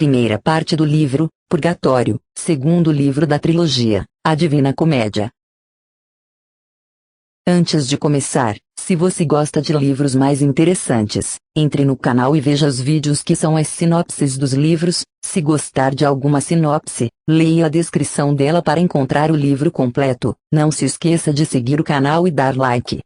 Primeira parte do livro, Purgatório, segundo livro da trilogia, A Divina Comédia. Antes de começar, se você gosta de livros mais interessantes, entre no canal e veja os vídeos que são as sinopses dos livros. Se gostar de alguma sinopse, leia a descrição dela para encontrar o livro completo. Não se esqueça de seguir o canal e dar like.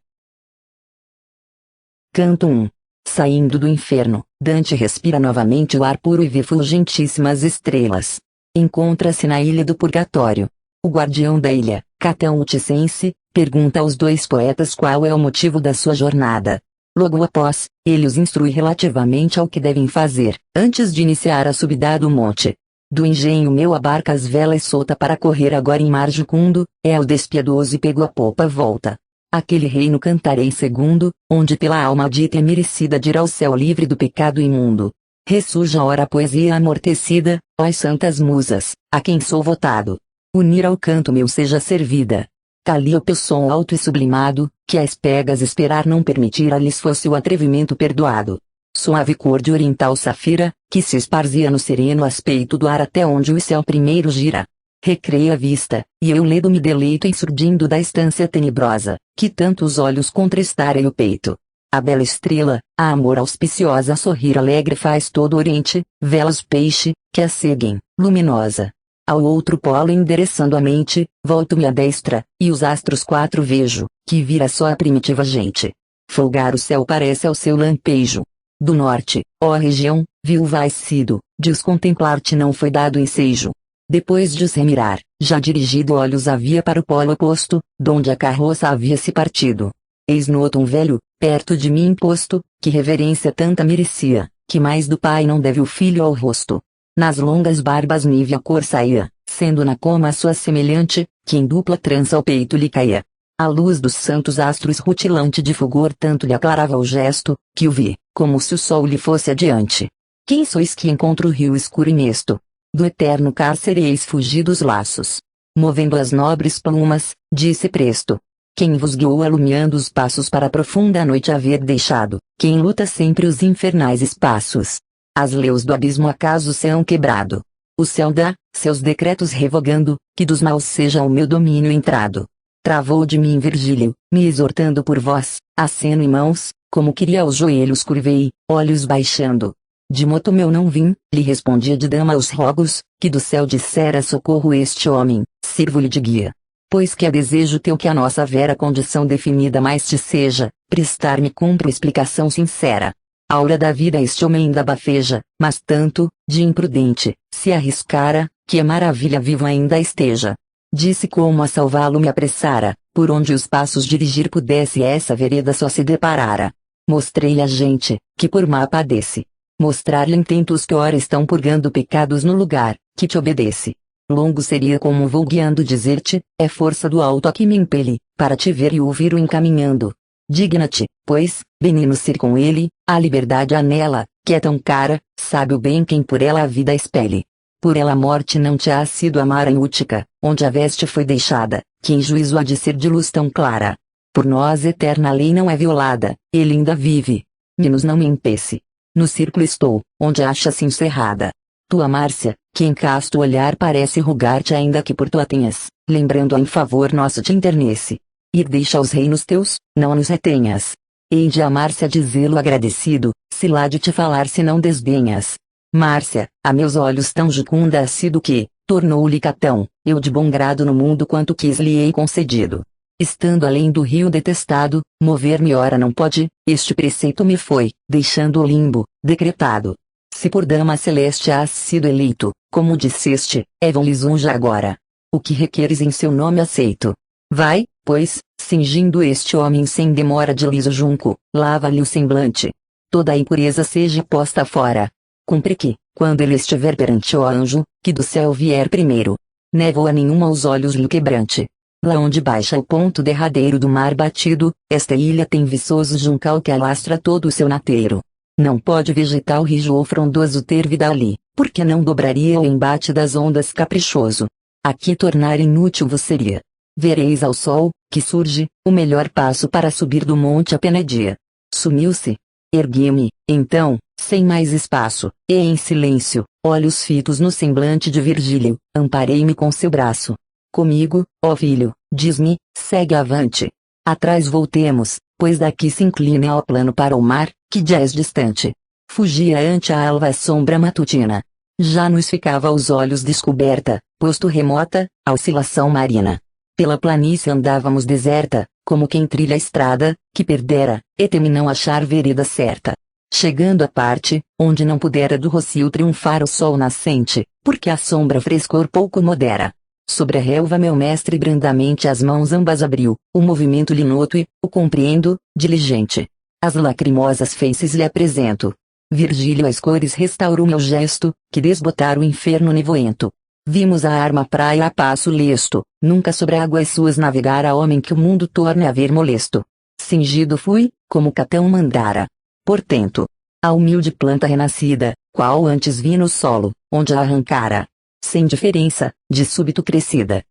Canto 1. Saindo do inferno, Dante respira novamente o ar puro e vê fulgentíssimas estrelas. Encontra-se na ilha do Purgatório. O guardião da ilha, Catão o Ticense, pergunta aos dois poetas qual é o motivo da sua jornada. Logo após, ele os instrui relativamente ao que devem fazer, antes de iniciar a subida do monte. Do engenho meu a barca as velas solta para correr agora em mar jucundo, é o despiedoso e pego a popa volta. Aquele reino cantarei segundo, onde pela alma dita e merecida dirá o céu livre do pecado imundo. Ressurja ora a poesia amortecida, ó santas musas, a quem sou votado. Unir ao canto meu seja servida. Calíope o som alto e sublimado, que as pegas esperar não permitira-lhes fosse o atrevimento perdoado. Suave cor de oriental safira, que se esparzia no sereno aspeito do ar até onde o céu primeiro gira. Recreia a vista, e eu ledo me deleito em surgindo da estância tenebrosa, que tanto os olhos contristarem o peito. A bela estrela, a amor auspiciosa sorrir alegre faz todo o oriente, velas peixe, que a seguem, luminosa. Ao outro polo endereçando a mente, volto-me à destra, e os astros quatro vejo, que vira só a primitiva gente. Folgar o céu parece ao seu lampejo. Do norte, ó região, viúva has sido, de os contemplar-te não foi dado ensejo. Depois de os remirar, já dirigido olhos havia para o polo oposto, donde a carroça havia se partido. Eis noto um velho, perto de mim posto, que reverência tanta merecia, que mais do pai não deve o filho ao rosto. Nas longas barbas nívea cor saía, sendo na coma a sua semelhante, que em dupla trança ao peito lhe caía. A luz dos santos astros rutilante de fulgor tanto lhe aclarava o gesto, que o vi, como se o sol lhe fosse adiante. Quem sois que encontra o rio escuro e mesto? Do eterno cárcere eis fugidos laços. Movendo as nobres plumas, disse presto. Quem vos guiou alumiando os passos para a profunda noite haver deixado, quem luta sempre os infernais espaços. As leis do abismo acaso seão quebrado. O céu dá, seus decretos revogando, que dos maus seja o meu domínio entrado. Travou de mim Virgílio, me exortando por vós, aceno e mãos, como queria os joelhos curvei, olhos baixando. De moto meu não vim, lhe respondia de dama aos rogos, que do céu dissera socorro este homem, sirvo-lhe de guia. Pois que é desejo teu que a nossa vera condição definida mais te seja, prestar-me cumpre explicação sincera. Aura da vida este homem ainda bafeja, mas tanto, de imprudente, se arriscara, que a maravilha viva ainda esteja. Disse como a salvá-lo me apressara, por onde os passos dirigir pudesse essa vereda só se deparara. Mostrei-lhe a gente, que por má padece. Mostrar-lhe intento os que ora estão purgando pecados no lugar, que te obedece. Longo seria como vou guiando dizer-te, é força do alto a que me impele, para te ver e ouvir o encaminhando. Digna-te, pois, benino ser com ele, a liberdade anela, que é tão cara, sabe o bem quem por ela a vida expele. Por ela a morte não te há sido amar em Útica, onde a veste foi deixada, que em juízo há de ser de luz tão clara. Por nós eterna lei não é violada, ele ainda vive. Menos não me empece. No círculo estou, onde acha-se encerrada. Tua Márcia, que em casto olhar parece rogar-te ainda que por tu a tenhas, lembrando-a em favor nosso te internece. Ir deixa os reinos teus, não nos retenhas. Hei de amar-se a dizê-lo agradecido, se lá de te falar se não desdenhas. Márcia, a meus olhos tão jucunda ha sido que, tornou-lhe Catão, eu de bom grado no mundo quanto quis lhe hei concedido. Estando além do rio detestado, mover-me ora não pode, este preceito me foi, deixando o limbo, decretado. Se por dama celeste has sido eleito, como disseste, Evon lisonja agora. O que requeres em seu nome aceito. Vai, pois, cingindo este homem sem demora de liso junco, lava-lhe o semblante. Toda a impureza seja posta fora. Cumpre que, quando ele estiver perante o anjo, que do céu vier primeiro, névoa nenhuma aos olhos lhe quebrante. Lá onde baixa o ponto derradeiro do mar batido, esta ilha tem viçoso juncal que alastra todo o seu nateiro. Não pode vegetal rijo ou frondoso ter vida ali, porque não dobraria o embate das ondas caprichoso. Aqui tornar inútil vos seria. Vereis ao sol, que surge, o melhor passo para subir do monte a Penedia. Sumiu-se. Ergui-me, então, sem mais espaço, e em silêncio, olhos fitos no semblante de Virgílio, amparei-me com seu braço. Comigo, ó filho, diz-me, segue avante. Atrás voltemos, pois daqui se inclina ao plano para o mar, que já és distante. Fugia ante a alva sombra matutina. Já nos ficava aos olhos descoberta, posto remota, a oscilação marina. Pela planície andávamos deserta, como quem trilha a estrada, que perdera, e teme não achar vereda certa. Chegando à parte, onde não pudera do rocio triunfar o sol nascente, porque a sombra frescor pouco modera. Sobre a relva meu mestre brandamente as mãos ambas abriu, o movimento lhe noto e, o compreendo, diligente. As lacrimosas faces lhe apresento. Virgílio as cores restaurou meu gesto, que desbotara o inferno nevoento. Vimos a arma praia a passo lesto, nunca sobre águas suas navegara homem que o mundo torne a ver molesto. Cingido fui, como Catão mandara. Portento, a humilde planta renascida, qual antes vi no solo, onde a arrancara. Sem diferença, de súbito crescida.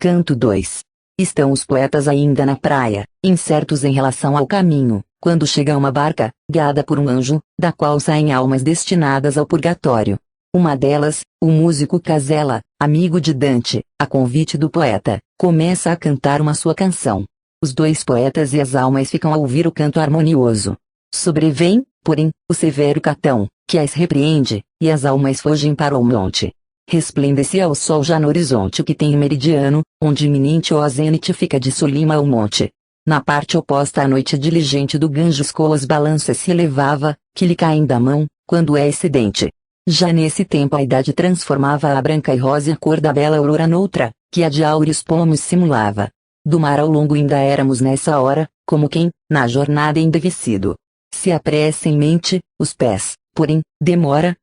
Canto 2. Estão os poetas ainda na praia, incertos em relação ao caminho, quando chega uma barca, guiada por um anjo, da qual saem almas destinadas ao purgatório. Uma delas, o músico Casella, amigo de Dante, a convite do poeta, começa a cantar uma sua canção. Os dois poetas e as almas ficam a ouvir o canto harmonioso. Sobrevém, porém, o severo Catão, que as repreende, e as almas fogem para o monte. Resplandecia o sol já no horizonte que tem meridiano, onde iminente o zênite fica de Solima ao monte. Na parte oposta a noite diligente do Ganges com as balanças se elevava, que lhe caem da mão, quando é excedente. Já nesse tempo a idade transformava a branca e rosa cor da bela aurora noutra, que a de áureos pomos simulava. Do mar ao longo ainda éramos nessa hora, como quem, na jornada embevecido, se apressa em mente, os pés, porém, demora,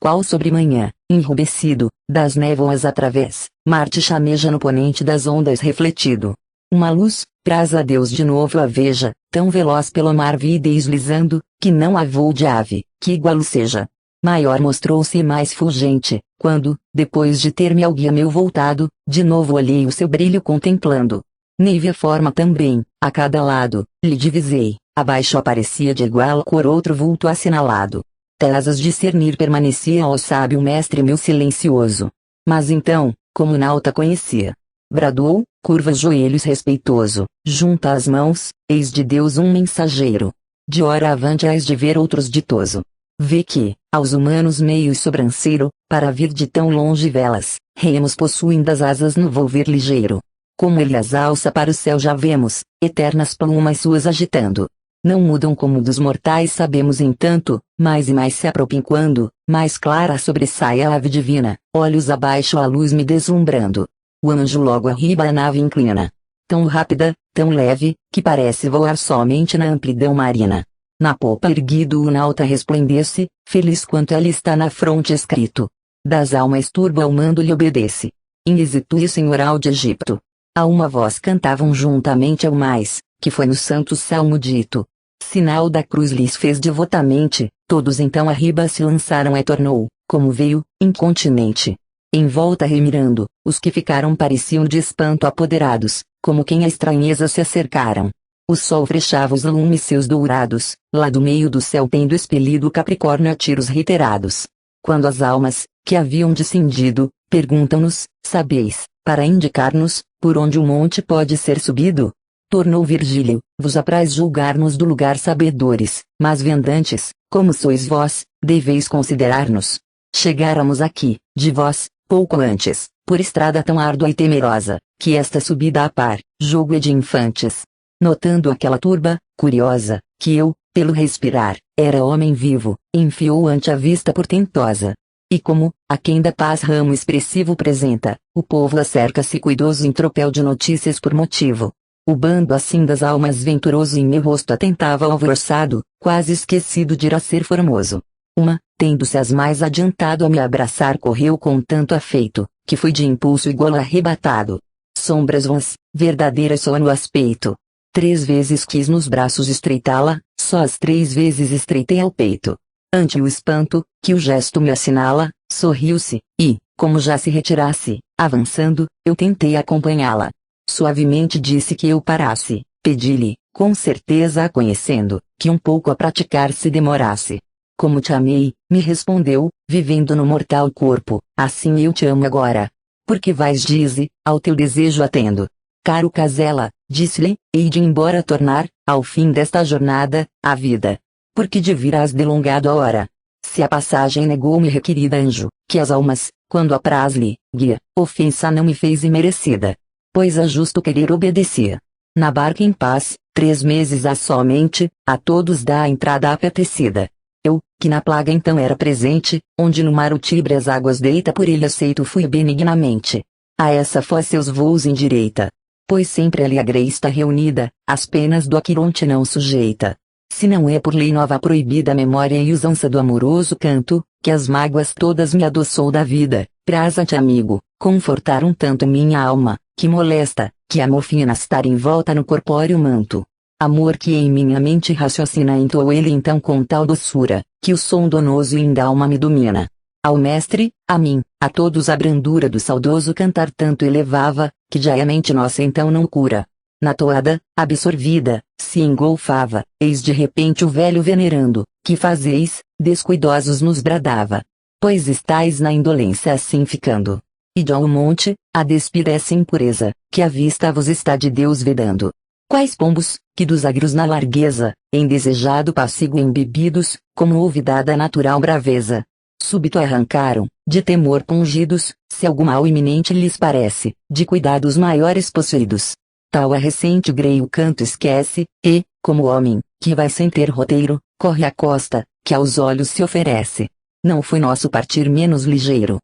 qual sobre manhã, enrubescido, das névoas através, Marte chameja no ponente das ondas refletido. Uma luz, praz a Deus de novo a veja, tão veloz pelo mar vi deslizando, que não há voo de ave, que igual seja. Maior mostrou-se e mais fulgente, quando, depois de ter-me ao guia meu voltado, de novo olhei o seu brilho contemplando. Neve a forma também, a cada lado, lhe divisei, abaixo aparecia de igual cor outro vulto assinalado. Tesas discernir permanecia ó sábio mestre meu silencioso. Mas então, como nauta conhecia, bradou, curva os joelhos respeitoso, junta as mãos, eis de Deus um mensageiro. De hora avante hás de ver outros ditoso. Vê que, aos humanos meios sobranceiro, para vir de tão longe velas, remos possuem das asas no volver ligeiro. Como ele as alça para o céu já vemos, eternas plumas suas agitando. Não mudam como dos mortais sabemos entanto, mais e mais se apropinquando, mais clara sobressai a ave divina, olhos abaixo a luz me deslumbrando. O anjo logo arriba a nave inclina. Tão rápida, tão leve, que parece voar somente na amplidão marina. Na popa erguido o nauta resplandece, feliz quanto ela está na fronte escrito. Das almas turbo ao mando lhe obedece. Inexitui senhoral de Egipto. A uma voz cantavam juntamente ao mais, que foi no santo salmo dito. Sinal da cruz lhes fez devotamente, todos então arriba se lançaram e tornou, como veio, incontinente. Em volta remirando, os que ficaram pareciam de espanto apoderados, como quem a estranheza se acercaram. O sol frechava os lumes seus dourados, lá do meio do céu tendo expelido o Capricórnio a tiros reiterados. Quando as almas, que haviam descendido, perguntam-nos, sabeis, para indicar-nos, por onde o monte pode ser subido? Tornou Virgílio, vos apraz julgar-nos do lugar sabedores, mas vendantes, como sois vós, deveis considerar-nos. Chegáramos aqui, de vós, pouco antes, por estrada tão árdua e temerosa, que esta subida a par, jogo é de infantes. Notando aquela turba, curiosa, que eu, pelo respirar, era homem vivo, enfiou ante a vista portentosa. E como, a quem da paz ramo expressivo presenta, o povo acerca-se cuidoso em tropel de notícias por motivo. O bando assim das almas venturoso em meu rosto atentava alvoroçado, quase esquecido de ir a ser formoso. Uma, tendo-se as mais adiantado a me abraçar correu com tanto afeito, que fui de impulso igual arrebatado. Sombras vãs, verdadeiras só no aspeito. 3 vezes quis nos braços estreitá-la, só as 3 vezes estreitei ao peito. Ante o espanto, que o gesto me assinala, sorriu-se, e, como já se retirasse, avançando, eu tentei acompanhá-la. Suavemente disse que eu parasse, pedi-lhe, com certeza a conhecendo, que um pouco a praticar se demorasse. Como te amei, me respondeu, vivendo no mortal corpo, assim eu te amo agora. Porque vais dize, ao teu desejo atendo. Caro Casella, disse-lhe, hei de embora tornar, ao fim desta jornada, a vida. Porque de virás delongado a hora. Se a passagem negou-me requerida anjo, que as almas, quando apraz-lhe, guia, ofensa não me fez imerecida. Pois a justo querer obedecia. Na barca em paz, 3 meses há somente, a todos dá a entrada apetecida. Eu, que na plaga então era presente, onde no mar o Tibre as águas deita por ele aceito fui benignamente. A essa foz seus voos endireita. Pois sempre ali a grei está reunida, as penas do Aquironte não sujeita. Se não é por lei nova proibida a memória e usança do amoroso canto, que as mágoas todas me adoçou da vida, praza-te amigo, confortar um tanto minha alma, que molesta, que a morfina estar envolta no corpóreo manto. Amor que em minha mente raciocina entoou ele então com tal doçura, que o som donoso e indalma me domina. Ao mestre, a mim, a todos a brandura do saudoso cantar tanto elevava, que já a mente nossa então não cura. Na toada, absorvida, se engolfava, eis de repente o velho venerando, que fazeis, descuidosos nos bradava. Pois estais na indolência assim ficando. Ide ao monte, a despir essa impureza, que a vista vos está de Deus vedando. Quais pombos, que dos agros na largueza, em desejado passigo embebidos, como olvidada a natural braveza, súbito arrancaram, de temor pungidos, se algum mal iminente lhes parece, de cuidados maiores possuídos. Tal a recente grei o canto esquece, e, como homem, que vai sem ter roteiro, corre a costa, que aos olhos se oferece. Não foi nosso partir menos ligeiro.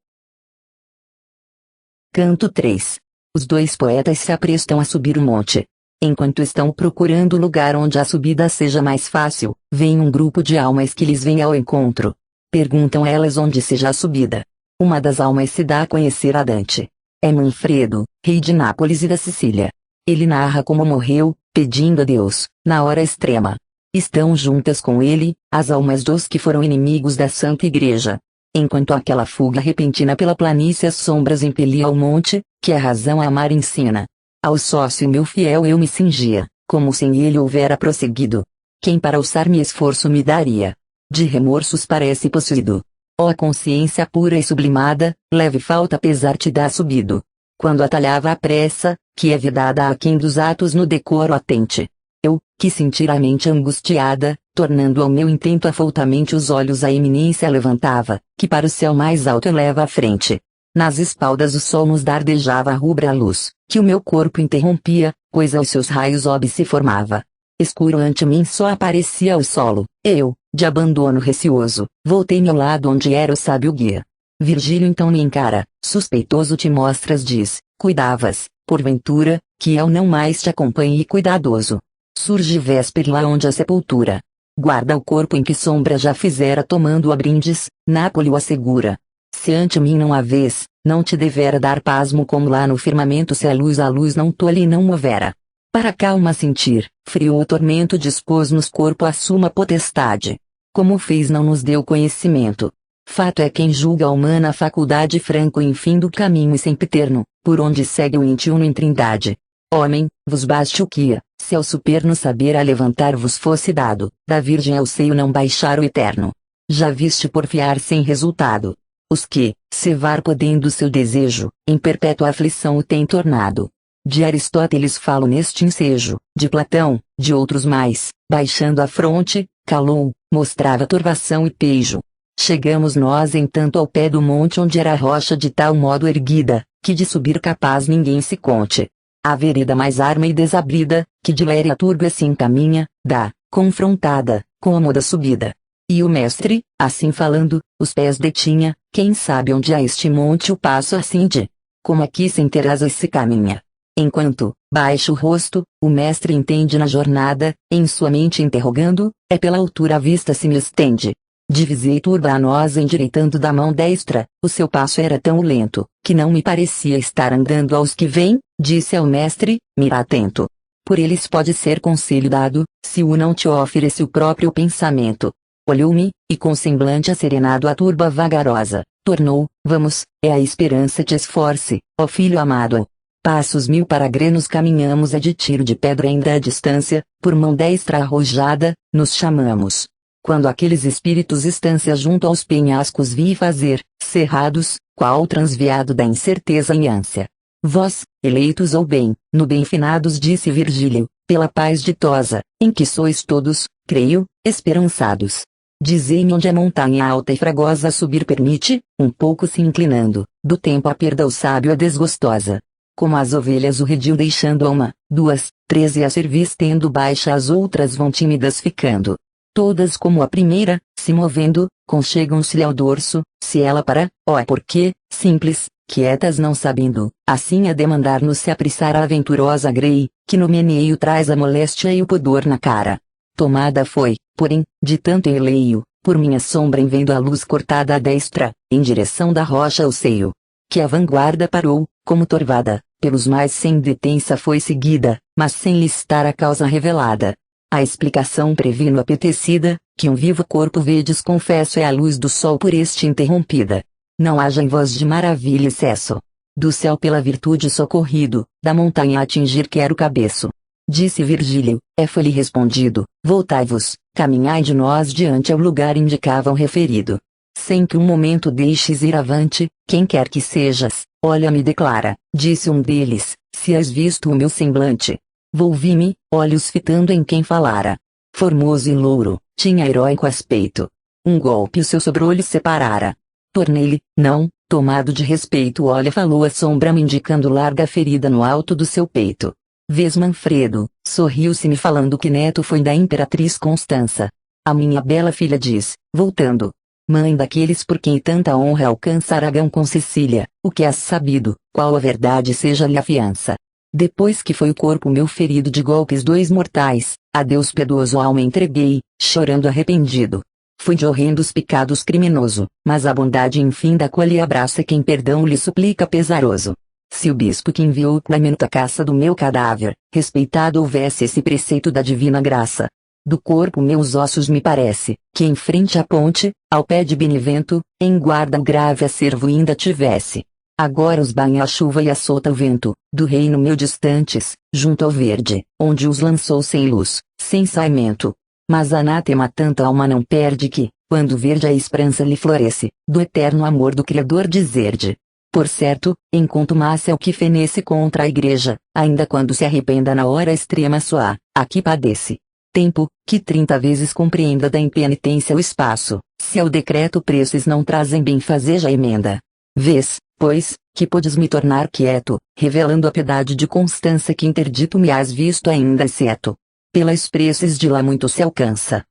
Canto 3. Os 2 poetas se aprestam a subir o monte. Enquanto estão procurando lugar onde a subida seja mais fácil, vem um grupo de almas que lhes vem ao encontro. Perguntam elas onde seja a subida. Uma das almas se dá a conhecer a Dante. É Manfredo, rei de Nápoles e da Sicília. Ele narra como morreu, pedindo a Deus, na hora extrema. Estão juntas com ele, as almas dos que foram inimigos da Santa Igreja. Enquanto aquela fuga repentina pela planície as sombras impelia ao monte, que a razão a amar ensina. Ao sócio meu fiel eu me cingia, como sem ele houvera prosseguido. Quem para alçar-me esforço me daria? De remorsos parece possuído. Ó consciência pura e sublimada, leve falta pesar te dá subido. Quando atalhava a pressa, que é vedada a quem dos atos no decoro atente. Eu, que sentir a mente angustiada, tornando ao meu intento afountamente os olhos à eminência levantava, que para o céu mais alto eleva a frente. Nas espaldas o sol nos dardejava a rubra luz, que o meu corpo interrompia, pois aos seus raios orbe se formava. Escuro ante mim só aparecia o solo, eu, de abandono receoso, voltei-me ao lado onde era o sábio guia. Virgílio então me encara, suspeitoso te mostras diz, cuidavas, porventura, que eu não mais te acompanhe cuidadoso. Surge véspera lá onde a sepultura guarda o corpo em que sombra já fizera tomando a brindes, Nápoles o assegura. Se ante mim não a vês, não te devera dar pasmo como lá no firmamento se a luz não tolhe e não movera. Para calma sentir, frio o tormento dispôs nos corpo a suma potestade. Como fez não nos deu conhecimento. Fato é quem julga a humana faculdade franco enfim do caminho e sempiterno, por onde segue o íntimo em trindade. Homem, vos baste o que, se ao superno saber a levantar vos fosse dado, da virgem ao seio não baixar o eterno. Já viste porfiar sem resultado. Os que, cevar podendo seu desejo, em perpétua aflição o têm tornado. De Aristóteles falo neste ensejo, de Platão, de outros mais, baixando a fronte, calou, mostrava turvação e pejo. Chegamos nós entanto ao pé do monte onde era a rocha de tal modo erguida, que de subir capaz ninguém se conte. A vereda mais arma e desabrida, que de Léria turba se encaminha, dá, confrontada, com a moda subida. E o mestre, assim falando, os pés detinha, quem sabe onde a este monte o passo acinde. Como aqui sem ter asas se caminha. Enquanto, baixo o rosto, o mestre entende na jornada, em sua mente interrogando, é pela altura a vista se me estende. Divisei turba a nós endireitando da mão destra, o seu passo era tão lento, que não me parecia estar andando aos que vêm, disse ao mestre, mira atento. Por eles pode ser conselho dado, se o não te oferece o próprio pensamento. Olhou-me, e com semblante acerenado a turba vagarosa, tornou, vamos, é a esperança te esforce, ó filho amado. Passos 1000 para grenos caminhamos, é de tiro de pedra ainda a distância, por mão destra arrojada, nos chamamos. Quando aqueles espíritos estância junto aos penhascos vi fazer, cerrados, qual transviado da incerteza e ânsia. Vós, eleitos ao bem, no bem finados, disse Virgílio, pela paz ditosa, em que sois todos, creio, esperançados. Dizei-me onde a montanha alta e fragosa a subir permite, um pouco se inclinando, do tempo a perda o sábio a desgostosa. Como as ovelhas o redil deixando a uma, duas, três e a cerviz tendo baixa as outras vão tímidas ficando. Todas como a primeira, se movendo, conchegam-se ao dorso, se ela para, ó porque, simples, quietas não sabendo, assim a demandar-nos se apressar a aventurosa grei, que no meneio traz a moléstia e o pudor na cara. Tomada foi, porém, de tanto enleio, por minha sombra em vendo a luz cortada à destra, em direção da rocha o seio. Que a vanguarda parou, como torvada, pelos mais sem detença foi seguida, mas sem lhe estar a causa revelada. A explicação previno apetecida, que um vivo corpo vedes confesso é a luz do sol por este interrompida. Não haja em vós de maravilha excesso. Do céu pela virtude socorrido, da montanha atingir quer o cabeço. Disse Virgílio, foi-lhe respondido, voltai-vos, caminhai de nós diante ao lugar indicavam referido. Sem que um momento deixes ir avante, quem quer que sejas, olha-me declara, disse um deles, se has visto o meu semblante. Volvi-me, olhos fitando em quem falara. Formoso e louro, tinha heróico aspecto. Um golpe o seu sobrolho separara. Tornei-lhe, não, tomado de respeito olha falou a sombra me indicando larga ferida no alto do seu peito. Vês Manfredo, sorriu-se-me falando que neto foi da imperatriz Constança. A minha bela filha diz, voltando. Mãe daqueles por quem tanta honra alcança Aragão com Cecília, o que has sabido, qual a verdade seja-lhe a fiança. Depois que foi o corpo meu ferido de golpes dois mortais, a Deus piedoso alma entreguei, chorando arrependido. Fui de horrendos pecados criminoso, mas a bondade enfim da qual lhe abraça quem perdão lhe suplica pesaroso. Se o bispo que enviou pra minuta caça do meu cadáver, respeitado houvesse esse preceito da divina graça. Do corpo meus ossos me parece, que em frente à ponte, ao pé de Benevento, em guarda o grave acervo ainda tivesse. Agora os banha a chuva e assolta o vento, do reino meu distantes, junto ao verde, onde os lançou sem luz, sem saimento. Mas anátema tanta alma não perde que, quando verde a esperança lhe floresce, do eterno amor do Criador dizer-de. Por certo, em contumácia o que fenece contra a igreja, ainda quando se arrependa na hora extrema sua, aqui padece. Tempo, que 30 vezes compreenda da impenitência o espaço, se ao decreto preces não trazem benfazeja emenda. Vês, pois, que podes me tornar quieto, revelando a piedade de Constança que interdito me has visto ainda exceto. Pelas preces de lá muito se alcança.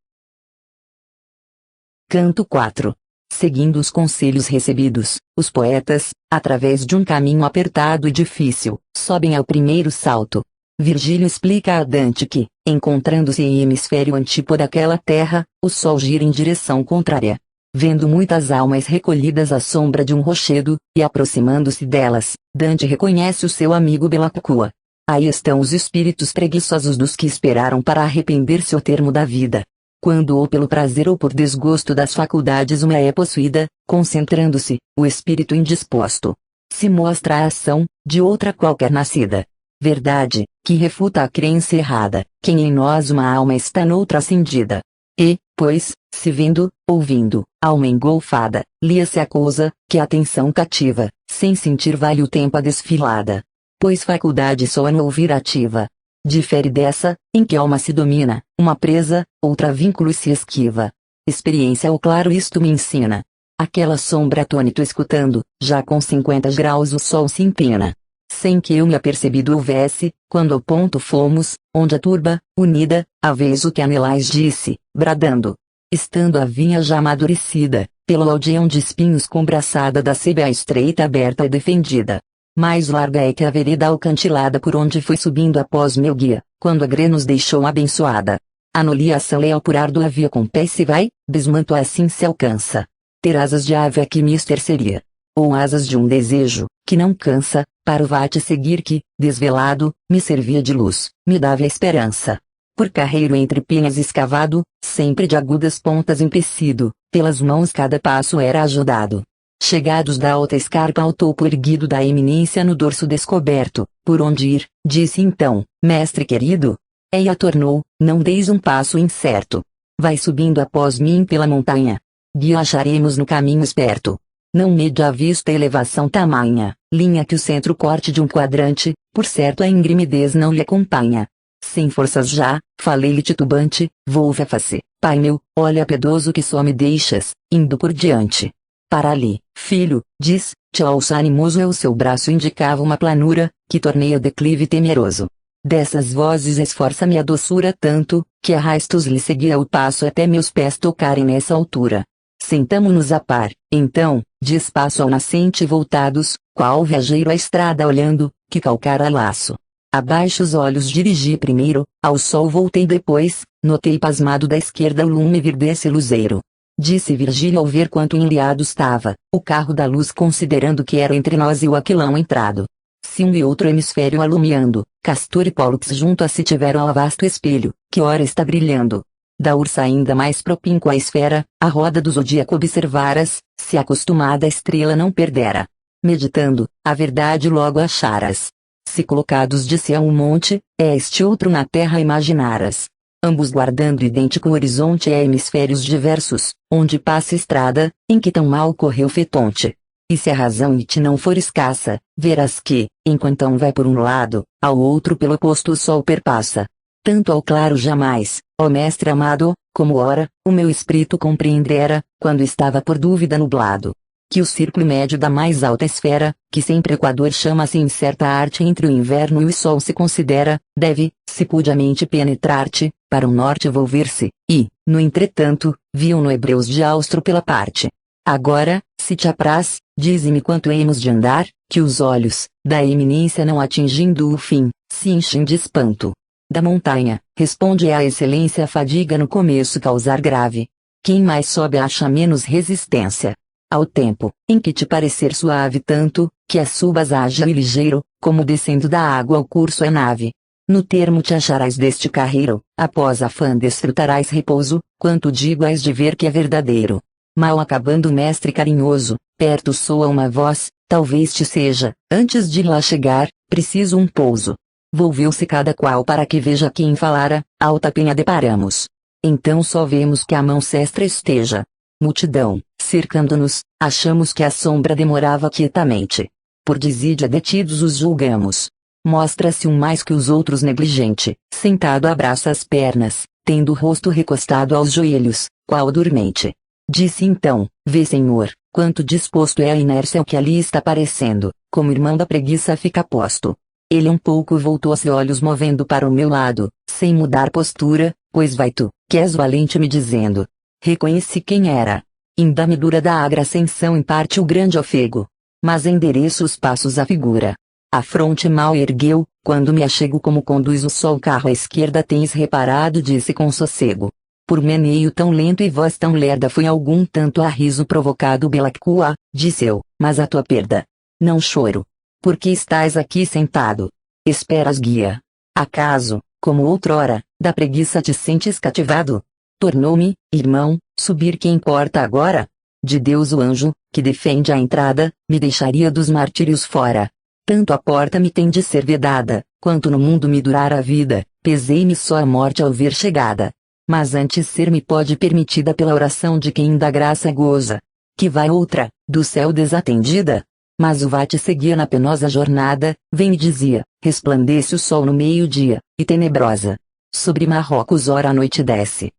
Canto 4. Seguindo os conselhos recebidos, os poetas, através de um caminho apertado e difícil, sobem ao primeiro salto. Virgílio explica a Dante que, encontrando-se em hemisfério antípoda daquela terra, o sol gira em direção contrária. Vendo muitas almas recolhidas à sombra de um rochedo, e aproximando-se delas, Dante reconhece o seu amigo Belacqua. Aí estão os espíritos preguiçosos dos que esperaram para arrepender-se ao termo da vida. Quando ou pelo prazer ou por desgosto das faculdades uma é possuída, concentrando-se, o espírito indisposto se mostra a ação, de outra qualquer nascida. Verdade, que refuta a crença errada, quem em nós uma alma está noutra acendida. E, pois, se vendo, ouvindo, alma engolfada, lia-se a coisa, que a atenção cativa, sem sentir vale o tempo a desfilada. Pois faculdade só a no ouvir ativa. Difere dessa, em que alma se domina, uma presa, outra vínculo se esquiva. Experiência ao claro isto me ensina. Aquela sombra atônito escutando, já com 50 graus o sol se empina. Sem que eu me apercebido houvesse, quando ao ponto fomos, onde a turba, unida, a vez o que anelais disse, bradando. Estando a vinha já amadurecida, pelo aldeão de espinhos com braçada da sebe a estreita aberta e defendida. Mais larga é que a vereda alcantilada por onde fui subindo após meu guia, quando a grê nos deixou abençoada. Anoliação leal por árdua via com pé se vai, desmanto assim se alcança. Ter asas de ave aqui mister seria. Ou asas de um desejo, que não cansa, para o vate seguir que, desvelado, me servia de luz, me dava a esperança. Por carreiro entre penhas escavado, sempre de agudas pontas empecido, pelas mãos cada passo era ajudado. Chegados da alta escarpa ao topo erguido da eminência no dorso descoberto, por onde ir, disse então, mestre querido? Eia tornou, não deis um passo incerto. Vai subindo após mim pela montanha. Guia acharemos no caminho esperto. Não mede à vista elevação tamanha, linha que o centro corte de um quadrante, por certo a ingrimidez não lhe acompanha. Sem forças já, falei-lhe titubante, volva-se, pai meu, olha piedoso que só me deixas, indo por diante. Para ali, filho, diz, te alça animoso o seu braço indicava uma planura, que tornei o declive temeroso. Dessas vozes esforça-me a doçura tanto, que arrastos lhe seguia o passo até meus pés tocarem nessa altura. Sentamo-nos a par, então, de espaço ao nascente voltados, qual viajeiro a estrada olhando, que calcara laço. Abaixo os olhos dirigi primeiro, ao sol voltei depois, notei pasmado da esquerda o lume vir desse luzeiro. Disse Virgílio ao ver quanto enleado estava, o carro da luz considerando que era entre nós e o aquilão entrado. Se um e outro hemisfério alumiando, Castor e Pólux junto a si tiveram ao vasto espelho, que ora está brilhando. Da ursa ainda mais propinco à esfera, a roda do zodíaco observaras, se acostumada a estrela não perdera. Meditando, a verdade logo acharas. Se colocados de si a um monte, é este outro na terra imaginaras. Ambos guardando idêntico horizonte e hemisférios diversos, onde passa estrada, em que tão mal correu Fetonte. E se a razão em ti não for escassa, verás que, enquanto um vai por um lado, ao outro pelo oposto o sol perpassa. Tanto ao claro jamais, ó mestre amado, como ora, o meu espírito compreendera, quando estava por dúvida nublado. Que o círculo médio da mais alta esfera, que sempre Equador chama-se em certa arte entre o inverno e o sol se considera, deve, se pudiamente penetrar-te, para o norte volver-se, e, no entretanto, viam no Hebreus de Austro pela parte. Agora, se te apraz, dize-me quanto hemos de andar, que os olhos, da eminência não atingindo o fim, se enchem de espanto. Da montanha, responde a excelência a fadiga no começo causar grave. Quem mais sobe acha menos resistência. Ao tempo, em que te parecer suave tanto, que as subas ágil e ligeiro, como descendo da água ao curso a nave. No termo te acharás deste carreiro, após afã desfrutarás repouso, quanto digo has de ver que é verdadeiro. Mal acabando o mestre carinhoso, perto soa uma voz, talvez te seja, antes de lá chegar, preciso um pouso. Volveu-se cada qual para que veja quem falara, alta penha deparamos. Então só vemos que a mão sestra esteja. Multidão, cercando-nos, achamos que a sombra demorava quietamente. Por desídia detidos os julgamos. Mostra-se um mais que os outros negligente, sentado abraça as pernas, tendo o rosto recostado aos joelhos, qual dormente. Disse então, vê senhor, quanto disposto é a inércia o que ali está parecendo, como irmão da preguiça fica posto. Ele um pouco voltou-se olhos movendo para o meu lado, sem mudar postura, pois vai tu, que és valente me dizendo. Reconheci quem era. Inda me dura da agra ascensão em parte o grande ofego. Mas endereço os passos à figura. A fronte mal ergueu, quando me achego como conduz o sol carro à esquerda tens reparado disse com sossego. Por meneio tão lento e voz tão lerda foi algum tanto a riso provocado Belacqua, disse eu, mas a tua perda. Não choro. Por que estás aqui sentado? Esperas guia. Acaso, como outrora, da preguiça te sentes cativado? Tornou-me, irmão, subir que importa agora? De Deus o anjo, que defende a entrada, me deixaria dos martírios fora. Tanto a porta me tem de ser vedada, quanto no mundo me durar a vida, pesei-me só a morte ao ver chegada. Mas antes ser-me pode permitida pela oração de quem da graça goza. Que vai outra, do céu desatendida? Mas o vate seguia na penosa jornada, vem e dizia, resplandece o sol no meio-dia, e tenebrosa. Sobre Marrocos ora a noite desce.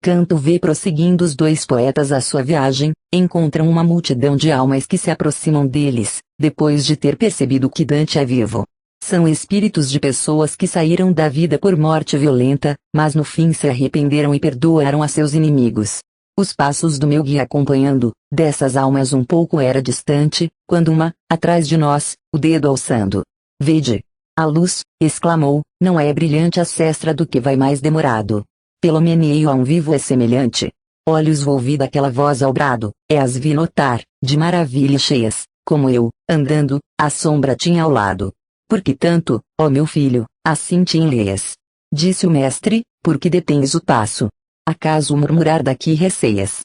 Canto vê prosseguindo os dois poetas a sua viagem, encontram uma multidão de almas que se aproximam deles, depois de ter percebido que Dante é vivo. São espíritos de pessoas que saíram da vida por morte violenta, mas no fim se arrependeram e perdoaram a seus inimigos. Os passos do meu guia acompanhando, dessas almas um pouco era distante, quando uma, atrás de nós, o dedo alçando. Vede! A luz, exclamou, não é brilhante a sestra do que vai mais demorado. Pelo meneio a um vivo é semelhante. Olhos volvi daquela voz ao brado, as vi notar, de maravilha cheias, como eu, andando, a sombra tinha ao lado. Por que tanto, ó meu filho, assim te enleias? Disse o mestre, porque detens o passo. Acaso murmurar daqui receias?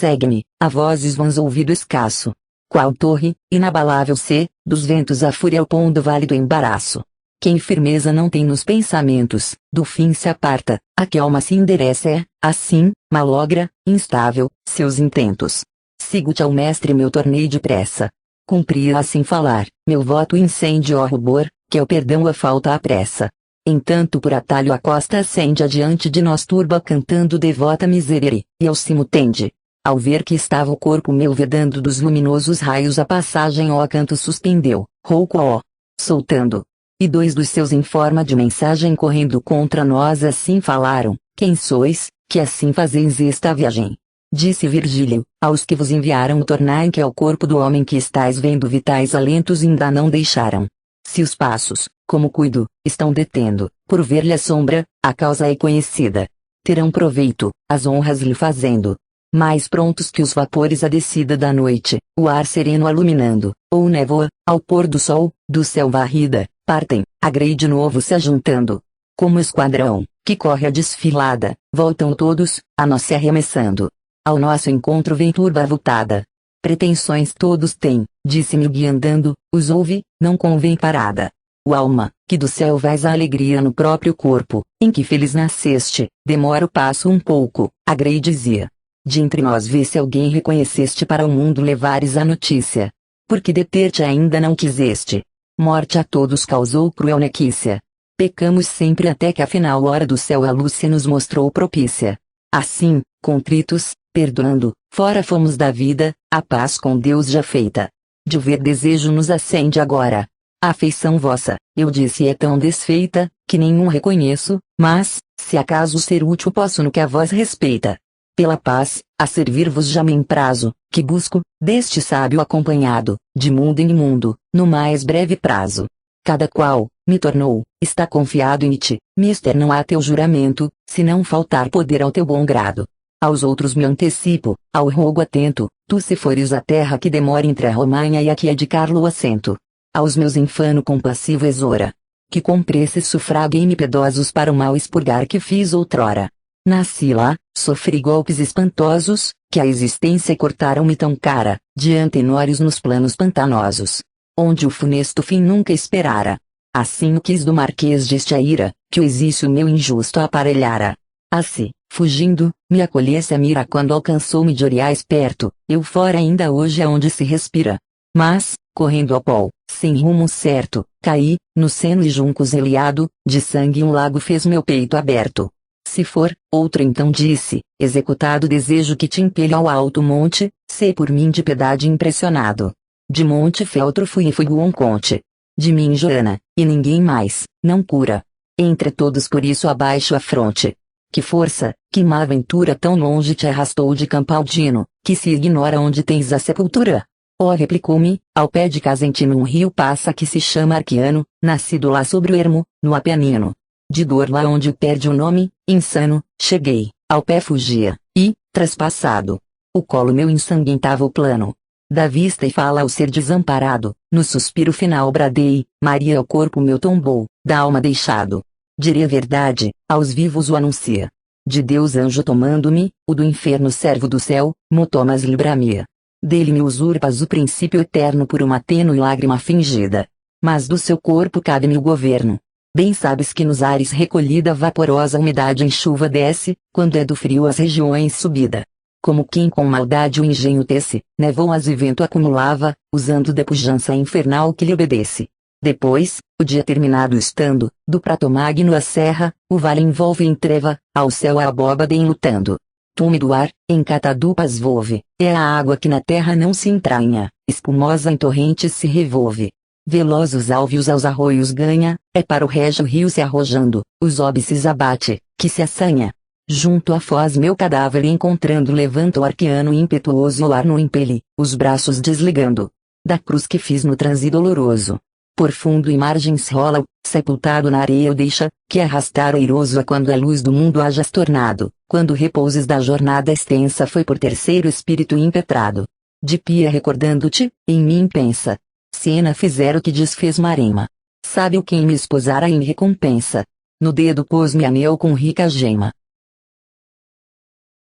segue-me, a vozes vãs ouvido escasso. Qual torre, inabalável se, dos ventos a fúria opondo válido embaraço. Quem firmeza não tem nos pensamentos, do fim se aparta, a que alma se endereça é, assim, malogra, instável, seus intentos. Sigo-te ao mestre meu tornei depressa. Cumpria assim falar, meu voto incende ó rubor, que é o perdão a falta a pressa. Entanto por atalho a costa ascende adiante de nós turba cantando devota miserere, e ao cimo tende. Ao ver que estava o corpo meu vedando dos luminosos raios a passagem ó canto suspendeu, rouco ó, soltando. E dois dos seus em forma de mensagem correndo contra nós assim falaram, quem sois, que assim fazeis esta viagem? Disse Virgílio, aos que vos enviaram tornai que ao corpo do homem que estáis vendo vitais alentos ainda não deixaram. Se os passos, como cuido, estão detendo, por ver-lhe a sombra, a causa é conhecida. Terão proveito, as honras lhe fazendo. Mais prontos que os vapores à descida da noite, o ar sereno iluminando, ou névoa, ao pôr do sol, do céu varrida, partem, a grei de novo se ajuntando. Como esquadrão, que corre a desfilada, voltam todos, a nós se arremessando. Ao nosso encontro vem turba avultada. Pretensões todos têm, disse-me o guia andando, os ouve, não convém parada. O alma, que do céu vais a alegria no próprio corpo, em que feliz nasceste, demora o passo um pouco, a grei dizia. De entre nós vê se alguém reconheceste para o mundo levares a notícia. Porque deter-te ainda não quiseste. Morte a todos causou cruel nequícia. Pecamos sempre até que afinal hora do céu a luz se nos mostrou propícia. Assim, contritos, perdoando, fora fomos da vida, a paz com Deus já feita. De ver desejo nos acende agora. A afeição vossa, eu disse é tão desfeita, que nenhum reconheço, mas, se acaso ser útil posso no que a vós respeita. Pela paz, a servir-vos já me emprazo, que busco, deste sábio acompanhado, de mundo em mundo, no mais breve prazo. Cada qual, me tornou, está confiado em ti, mister não há teu juramento, se não faltar poder ao teu bom grado. Aos outros me antecipo, ao rogo atento, tu se fores a terra que demora entre a Romanha e a que é de Carlo o assento. Aos meus infano compassivo exora. Que com preces sufraguem-me pedosos para o mal expurgar que fiz outrora. Nasci lá, sofri golpes espantosos, que a existência cortaram-me tão cara, de antenórios nos planos pantanosos. Onde o funesto fim nunca esperara. Assim o quis do Marquês de Estiaíra, que o exício meu injusto aparelhara. Assim, fugindo, me acolhesse a mira quando alcançou-me de Oriais perto, eu fora ainda hoje aonde se respira. Mas, correndo ao pol, sem rumo certo, caí, no seno e juncos reliado, de sangue um lago fez meu peito aberto. Se for, outro então disse, executado desejo que te impelha ao alto monte, sei por mim de piedade impressionado. De Monte Feltro fui e fui Guonconte. De mim Joana, e ninguém mais, não cura. Entre todos por isso abaixo a fronte. Que força, que má aventura tão longe te arrastou de Campaldino, que se ignora onde tens a sepultura? Ó replicou-me, ao pé de Casentino um rio passa que se chama Arquiano, nascido lá sobre o ermo, no Apenino. De dor lá onde perde o nome, insano, cheguei, ao pé fugia, e, traspassado, o colo meu ensanguentava o plano. Da vista e fala ao ser desamparado, no suspiro final bradei, Maria o corpo meu tombou, da alma deixado. Direi a verdade, aos vivos o anuncia. De Deus anjo tomando-me, o do inferno servo do céu, Motomas libra-me. Dele me usurpas o princípio eterno por uma tênue lágrima fingida. Mas do seu corpo cabe-me o governo. Bem sabes que nos ares recolhida vaporosa umidade em chuva desce, quando é do frio as regiões subida. Como quem com maldade o engenho tece, névoas e vento acumulava, usando de pujança infernal que lhe obedece. Depois, o dia terminado estando, do prato magno a serra, o vale envolve em treva, ao céu a abóbada enlutando. Túmido ar, em catadupas volve, é a água que na terra não se entranha, espumosa em torrentes se revolve. Veloz os alvios aos arroios ganha, é para o régio rio se arrojando, os óbices abate, que se assanha. Junto à foz meu cadáver encontrando levanta o arqueano impetuoso o ar no impele, os braços desligando. Da cruz que fiz no transe doloroso. Por fundo e margens rola, sepultado na areia o deixa, que arrastar airoso a quando a luz do mundo hajas tornado, quando repouses da jornada extensa foi por terceiro espírito impetrado. De pia recordando-te, em mim pensa. Siena fizer o que desfez Marema. Sabe o quem me esposara em recompensa. No dedo pôs-me anel com rica gema.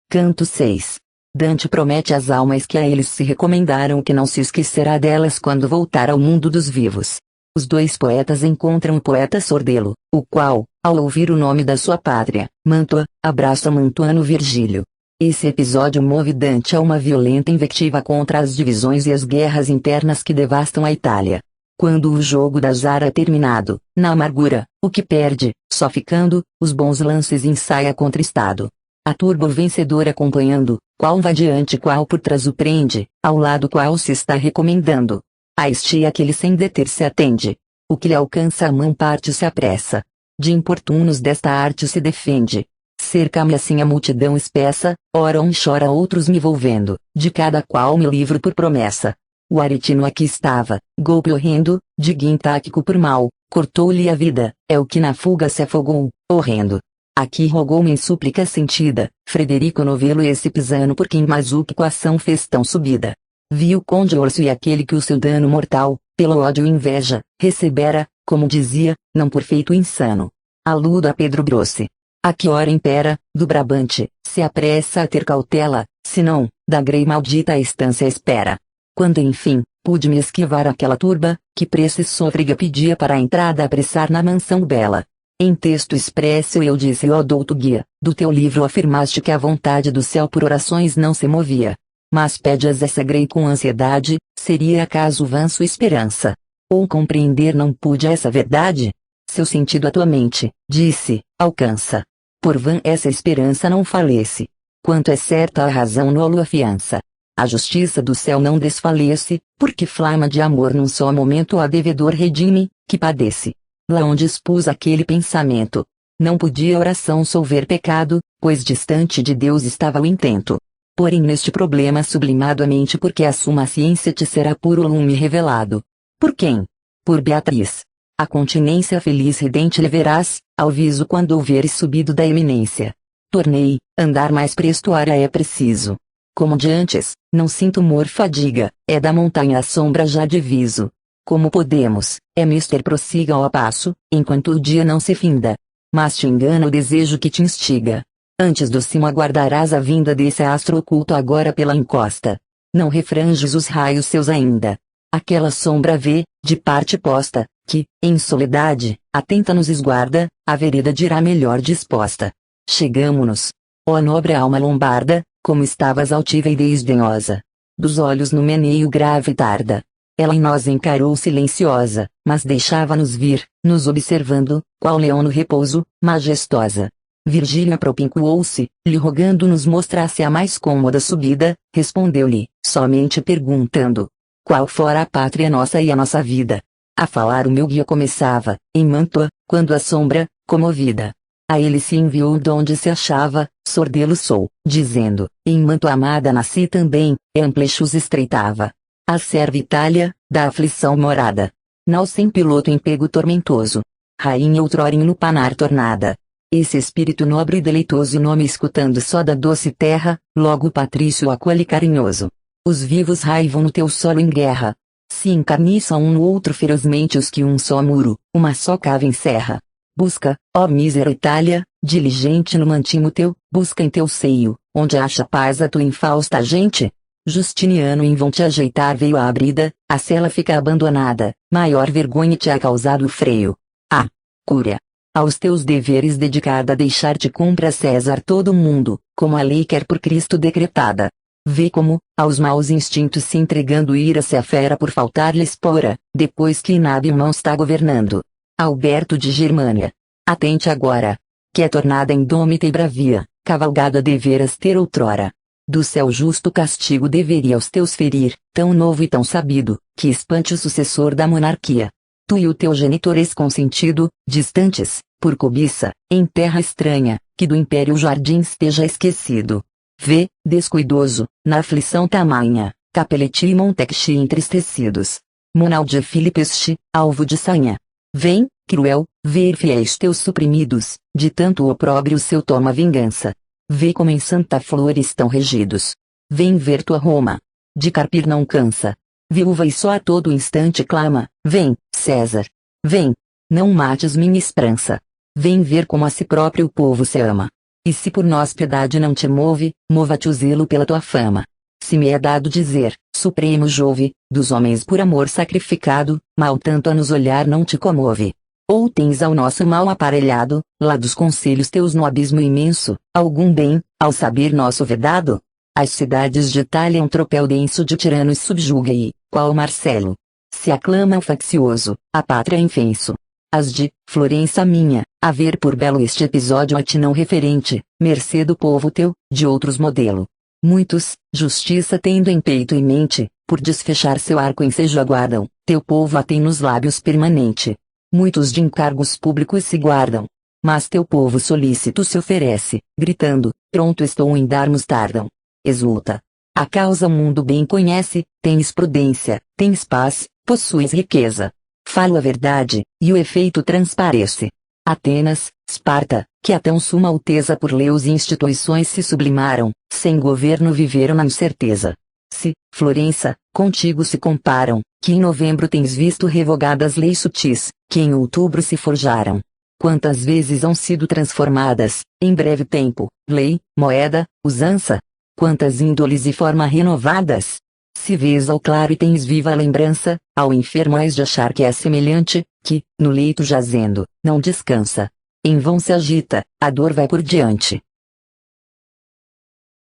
Canto 6. Dante promete às almas que a eles se recomendaram que não se esquecerá delas quando voltar ao mundo dos vivos. Os dois poetas encontram o poeta Sordello, o qual, ao ouvir o nome da sua pátria, Mantua, abraça Mantuano Virgílio. Esse episódio move Dante a uma violenta invectiva contra as divisões e as guerras internas que devastam a Itália. Quando o jogo da Zara é terminado, na amargura, o que perde, só ficando, os bons lances ensaia contristado. A turba vencedor acompanhando, qual vai diante qual por trás o prende, ao lado qual se está recomendando. A este aquele sem deter se atende. O que lhe alcança a mão parte se apressa. De importunos desta arte se defende. Cerca-me assim a multidão espessa, ora um chora outros me volvendo, de cada qual me livro por promessa. O aretino aqui estava, golpe horrendo, de guintáquico por mal, cortou-lhe a vida, é o que na fuga se afogou, horrendo. Aqui rogou-me em súplica sentida, Frederico Novello esse pisano por quem mais o que coação fez tão subida. Vi o conde Orso e aquele que o seu dano mortal, pelo ódio e inveja, recebera, como dizia, não por feito insano. Aludo a Pedro Brosse. A que hora impera, do Brabante, se apressa a ter cautela, senão, da grei maldita a estância espera. Quando enfim, pude me esquivar aquela turba, que pressa e sôfrega pedia para a entrada apressar na mansão bela. Em texto expresso eu disse ó douto guia, do teu livro afirmaste que a vontade do céu por orações não se movia. Mas pedes essa grei com ansiedade, seria acaso vã sua esperança? Ou compreender não pude essa verdade? Seu sentido a tua mente, disse, alcança. Por vã essa esperança não falece. Quanto é certa a razão nolo afiança. A justiça do céu não desfalece, porque flama de amor num só momento a devedor redime, que padece. Lá onde expus aquele pensamento, não podia oração solver pecado, pois distante de Deus estava o intento. Porém neste problema sublimado a mente porque a suma ciência te será puro lume revelado. Por quem? Por Beatriz. A continência feliz ridente lhe verás, ao viso quando houveres subido da eminência. Tornei, andar mais presto ara é preciso. Como de antes, não sinto humor fadiga, é da montanha a sombra já diviso. Como podemos, é mister prossiga ao passo, enquanto o dia não se finda. Mas te engana o desejo que te instiga. Antes do cimo aguardarás a vinda desse astro oculto agora pela encosta. Não refranges os raios seus ainda. Aquela sombra vê, de parte posta, que, em soledade, atenta nos esguarda, a vereda dirá melhor disposta. Chegamo-nos. Ó nobre alma lombarda, como estavas altiva e desdenhosa. Dos olhos no meneio grave tarda. Ela em nós encarou silenciosa, mas deixava-nos vir, nos observando, qual leão no repouso, majestosa. Virgília propinquou-se, lhe rogando nos mostrasse a mais cômoda subida, respondeu-lhe, somente perguntando: qual fora a pátria nossa e a nossa vida? A falar o meu guia começava, em Mantua, quando a sombra, comovida, a ele se enviou donde se achava, Sordello sou, dizendo, em Mantua amada nasci também, e amplechos estreitava. A serva Itália, da aflição morada. Nau sem piloto em pego tormentoso. Rainha outrora em lupanar tornada. Esse espírito nobre e deleitoso nome escutando só da doce terra, logo patrício acolhe carinhoso. Os vivos raivam no teu solo em guerra. Se encarniçam um no outro ferozmente os que um só muro, uma só cava encerra. Busca, ó mísera Itália, diligente no mantimo teu, busca em teu seio, onde acha paz a tua infausta gente. Justiniano em vão te ajeitar veio a abrida, a cela fica abandonada, maior vergonha te ha causado o freio. Ah! Cúria! Aos teus deveres dedicada deixar-te cumpre a César todo o mundo, como a lei quer por Cristo decretada. Vê como, aos maus instintos se entregando ira-se a fera por faltar-lhe espora, depois que inábil mão está governando. Alberto de Germânia. Atente agora. Que é tornada indômita e bravia, cavalgada deveras ter outrora. Do céu justo castigo deveria aos teus ferir, tão novo e tão sabido, que espante o sucessor da monarquia. Tu e o teu genitor ex-consentido, distantes, por cobiça, em terra estranha, que do império jardim esteja esquecido. Vê, descuidoso, na aflição tamanha, Capelletti e Montecchi entristecidos. Monaldi e Filipeschi, alvo de sanha. Vem, cruel, ver fiéis teus suprimidos, de tanto opróbrio seu toma vingança. Vê como em Santa Flor estão regidos. Vem ver tua Roma. De carpir não cansa. Viúva e só a todo instante clama, vem, César. Vem. Não mates minha esperança. Vem ver como a si próprio o povo se ama. E se por nós piedade não te move, mova-te o zelo pela tua fama. Se me é dado dizer, supremo Jove, dos homens por amor sacrificado, mal tanto a nos olhar não te comove. Ou tens ao nosso mal aparelhado, lá dos conselhos teus no abismo imenso, algum bem, ao saber nosso vedado? As cidades de Itália um tropel denso de tiranos subjuga e, qual Marcelo, se aclama o faccioso, a pátria infenso. As de Florença minha, a ver por belo este episódio a ti não referente, mercê do povo teu, de outros modelo. Muitos, justiça tendo em peito e mente, por desfechar seu arco ensejo aguardam, teu povo a tem nos lábios permanente. Muitos de encargos públicos se guardam, mas teu povo solícito se oferece, gritando, pronto estou em dar-nos tardam. Exulta. A causa o mundo bem conhece, tens prudência, tens paz, possuis riqueza. Falo a verdade, e o efeito transparece. Atenas, Esparta, que a tão suma alteza por leis e instituições se sublimaram, sem governo viveram na incerteza. Se, Florença, contigo se comparam, que em novembro tens visto revogadas leis sutis, que em outubro se forjaram. Quantas vezes hão sido transformadas, em breve tempo, lei, moeda, usança? Quantas índoles e forma renovadas? Se vês ao claro e tens viva a lembrança, ao enfermo és de achar que é semelhante, que, no leito jazendo, não descansa. Em vão se agita, a dor vai por diante.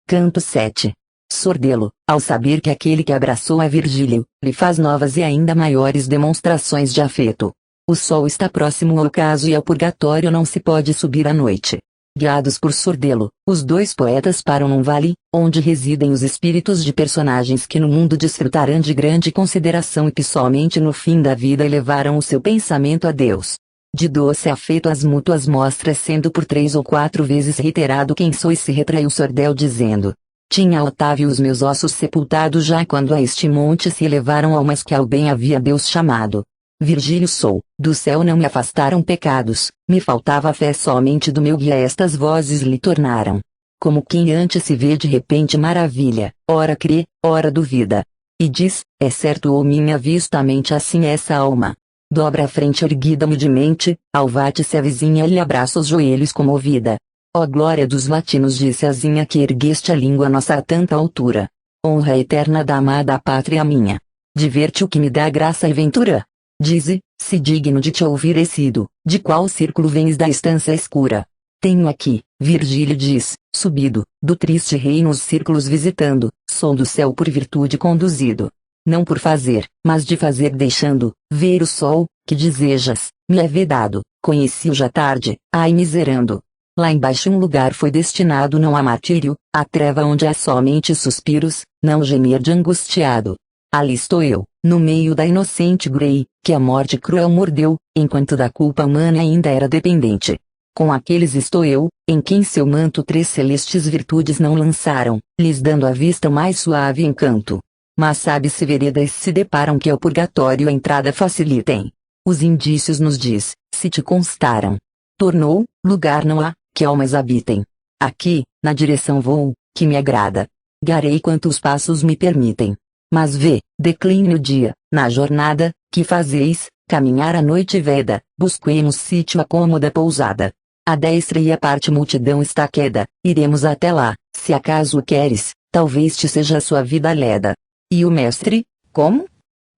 Canto 7. Sordelo, ao saber que aquele que abraçou a Virgílio, lhe faz novas e ainda maiores demonstrações de afeto. O sol está próximo ao ocaso e ao purgatório não se pode subir à noite. Guiados por Sordelo, os dois poetas param num vale, onde residem os espíritos de personagens que no mundo desfrutarão de grande consideração e que somente no fim da vida elevaram o seu pensamento a Deus. De doce afeto as mútuas mostras sendo por 3 ou 4 vezes reiterado quem sois se retraiu Sordel dizendo. Tinha Otávio os meus ossos sepultados já quando a este monte se elevaram almas que ao bem havia Deus chamado. Virgílio sou, do céu não me afastaram pecados, me faltava a fé somente do meu guia estas vozes lhe tornaram. Como quem antes se vê de repente maravilha, ora crê, ora duvida. E diz, é certo ou minha vista a mente assim essa alma. Dobra a frente erguida humildemente, Alvate se avizinha e lhe abraça os joelhos comovida. Ó glória dos latinos disse azinha que ergueste a língua nossa a tanta altura. Honra eterna da amada pátria minha. Diverte o que me dá graça e ventura. Dize, se digno de te ouvir he sido, de qual círculo vens da estância escura? Tenho aqui, Virgílio diz, subido, do triste reino os círculos visitando, sou do céu por virtude conduzido. Não por fazer, mas de fazer deixando, ver o sol, que desejas, me é vedado, conheci-o já tarde, ai miserando. Lá embaixo um lugar foi destinado não a martírio, a treva onde há somente suspiros, não gemer de angustiado. Ali estou eu, no meio da inocente grey, que a morte cruel mordeu, enquanto da culpa humana ainda era dependente. Com aqueles estou eu, em quem seu manto 3 celestes virtudes não lançaram, lhes dando à vista o mais suave encanto. Mas sabe-se veredas se deparam que ao purgatório a entrada facilitem. Os indícios nos diz, se te constaram. Tornou, lugar não há, que almas habitem. Aqui, na direção vou, que me agrada. Garei quantos passos me permitem. Mas vê, decline o dia, na jornada, que fazeis, caminhar a noite veda, busquemos sítio a cômoda pousada. À destra e à parte multidão está queda, iremos até lá, se acaso o queres, talvez te seja a sua vida leda. E o mestre, como?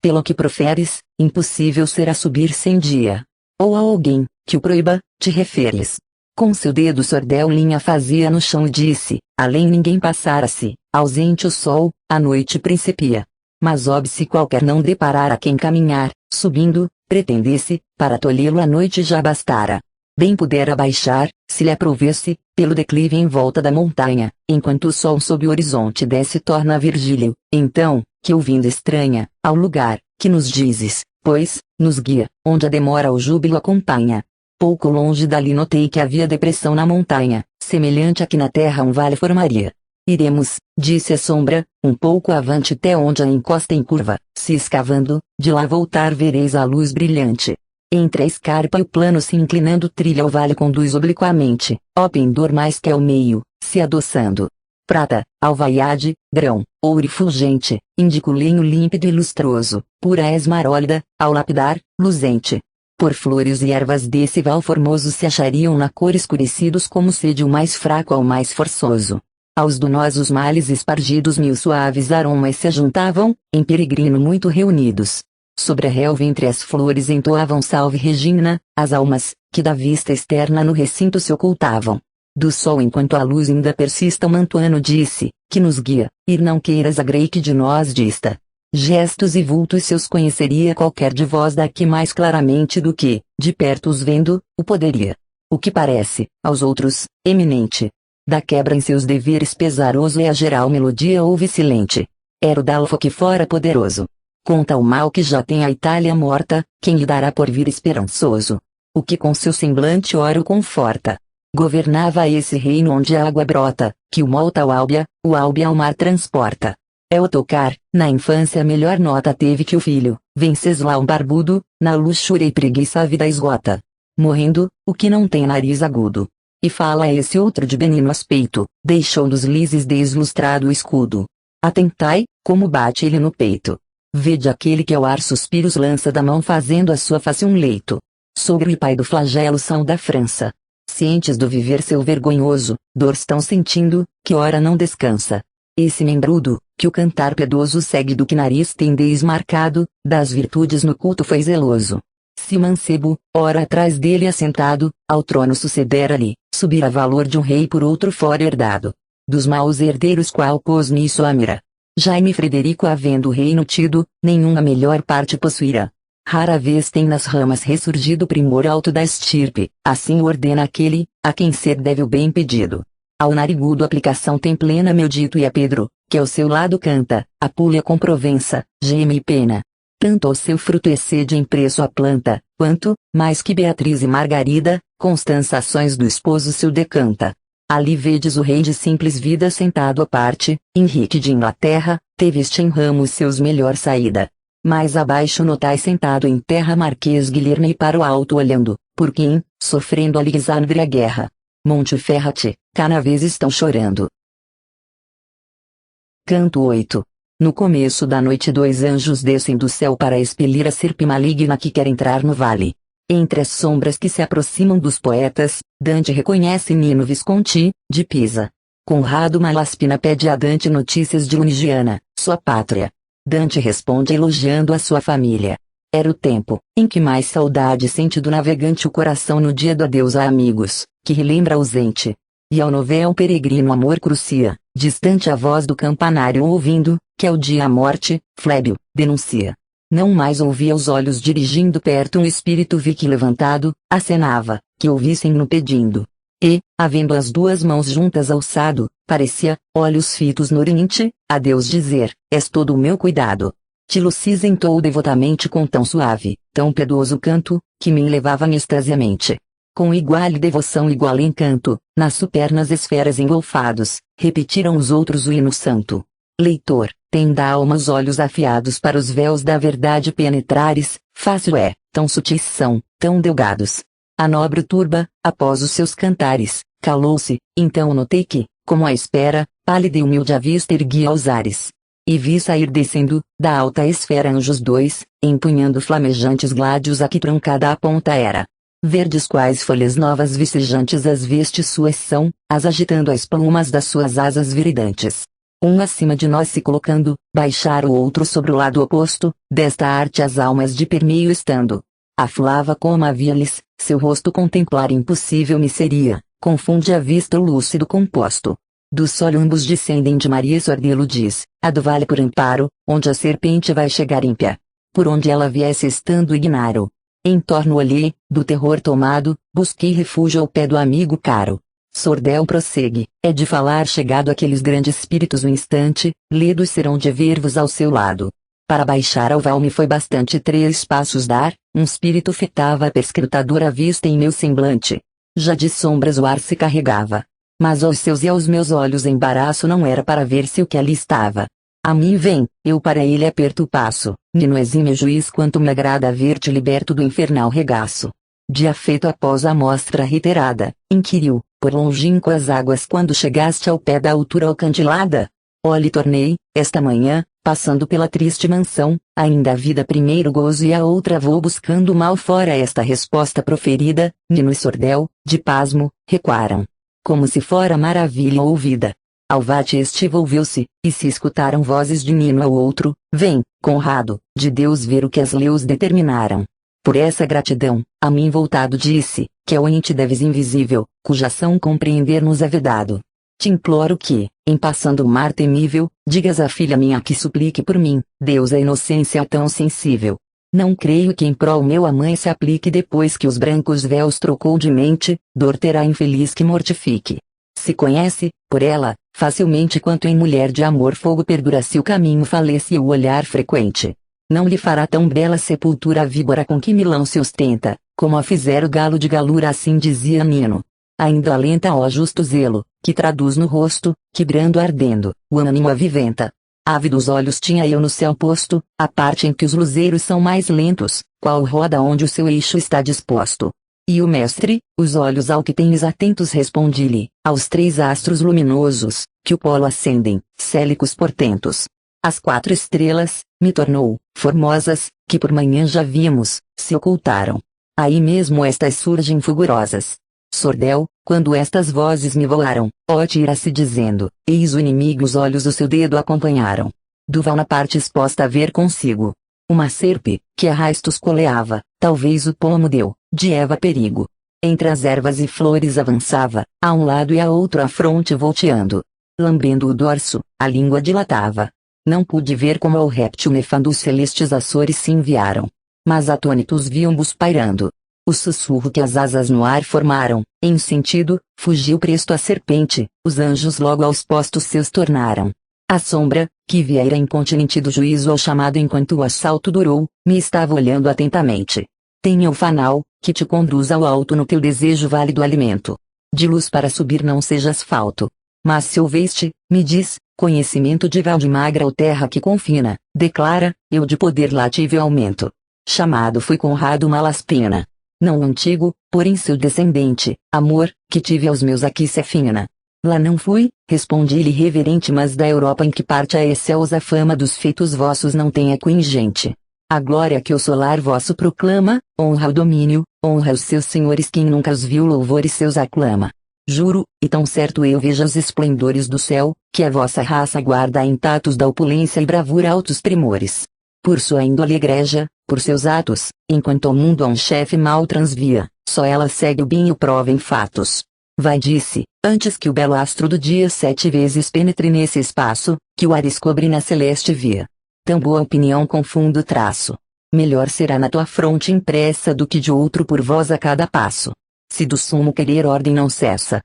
Pelo que proferes, impossível será subir sem dia. Ou a alguém, que o proíba, te referes. Com seu dedo Sordel linha fazia no chão e disse, além ninguém passara-se, ausente o sol, a noite principia. Mas óbice qualquer não deparar a quem caminhar, subindo, pretendesse, para tolhê-lo a noite já bastara. Bem pudera baixar, se lhe aprovesse, pelo declive em volta da montanha, enquanto o sol sob o horizonte desce torna Virgílio, então, que ouvindo estranha, ao lugar, que nos dizes, pois, nos guia, onde a demora o júbilo acompanha. Pouco longe dali notei que havia depressão na montanha, semelhante a que na terra um vale formaria. Iremos, disse a sombra, um pouco avante até onde a encosta em curva, se escavando, de lá voltar vereis a luz brilhante. Entre a escarpa e o plano se inclinando trilha o vale conduz obliquamente, ó pendor mais que ao meio, se adoçando. Prata, alvaiade, grão, ouro e fulgente, indica o linho límpido e lustroso, pura esmarólida, ao lapidar, luzente. Por flores e ervas desse val formoso se achariam na cor escurecidos como sede o mais fraco ao mais forçoso. Aos donosos males espargidos mil suaves aromas se ajuntavam, em peregrino muito reunidos. Sobre a relva entre as flores entoavam Salve Regina, as almas, que da vista externa no recinto se ocultavam. Do sol enquanto a luz ainda persista o mantuano disse, que nos guia, ir não queiras a grei que de nós dista. Gestos e vultos seus conheceria qualquer de vós daqui mais claramente do que, de perto os vendo, o poderia. O que parece, aos outros, eminente. Da quebra em seus deveres pesaroso e a geral melodia ouve silente. Era o Dalfo que fora poderoso. Conta o mal que já tem a Itália morta, quem lhe dará por vir esperançoso. O que com seu semblante ora o conforta. Governava esse reino onde a água brota, que o molta o Álbia ao mar transporta. É o tocar, na infância a melhor nota teve que o filho, Venceslau barbudo, na luxúria e preguiça a vida esgota. Morrendo, o que não tem nariz agudo. E fala esse outro de benino aspecto, deixou nos lises deslustrado o escudo. Atentai, como bate ele no peito. Vede aquele que ao ar suspiros lança da mão fazendo a sua face um leito. Sogro e pai do flagelo são da França. Cientes do viver seu vergonhoso, dor estão sentindo, que ora não descansa. Esse membrudo, que o cantar piedoso segue do que nariz tem desmarcado, das virtudes no culto foi zeloso. Se o mancebo, ora atrás dele assentado, ao trono sucedera-lhe, subir a valor de um rei por outro fora herdado. Dos maus herdeiros qual pôs nisso a mira. Jaime Frederico havendo o reino tido, nenhuma melhor parte possuirá. Rara vez tem nas ramas ressurgido o primor alto da estirpe, assim o ordena aquele, a quem ser deve o bem pedido. Ao narigudo aplicação tem plena meu dito e a Pedro, que ao seu lado canta, a pulha com provença, geme e pena. Tanto ao seu fruto excede em preço a planta, quanto, mais que Beatriz e Margarida, Constança ações do esposo seu decanta. Ali vedes o rei de simples vida sentado à parte, Henrique de Inglaterra, teve este em ramos seus melhor saída. Mais abaixo notai sentado em terra Marquês Guilherme para o alto olhando, por quem, sofrendo Alexandre a guerra. Monteferrate, Canavês estão chorando. Canto 8. No começo da noite 2 anjos descem do céu para expelir a serpe maligna que quer entrar no vale. Entre as sombras que se aproximam dos poetas, Dante reconhece Nino Visconti, de Pisa. Conrado Malaspina pede a Dante notícias de Lunigiana, sua pátria. Dante responde elogiando a sua família. Era o tempo, em que mais saudade sente do navegante o coração no dia do adeus a amigos, que relembra ausente. E ao novel peregrino amor crucia, distante a voz do campanário ouvindo, que ao dia a morte, Flébio, denuncia. Não mais ouvia os olhos dirigindo perto um espírito vi que levantado, acenava, que ouvissem-no pedindo. E, havendo as duas mãos juntas alçado, parecia, olhos fitos no oriente, a Deus dizer, és todo o meu cuidado. Tilo cisentou devotamente com tão suave, tão piedoso canto, que me levava em extasiamente. Com igual devoção igual encanto, nas supernas esferas engolfados, repetiram os outros o hino santo. Leitor, tem da alma os olhos afiados para os véus da verdade penetrares, fácil é, tão sutis são, tão delgados. A nobre turba, após os seus cantares, calou-se, então notei que, como à espera, pálida e humilde a vista erguia aos ares. E vi sair descendo, da alta esfera anjos dois, empunhando flamejantes gládios a que trancada a ponta era. Verdes quais folhas novas vicejantes as vestes suas são, as agitando as plumas das suas asas viridantes. Um acima de nós se colocando, baixar o outro sobre o lado oposto, desta arte as almas de permeio estando. Aflava como havia-lhes, seu rosto contemplar impossível me seria, confunde a vista o lúcido composto. Do solo ambos descendem de Maria Sordelo diz, a do vale por amparo, onde a serpente vai chegar ímpia. Por onde ela viesse estando ignaro. Em torno olhei, do terror tomado, busquei refúgio ao pé do amigo caro. Sordel prossegue, é de falar chegado aqueles grandes espíritos um instante, ledos serão de ver-vos ao seu lado. Para baixar ao val me foi bastante 3 passos dar, um espírito fitava a perscrutadora vista em meu semblante. Já de sombras o ar se carregava. Mas aos seus e aos meus olhos embaraço não era para ver se o que ali estava. A mim vem, eu para ele aperto o passo, Nino exime juiz quanto me agrada ver-te liberto do infernal regaço. De afeito após a mostra reiterada, inquiriu, por longínquas águas quando chegaste ao pé da altura alcantilada? Olhe tornei, esta manhã, passando pela triste mansão, ainda a vida primeiro gozo e a outra vou buscando mal fora esta resposta proferida, Nino e Sordel, de pasmo, recuaram. Como se fora maravilha ouvida. Alvate este volveu-se, e se escutaram vozes de Nino ao outro, vem, Conrado, de Deus ver o que as leis determinaram. Por essa gratidão, a mim voltado disse, que é o ente deves invisível, cuja ação compreender-nos é vedado. Te imploro que, em passando o mar temível, digas à filha minha que suplique por mim, Deus a inocência tão sensível. Não creio que em prol meu a mãe se aplique depois que os brancos véus trocou de mente, dor terá infeliz que mortifique. Se conhece, por ela, facilmente quanto em mulher de amor fogo perdura se o caminho falece e o olhar frequente. Não lhe fará tão bela sepultura a víbora com que Milão se ostenta, como a fizera o galo de galura assim dizia Nino. Ainda alenta ó justo zelo, que traduz no rosto, que brando ardendo, o ânimo aviventa. Ávidos olhos tinha eu no céu posto, a parte em que os luzeiros são mais lentos, qual roda onde o seu eixo está disposto. E o mestre, os olhos ao que tens atentos respondi-lhe, aos 3 astros luminosos, que o polo acendem, célicos portentos. As 4 estrelas, me tornou, formosas, que por manhã já vimos, se ocultaram. Aí mesmo estas surgem fulgurosas. Sordel, quando estas vozes me voaram, ó tira-se dizendo, eis o inimigo os olhos do seu dedo acompanharam. Duval na parte exposta a ver consigo. Uma serpe, que a rastos coleava, talvez o pomo deu, de Eva perigo. Entre as ervas e flores avançava, a um lado e a outro a fronte volteando. Lambendo o dorso, a língua dilatava. Não pude ver como ao réptil nefando os celestes açores se enviaram. Mas atônitos viam-vos pairando. O sussurro que as asas no ar formaram, em sentido, fugiu presto a serpente, os anjos logo aos postos seus tornaram. A sombra, que viera incontinente do juízo ao chamado enquanto o assalto durou, me estava olhando atentamente. Tenha o fanal, que te conduz ao alto no teu desejo válido alimento. De luz para subir não sejas falto. Mas se ouveste, me diz, conhecimento de val de magra ou terra que confina, declara, eu de poder lá tive aumento. Chamado fui Conrado Malaspina. Não antigo, porém seu descendente, amor, que tive aos meus aqui se afina. Lá não fui, respondi-lhe reverente mas da Europa em que parte a excelsa fama dos feitos vossos não tem eco ingente. A glória que o solar vosso proclama, honra o domínio, honra os seus senhores quem nunca os viu louvores seus aclama. Juro, e tão certo eu veja os esplendores do céu, que a vossa raça guarda intactos da opulência e bravura altos primores. Por sua índole egregia, por seus atos, enquanto ao mundo a um chefe mal transvia, só ela segue o bem e o prova em fatos. Vai disse, antes que o belo astro do dia 7 vezes penetre nesse espaço, que o ar descobre na celeste via. Tão boa opinião com fundo traço. Melhor será na tua fronte impressa do que de outro por vós a cada passo. Se do sumo querer ordem não cessa.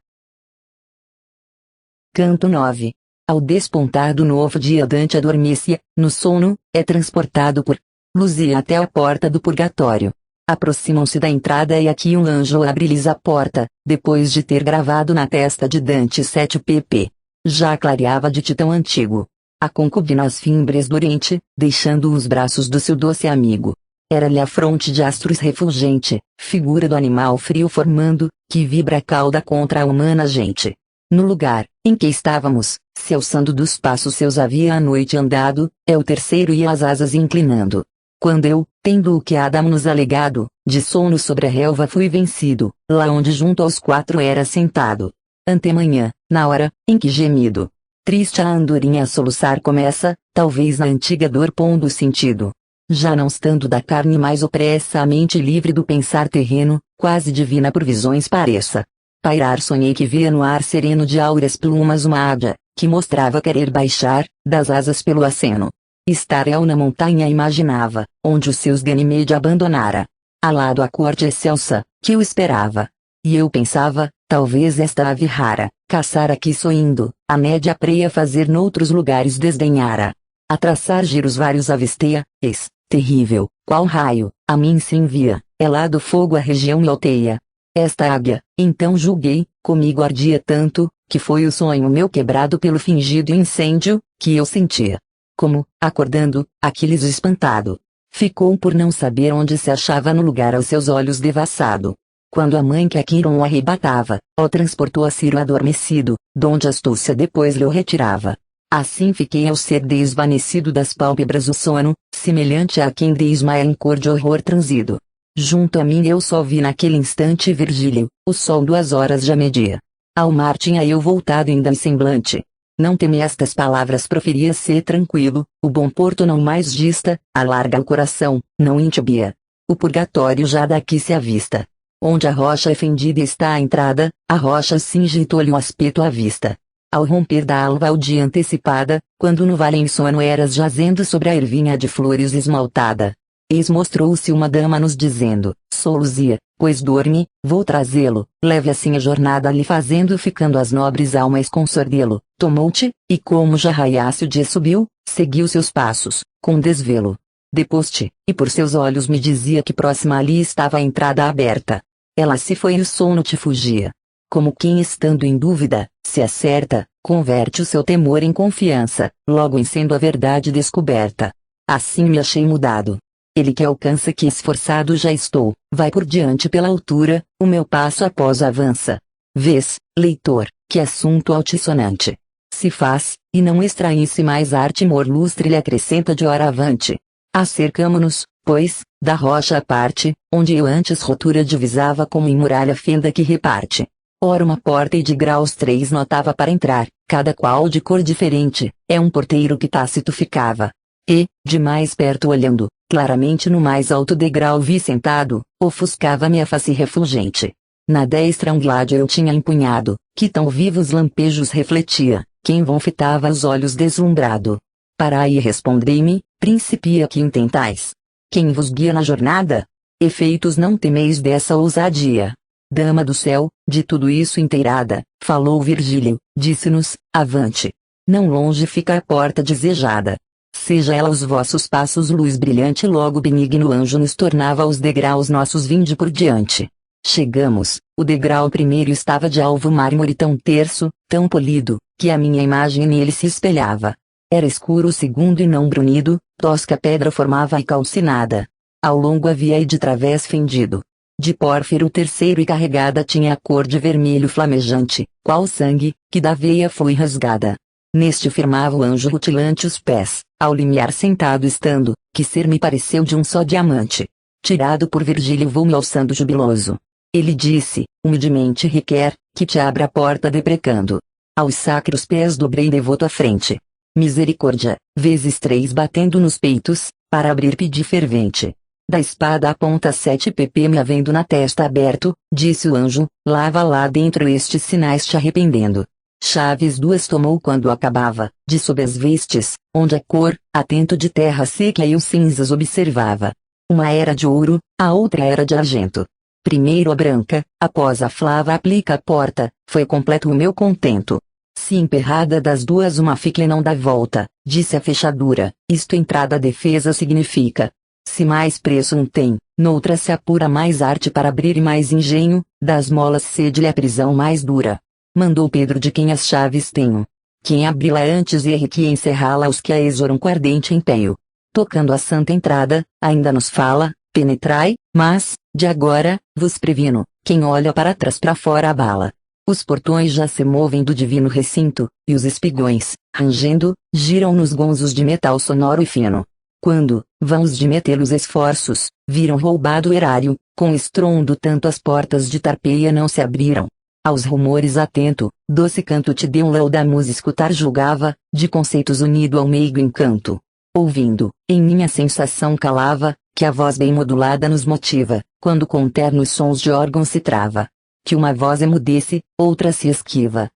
Canto 9. Ao despontar do novo dia Dante adormecia, no sono, é transportado por Luzia até a porta do purgatório. Aproximam-se da entrada e aqui um anjo abre-lhes a porta, depois de ter gravado na testa de Dante 7 pp. Já clareava de titão antigo. A concubina as fimbres do oriente, deixando os braços do seu doce amigo. Era-lhe a fronte de astros refulgente, figura do animal frio formando, que vibra a cauda contra a humana gente. No lugar, em que estávamos, se alçando dos passos seus havia a noite andado, é o terceiro e as asas inclinando. Quando eu, tendo o que Adão nos alegado, de sono sobre a relva fui vencido, lá onde junto aos 4 era sentado. Antemanhã, na hora, em que gemido. Triste a andorinha a soluçar começa, talvez na antiga dor pondo sentido. Já não estando da carne mais opressa a mente livre do pensar terreno, quase divina por visões pareça. Pairar sonhei que via no ar sereno de áureas plumas uma águia, que mostrava querer baixar, das asas pelo aceno. Estar eu na montanha imaginava, onde os seus Ganimede abandonara. Alado a corte excelsa, que eu esperava. E eu pensava, talvez esta ave rara, caçar aqui soindo, a média preia fazer noutros lugares desdenhara. A traçar giros vários avisteia, terrível, qual raio, a mim se envia, é lá do fogo a região me alteia. Esta águia, então julguei, comigo ardia tanto, que foi o sonho meu quebrado pelo fingido incêndio, que eu sentia. Como, acordando, Aquiles espantado, ficou por não saber onde se achava no lugar aos seus olhos devassado. Quando a mãe que Aquiron o arrebatava, o transportou a Ciro adormecido, donde astúcia depois lhe o retirava. Assim fiquei ao ser desvanecido das pálpebras o sono, semelhante a quem desmaia em cor de horror transido. Junto a mim eu só vi naquele instante Virgílio, o sol 2 horas já media. Ao mar tinha eu voltado ainda em semblante. Não teme estas palavras proferia ser tranquilo, o bom porto não mais dista, alarga o coração, não intibia. O purgatório já daqui se avista. Onde a rocha é fendida está a entrada, a rocha cinge e tolhe o aspecto à vista. Ao romper da alva ao dia antecipada, quando no vale em sono eras jazendo sobre a ervinha de flores esmaltada. Eis mostrou-se uma dama nos dizendo, sou Luzia, pois dorme, vou trazê-lo, leve assim a jornada lhe fazendo ficando as nobres almas com sordelo, tomou-te, e como já raiasse o dia subiu, seguiu seus passos, com desvelo. Depois-te, e por seus olhos me dizia que próxima ali estava a entrada aberta. Ela se foi e o sono te fugia. Como quem estando em dúvida, se acerta, converte o seu temor em confiança, logo em sendo a verdade descoberta. Assim me achei mudado. Ele que alcança que esforçado já estou, vai por diante pela altura, o meu passo após avança. Vês, leitor, que assunto altissonante se faz, e não extrair-se mais arte mor lustre lhe acrescenta de hora avante. Acercamo-nos, pois, da rocha à parte, onde eu antes rotura divisava como em muralha fenda que reparte. Ora uma porta e de graus 3 notava para entrar, cada qual de cor diferente, é um porteiro que tácito ficava. E, de mais perto olhando, claramente no mais alto degrau vi sentado, ofuscava-me a face refulgente. Na destra um gládio eu tinha empunhado, que tão vivos lampejos refletia, que em vão fitava os olhos deslumbrado. Parai e respondei-me, príncipe a que intentais? Quem vos guia na jornada? Efeitos não temeis dessa ousadia. Dama do céu, de tudo isso inteirada, falou Virgílio, disse-nos, avante. Não longe fica a porta desejada. Seja ela os vossos passos luz brilhante logo benigno anjo nos tornava os degraus nossos vinde por diante. Chegamos, o degrau primeiro estava de alvo mármore tão terso, tão polido, que a minha imagem nele se espelhava. Era escuro o segundo e não brunido, tosca pedra formava a calcinada. Ao longo havia e de través fendido. De pórfiro o terceiro e carregada tinha a cor de vermelho flamejante, qual sangue, que da veia foi rasgada. Neste firmava o anjo rutilante os pés, ao limiar sentado estando, que ser me pareceu de um só diamante. Tirado por Virgílio vou-me alçando jubiloso. Ele disse, humildemente requer, que te abra a porta deprecando. Aos sacros pés dobrei devoto à frente. Misericórdia, vezes 3 batendo nos peitos, para abrir pedi fervente. Da espada a ponta 7 pp me havendo na testa aberto, disse o anjo, lava lá dentro estes sinais te arrependendo. Chaves 2 tomou quando acabava, de sob as vestes, onde a cor, atento de terra seca e os cinzas observava. Uma era de ouro, a outra era de argento. Primeiro a branca, após a flava aplica a porta, foi completo o meu contento. Se emperrada das duas uma fica e não dá volta, disse a fechadura, isto entrada defesa significa. Se mais preço um tem, noutra se apura mais arte para abrir e mais engenho, das molas cede-lhe a prisão mais dura. Mandou Pedro de quem as chaves tenho. Quem abri-la antes e erre que encerrá-la os que a exoram com ardente empenho. Tocando a santa entrada, ainda nos fala, penetrai, mas, de agora, vos previno, quem olha para trás para fora abala. Os portões já se movem do divino recinto, e os espigões, rangendo, giram nos gonzos de metal sonoro e fino. Quando, vãos de metê-los esforços, viram roubado o erário, com estrondo tanto as portas de Tarpeia não se abriram. Aos rumores atento, doce canto te deu laudamus escutar julgava, de conceitos unido ao meigo encanto. Ouvindo, em minha sensação calava, que a voz bem modulada nos motiva, quando com ternos sons de órgão se trava. Que uma voz emudece, outra se esquiva.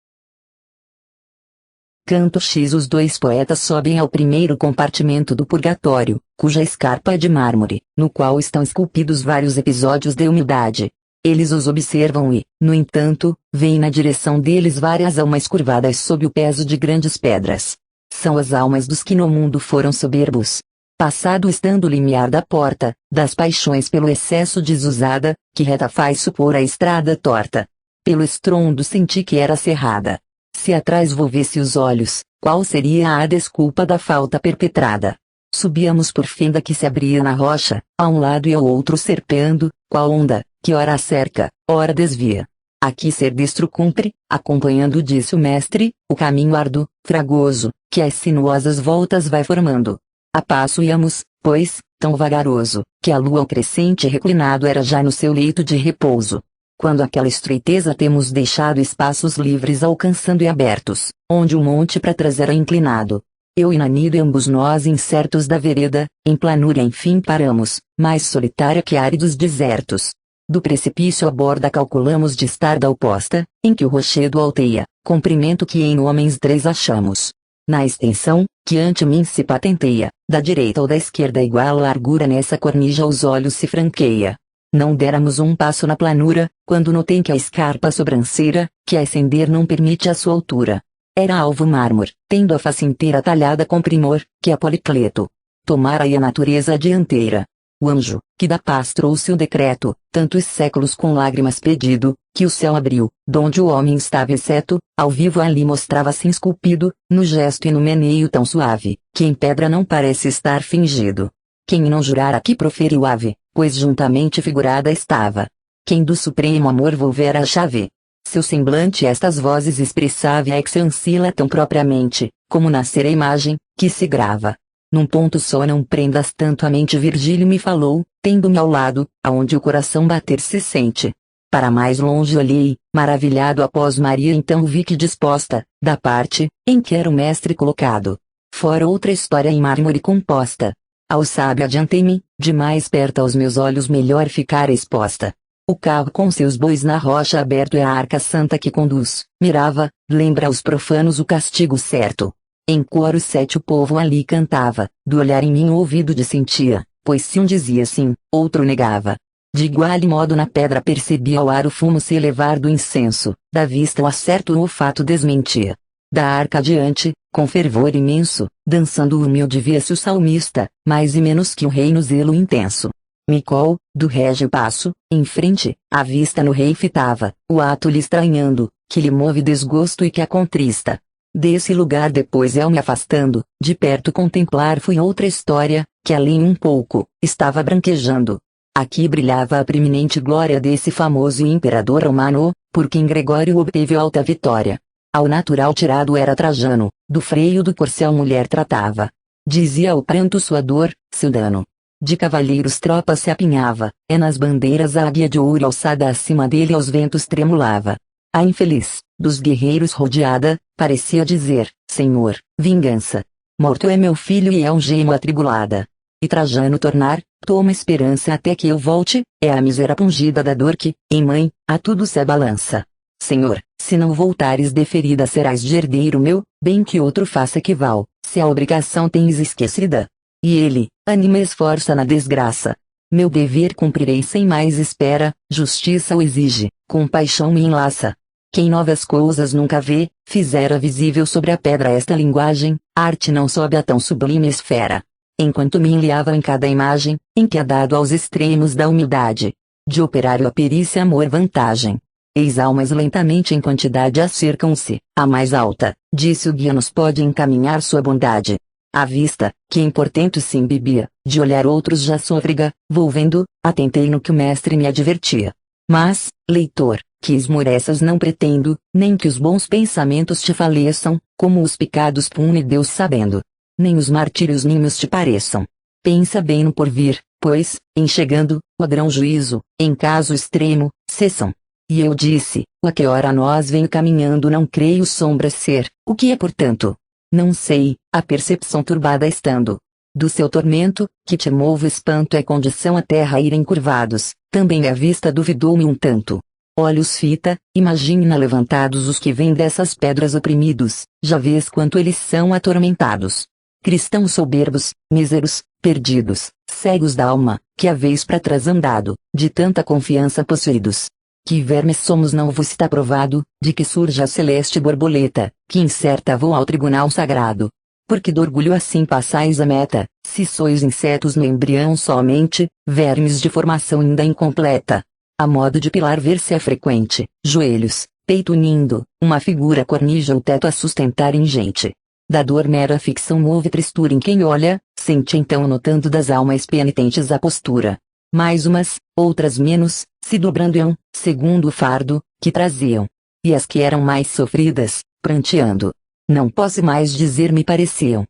Canto X. Os dois poetas sobem ao primeiro compartimento do purgatório, cuja escarpa é de mármore, no qual estão esculpidos vários episódios de humildade. Eles os observam e, no entanto, veem na direção deles várias almas curvadas sob o peso de grandes pedras. São as almas dos que no mundo foram soberbos. Passado estando o limiar da porta, das paixões pelo excesso desusada, que reta faz supor a estrada torta. Pelo estrondo senti que era cerrada. Se atrás volvesse os olhos, qual seria a desculpa da falta perpetrada? Subíamos por fenda que se abria na rocha, a um lado e ao outro serpeando, qual onda, que ora cerca, ora desvia. Aqui ser destro cumpre, acompanhando disse o mestre, o caminho árduo, fragoso, que as sinuosas voltas vai formando. A passo íamos, pois, tão vagaroso, que a lua ao crescente reclinado era já no seu leito de repouso. Quando aquela estreiteza temos deixado espaços livres alcançando e abertos, onde o monte para trás era inclinado. Eu e Nanido e ambos nós incertos da vereda, em planura enfim paramos, mais solitária que áridos desertos. Do precipício à borda calculamos de estar da oposta, em que o rochedo alteia, comprimento que em homens 3 achamos. Na extensão, que ante mim se patenteia, da direita ou da esquerda igual largura nessa cornija aos olhos se franqueia. Não déramos um passo na planura, quando notei que a escarpa sobranceira, que ascender não permite a sua altura. Era alvo mármore, tendo a face inteira talhada com primor, que a Policleto tomara e a natureza dianteira. O anjo, que da paz trouxe o decreto, tantos séculos com lágrimas pedido, que o céu abriu, donde o homem estava exceto, ao vivo ali mostrava-se esculpido, no gesto e no meneio tão suave, que em pedra não parece estar fingido. Quem não jurara que proferiu ave, pois juntamente figurada estava. Quem do supremo amor volvera a chave. Seu semblante estas vozes expressava e exancila tão propriamente, como nascer a imagem, que se grava. Num ponto só não prendas tanto a mente Virgílio me falou, tendo-me ao lado, aonde o coração bater se sente. Para mais longe olhei, maravilhado após Maria então vi que disposta, da parte, em que era o mestre colocado. Fora outra história em mármore composta. Ao sábio adiantei-me, de mais perto aos meus olhos melhor ficara exposta. O carro com seus bois na rocha aberto é a arca santa que conduz, mirava, lembra aos profanos o castigo certo. Em coro 7 o povo ali cantava, do olhar em mim o ouvido dissentia, pois se um dizia sim, outro negava. De igual modo na pedra percebia ao ar o fumo se elevar do incenso, da vista o acerto o olfato desmentia. Da arca adiante, com fervor imenso, dançando o humilde via-se o salmista, mais e menos que o rei no zelo intenso. Micol, do régio passo, em frente, a vista no rei fitava, o ato lhe estranhando, que lhe move desgosto e que a contrista. Desse lugar depois eu me afastando, de perto contemplar fui outra história, que além um pouco, estava branquejando. Aqui brilhava a preeminente glória desse famoso imperador romano, por quem Gregório obteve alta vitória. Ao natural tirado era Trajano, do freio do corcel mulher tratava. Dizia ao pranto sua dor, seu dano. De cavalheiros tropa se apinhava, é nas bandeiras a águia de ouro alçada acima dele aos ventos tremulava. A infeliz, dos guerreiros rodeada, parecia dizer, Senhor, vingança. Morto é meu filho e é um gemo atribulada. E Trajano tornar, toma esperança até que eu volte, é a mísera pungida da dor que, em mãe, a tudo se abalança. Senhor, se não voltares deferida serás de herdeiro meu, bem que outro faça que val, se a obrigação tens esquecida. E ele, anima e esforça na desgraça. Meu dever cumprirei sem mais espera, justiça o exige, compaixão me enlaça. Quem novas coisas nunca vê, fizera visível sobre a pedra esta linguagem, arte não sobe a tão sublime esfera. Enquanto me enliava em cada imagem, em que é dado aos extremos da humildade. De operário a perícia amor vantagem. Eis almas lentamente em quantidade acercam-se, a mais alta, disse o guia nos pode encaminhar sua bondade. A vista, que em portento se embebia, de olhar outros já sôfrega, volvendo, atentei no que o mestre me advertia. Mas, leitor, que esmoreças não pretendo, nem que os bons pensamentos te faleçam, como os pecados pune Deus sabendo. Nem os martírios ninhos te pareçam. Pensa bem no porvir, pois, em chegando, o grão juízo, em caso extremo, cessam. E eu disse, a que hora nós venho caminhando não creio sombra ser, o que é portanto? Não sei, a percepção turbada estando. Do seu tormento, que te move espanto é condição a terra ir encurvados, também a vista duvidou-me um tanto. Olhos fita, imagina levantados os que vêm dessas pedras oprimidos, já vês quanto eles são atormentados. Cristãos soberbos, míseros, perdidos, cegos da alma, que haveis para trás andado, de tanta confiança possuídos. Que vermes somos não vos está provado, de que surge a celeste borboleta, que incerta voa ao tribunal sagrado. Porque do orgulho assim passais a meta, se sois insetos no embrião somente, vermes de formação ainda incompleta. A modo de pilar ver-se é frequente, joelhos, peito unindo, uma figura cornija o teto a sustentar ingente. Da dor mera ficção move tristura em quem olha, sente então notando das almas penitentes a postura. Mais umas, outras menos, se dobrando segundo o fardo, que traziam. E as que eram mais sofridas, pranteando. Não posso mais dizer me pareciam.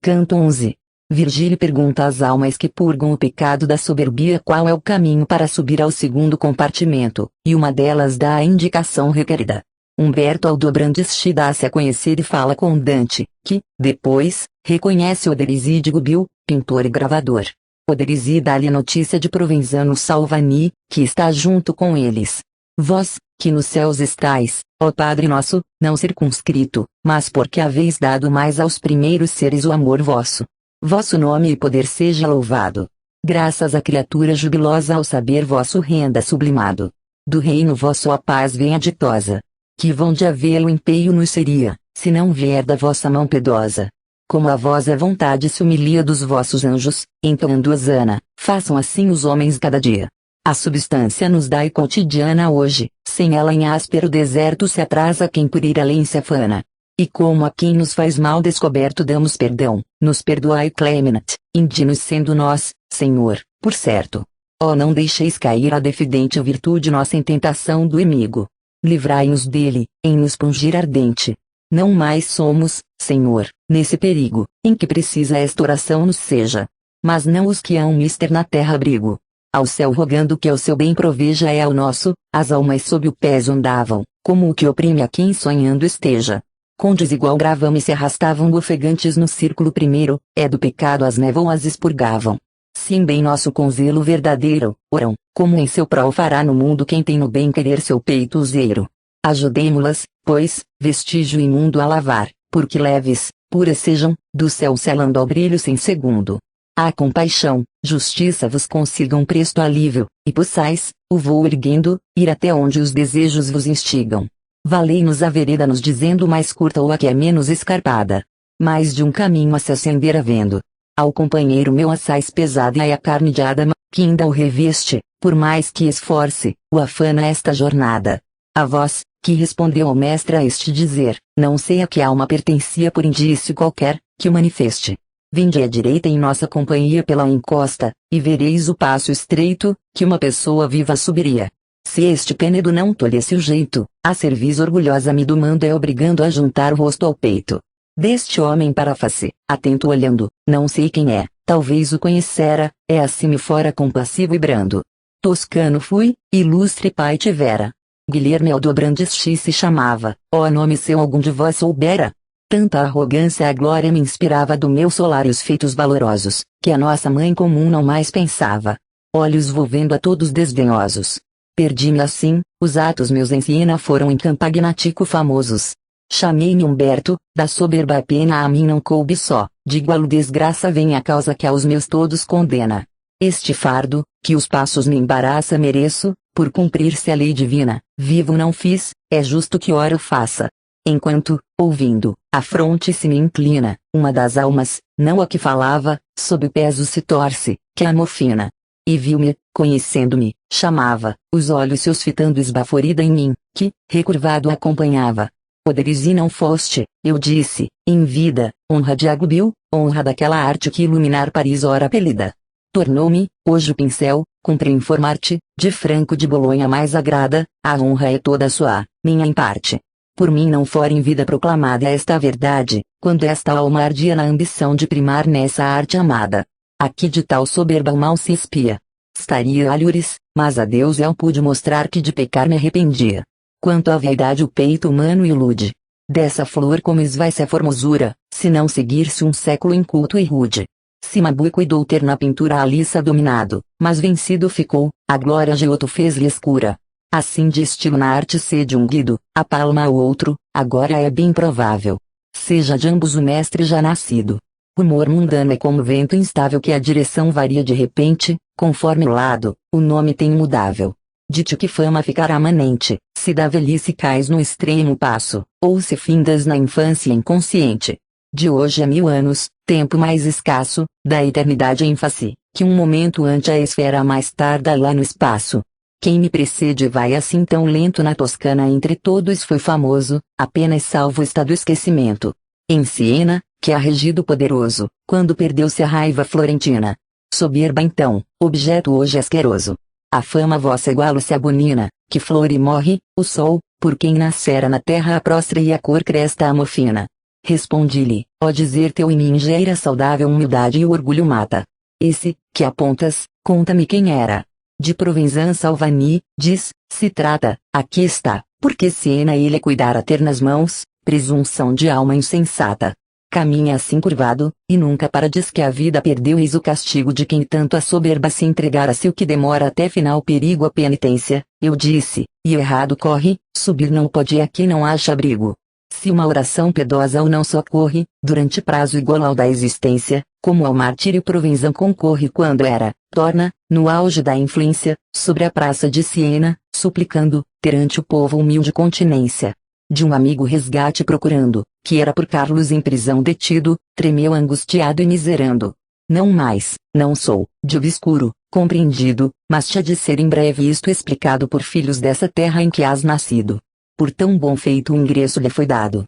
Canto 11. Virgílio pergunta às almas que purgam o pecado da soberbia qual é o caminho para subir ao segundo compartimento, e uma delas dá a indicação requerida. Humberto Aldobrandeschi dá-se a conhecer e fala com Dante, que, depois, reconhece Oderisi de Gubbio, pintor e gravador. Oderisi dá-lhe notícia de Provenzano Salvani, que está junto com eles. Vós, que nos céus estais, ó Padre nosso, não circunscrito, mas porque haveis dado mais aos primeiros seres o amor vosso. Vosso nome e poder seja louvado. Graças à criatura jubilosa ao saber vosso renda sublimado. Do reino vosso a paz venha ditosa. Que vão de havê-lo empenho nos seria, se não vier da vossa mão piedosa. Como a vós a vontade se humilia dos vossos anjos, entoando hosana, façam assim os homens cada dia. A substância nos dai cotidiana hoje, sem ela em áspero deserto se atrasa quem por ir além se afana. E como a quem nos faz mal descoberto damos perdão, nos perdoai clemenat, indignos sendo nós, Senhor, por certo. Ó não deixeis cair a defidente virtude nossa em tentação do inimigo. Livrai-nos dele, em nos pungir ardente. Não mais somos, Senhor, nesse perigo, em que precisa esta oração nos seja. Mas não os que hão mister na terra abrigo. Ao céu rogando que ao seu bem proveja é ao nosso, as almas sob o peso andavam, como o que oprime a quem sonhando esteja. Com desigual gravame se arrastavam ofegantes no círculo primeiro, é do pecado as névoas expurgavam. Sim bem nosso com zelo verdadeiro, oram, como em seu prol fará no mundo quem tem no bem querer seu peito useiro. Ajudemo-las, pois, vestígio imundo a lavar, porque leves, puras sejam, do céu selando ao brilho sem segundo. A compaixão, justiça vos consigam presto alívio, e possais, o voo erguendo, ir até onde os desejos vos instigam. Valei-nos a vereda nos dizendo mais curta ou a que é menos escarpada. Mais de um caminho a se acender havendo. Ao companheiro meu assaz pesada e a carne de Adama, que ainda o reveste, por mais que esforce, o afana esta jornada. A vós, que respondeu ao mestre a este dizer, não sei a que alma pertencia por indício qualquer, que o manifeste. Vinde à direita em nossa companhia pela encosta, e vereis o passo estreito, que uma pessoa viva subiria. Se este penedo não tolhesse o jeito, a cerviz orgulhosa me domando é obrigando a juntar o rosto ao peito. Deste homem para a face, atento olhando, não sei quem é, talvez o conhecera, é assim me fora compassivo e brando. Toscano fui, ilustre pai tivera. Guilherme Aldobrandeschi se chamava, ó nome seu algum de vós soubera? Tanta arrogância a glória me inspirava do meu solar e os feitos valorosos, que a nossa mãe comum não mais pensava. Olhos volvendo a todos desdenhosos. Perdi-me assim, os atos meus em Siena foram em Campagnatico famosos. Chamei-me Humberto, da soberba pena a mim não coube só, de igual desgraça vem a causa que aos meus todos condena. Este fardo, que os passos me embaraça mereço, por cumprir-se a lei divina, vivo não fiz, é justo que ora o faça. Enquanto, ouvindo, a fronte se me inclina, uma das almas, não a que falava, sob o peso se torce, que a mofina. E viu-me, conhecendo-me, chamava, os olhos seus fitando esbaforida em mim, que, recurvado acompanhava. Oderisi não foste, eu disse, em vida, honra de Gubbio, honra daquela arte que iluminar Paris ora apelida. Tornou-me, hoje o pincel, cumpre informar-te, de Franco de Bolonha mais agrada, a honra é toda sua, minha em parte. Por mim não fora em vida proclamada esta verdade, quando esta alma ardia na ambição de primar nessa arte amada. Aqui de tal soberba o mal se espia. Estaria alhures, mas a Deus eu pude mostrar que de pecar me arrependia. Quanto à vaidade o peito humano ilude. Dessa flor como esvai-se a formosura, se não seguir-se um século inculto e rude. Cimabue cuidou ter na pintura a liça dominado, mas vencido ficou, a glória Giotto fez-lhe escura. Assim de estilo na arte sede um guido, a palma ao outro, agora é bem provável. Seja de ambos o mestre já nascido. O humor mundano é como vento instável que a direção varia de repente, conforme o lado, o nome tem imudável. De-te que fama ficará manente, se da velhice cais no extremo passo, ou se findas na infância inconsciente. De hoje a 1000 anos, tempo mais escasso, da eternidade em face, que um momento ante a esfera mais tarda lá no espaço. Quem me precede vai assim tão lento na Toscana entre todos foi famoso, apenas salvo está do esquecimento. Em Siena, que há regido poderoso, quando perdeu-se a raiva florentina. soberba então, objeto hoje asqueroso. A fama vossa iguala-se à bonina, que flor e morre, o sol, por quem nascera na terra a prostra e a cor cresta a mofina. Respondi-lhe, ó dizer teu em mim gera saudável humildade e o orgulho mata. Esse, que apontas, conta-me quem era. De Provenzança Alvani, diz, se trata, aqui está, porque Siena ele cuidara ter nas mãos, presunção de alma insensata. Caminha assim curvado, e nunca para diz que a vida perdeu eis o castigo de quem tanto a soberba se entregara se o que demora até final perigo a penitência, eu disse, e errado corre, subir não pode e aqui não acha abrigo. Se uma oração piedosa o não socorre, durante prazo igual ao da existência, como ao martírio Provenzan concorre quando era, torna, no auge da influência, sobre a praça de Siena, suplicando, perante o povo humilde continência. De um amigo resgate procurando, que era por Carlos em prisão detido, tremeu angustiado e miserando. Não mais, não sou, de obscuro, compreendido, mas te há de ser em breve isto explicado por filhos dessa terra em que has nascido. Por tão bom feito o ingresso lhe foi dado.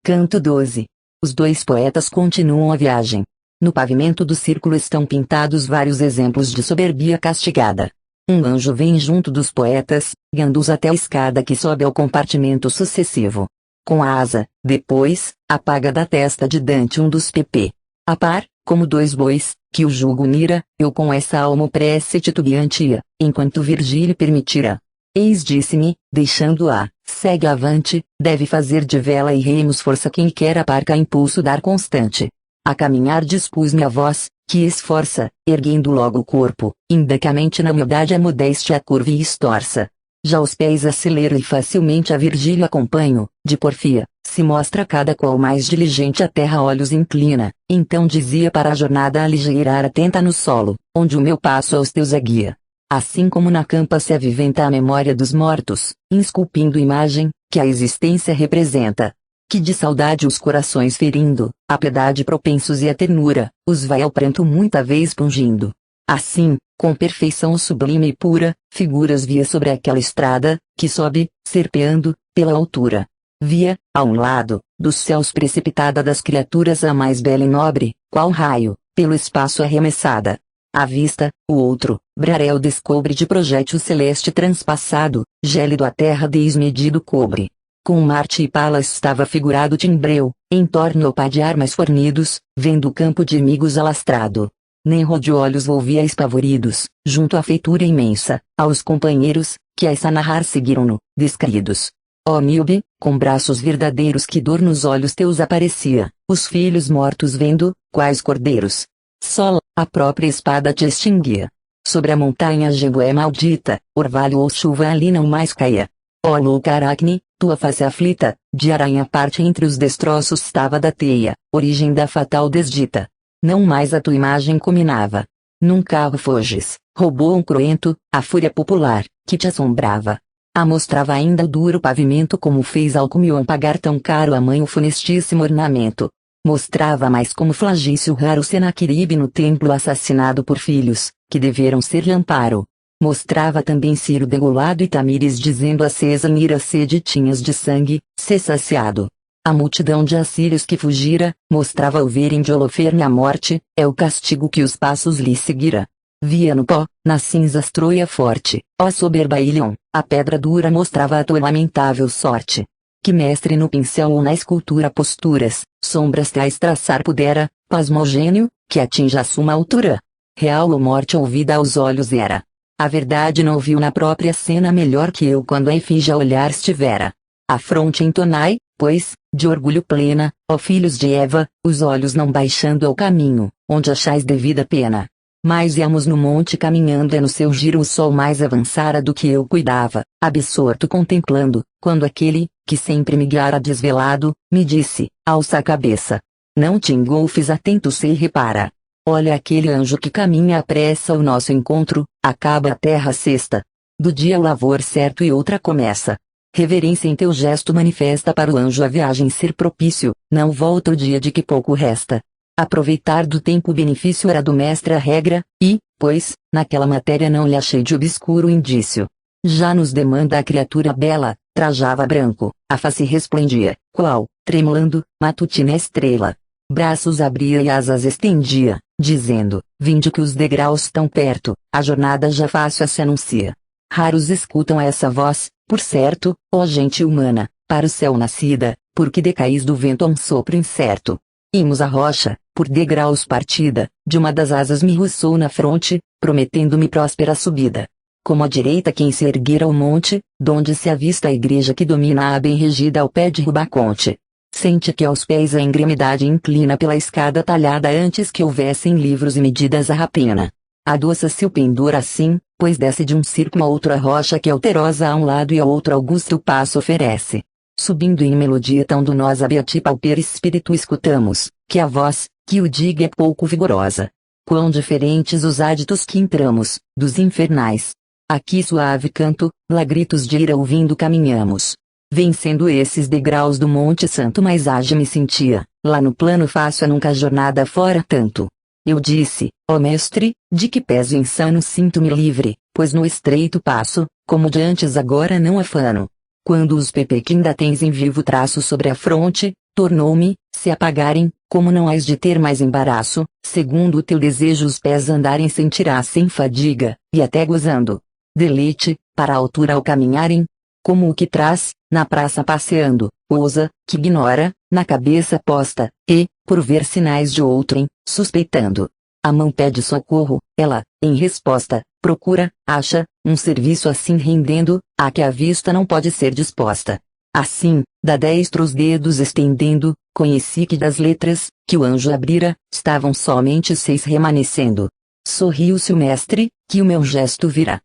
Canto 12. Os dois poetas continuam a viagem. No pavimento do círculo estão pintados vários exemplos de soberbia castigada. Um anjo vem junto dos poetas, guiando-os até a escada que sobe ao compartimento sucessivo. Com a asa, depois, apaga da testa de Dante um dos pp. A par, como dois bois, que o jugo unira, eu com essa alma opressa titubeante ia, enquanto Virgílio permitira. Eis disse-me, deixando-a, segue avante, deve fazer de vela e remos força quem quer a parca impulso dar constante. A caminhar dispus-me a voz, que esforça, erguendo logo o corpo, inda que a mente na humildade a modéstia curva e estorça. Já os pés acelero e facilmente a Virgílio acompanho, de porfia, se mostra cada qual mais diligente a terra olhos inclina, então dizia para a jornada aligeirar atenta no solo, onde o meu passo aos teus a guia. Assim como na campa se aviventa a memória dos mortos, esculpindo imagem, que a existência representa. Que de saudade os corações ferindo, a piedade propensos e a ternura, os vai ao pranto muita vez pungindo. Assim, com perfeição sublime e pura, figuras via sobre aquela estrada, que sobe, serpeando, pela altura. Via, a um lado, dos céus precipitada das criaturas a mais bela e nobre, qual raio, pelo espaço arremessada. À vista, o outro, brarel descobre de projétil celeste transpassado, gélido a terra desmedido cobre. Com Marte e Palas estava figurado Timbreu, em torno ao pá de armas fornidos, vendo o campo de amigos alastrado. Nem de olhos volvia espavoridos, junto à feitura imensa, aos companheiros, que a essa narrar seguiram-no, descridos. Ó Niobe, com braços verdadeiros que dor nos olhos teus aparecia, os filhos mortos vendo, quais cordeiros. Só, a própria espada te extinguia. Sobre a montanha Jebué maldita, orvalho ou chuva ali não mais caía. Ó louca Aracne, tua face aflita, de aranha parte entre os destroços estava da teia, origem da fatal desdita. Não mais a tua imagem combinava. Num carro foges, roubou um cruento, a fúria popular, que te assombrava. A mostrava ainda o duro pavimento como fez Alcumion pagar tão caro a mãe o funestíssimo ornamento. Mostrava mais como flagício raro Senaqueribe no templo assassinado por filhos, que deveram ser-lhe amparo. Mostrava também Ciro degolado e Tamires dizendo acesa mira sede tinhas de sangue, se saciado. A multidão de assírios que fugira, mostrava o verem de Holoferne a morte, é o castigo que os passos lhe seguira. Via no pó, nas cinzas Troia forte, ó soberba Ilion, a pedra dura mostrava a tua lamentável sorte. Que mestre no pincel ou na escultura posturas, sombras tais traçar pudera, pasmo ao gênio, que atinja a suma altura. Real ou morte ou vida aos olhos era. A verdade não viu na própria cena melhor que eu quando a efígie a olhar estivera. A fronte entonai, pois, de orgulho plena, ó filhos de Eva, os olhos não baixando ao caminho, onde achais devida pena. Mas íamos no monte caminhando e no seu giro o sol mais avançara do que eu cuidava, absorto contemplando, quando aquele, que sempre me guiara desvelado, me disse, alça a cabeça. Não te engolfes atento se repara. Olha aquele anjo que caminha à pressa ao nosso encontro, acaba a terra sexta. Do dia o lavor certo e outra começa. Reverência em teu gesto manifesta para o anjo a viagem ser propício, não volta o dia de que pouco resta. Aproveitar do tempo o benefício era do mestre a regra, e, pois, naquela matéria não lhe achei de obscuro indício. Já nos demanda a criatura bela, trajava branco, a face resplendia, qual, tremulando, matutina estrela. Braços abria e asas estendia, dizendo: vinde que os degraus tão perto, a jornada já fácil se anuncia. Raros escutam essa voz, por certo, ó gente humana, para o céu nascida, porque decaís do vento a um sopro incerto. Imos a rocha, por degraus partida, de uma das asas me roçou na fronte, prometendo-me próspera subida. Como à direita quem se erguer ao monte, donde se avista a igreja que domina a bem regida ao pé de Rubaconte. Sente que aos pés a engremidade inclina pela escada talhada antes que houvessem livros e medidas a rapina. Adoça-se o pendor assim, pois desce de um círculo a outro a rocha que alterosa a um lado e ao outro augusto passo oferece. Subindo em melodia tão donosa beatipa ao perispírito escutamos, que a voz, que o diga é pouco vigorosa. Quão diferentes os háditos que entramos, dos infernais. Aqui suave canto, lá gritos de ira ouvindo caminhamos. Vencendo esses degraus do Monte Santo mais ágil me sentia, lá no plano fácil nunca a jornada fora tanto. Eu disse, ó mestre, de que peso insano sinto-me livre, pois no estreito passo, como de antes agora não afano. Quando os PP que ainda tens em vivo traço sobre a fronte, tornou-me, se apagarem, como não hás de ter mais embaraço, segundo o teu desejo os pés andarem sentirás sem fadiga, e até gozando deleite, para a altura ao caminharem, como o que traz, na praça passeando, ousa, que ignora, na cabeça posta, e, por ver sinais de outrem, suspeitando. A mão pede socorro, ela, em resposta, procura, acha, um serviço assim rendendo, a que a vista não pode ser disposta. Assim, da destra os dedos estendendo, conheci que das letras, que o anjo abrira, estavam somente 6 remanescendo. Sorriu-se o mestre, que o meu gesto vira.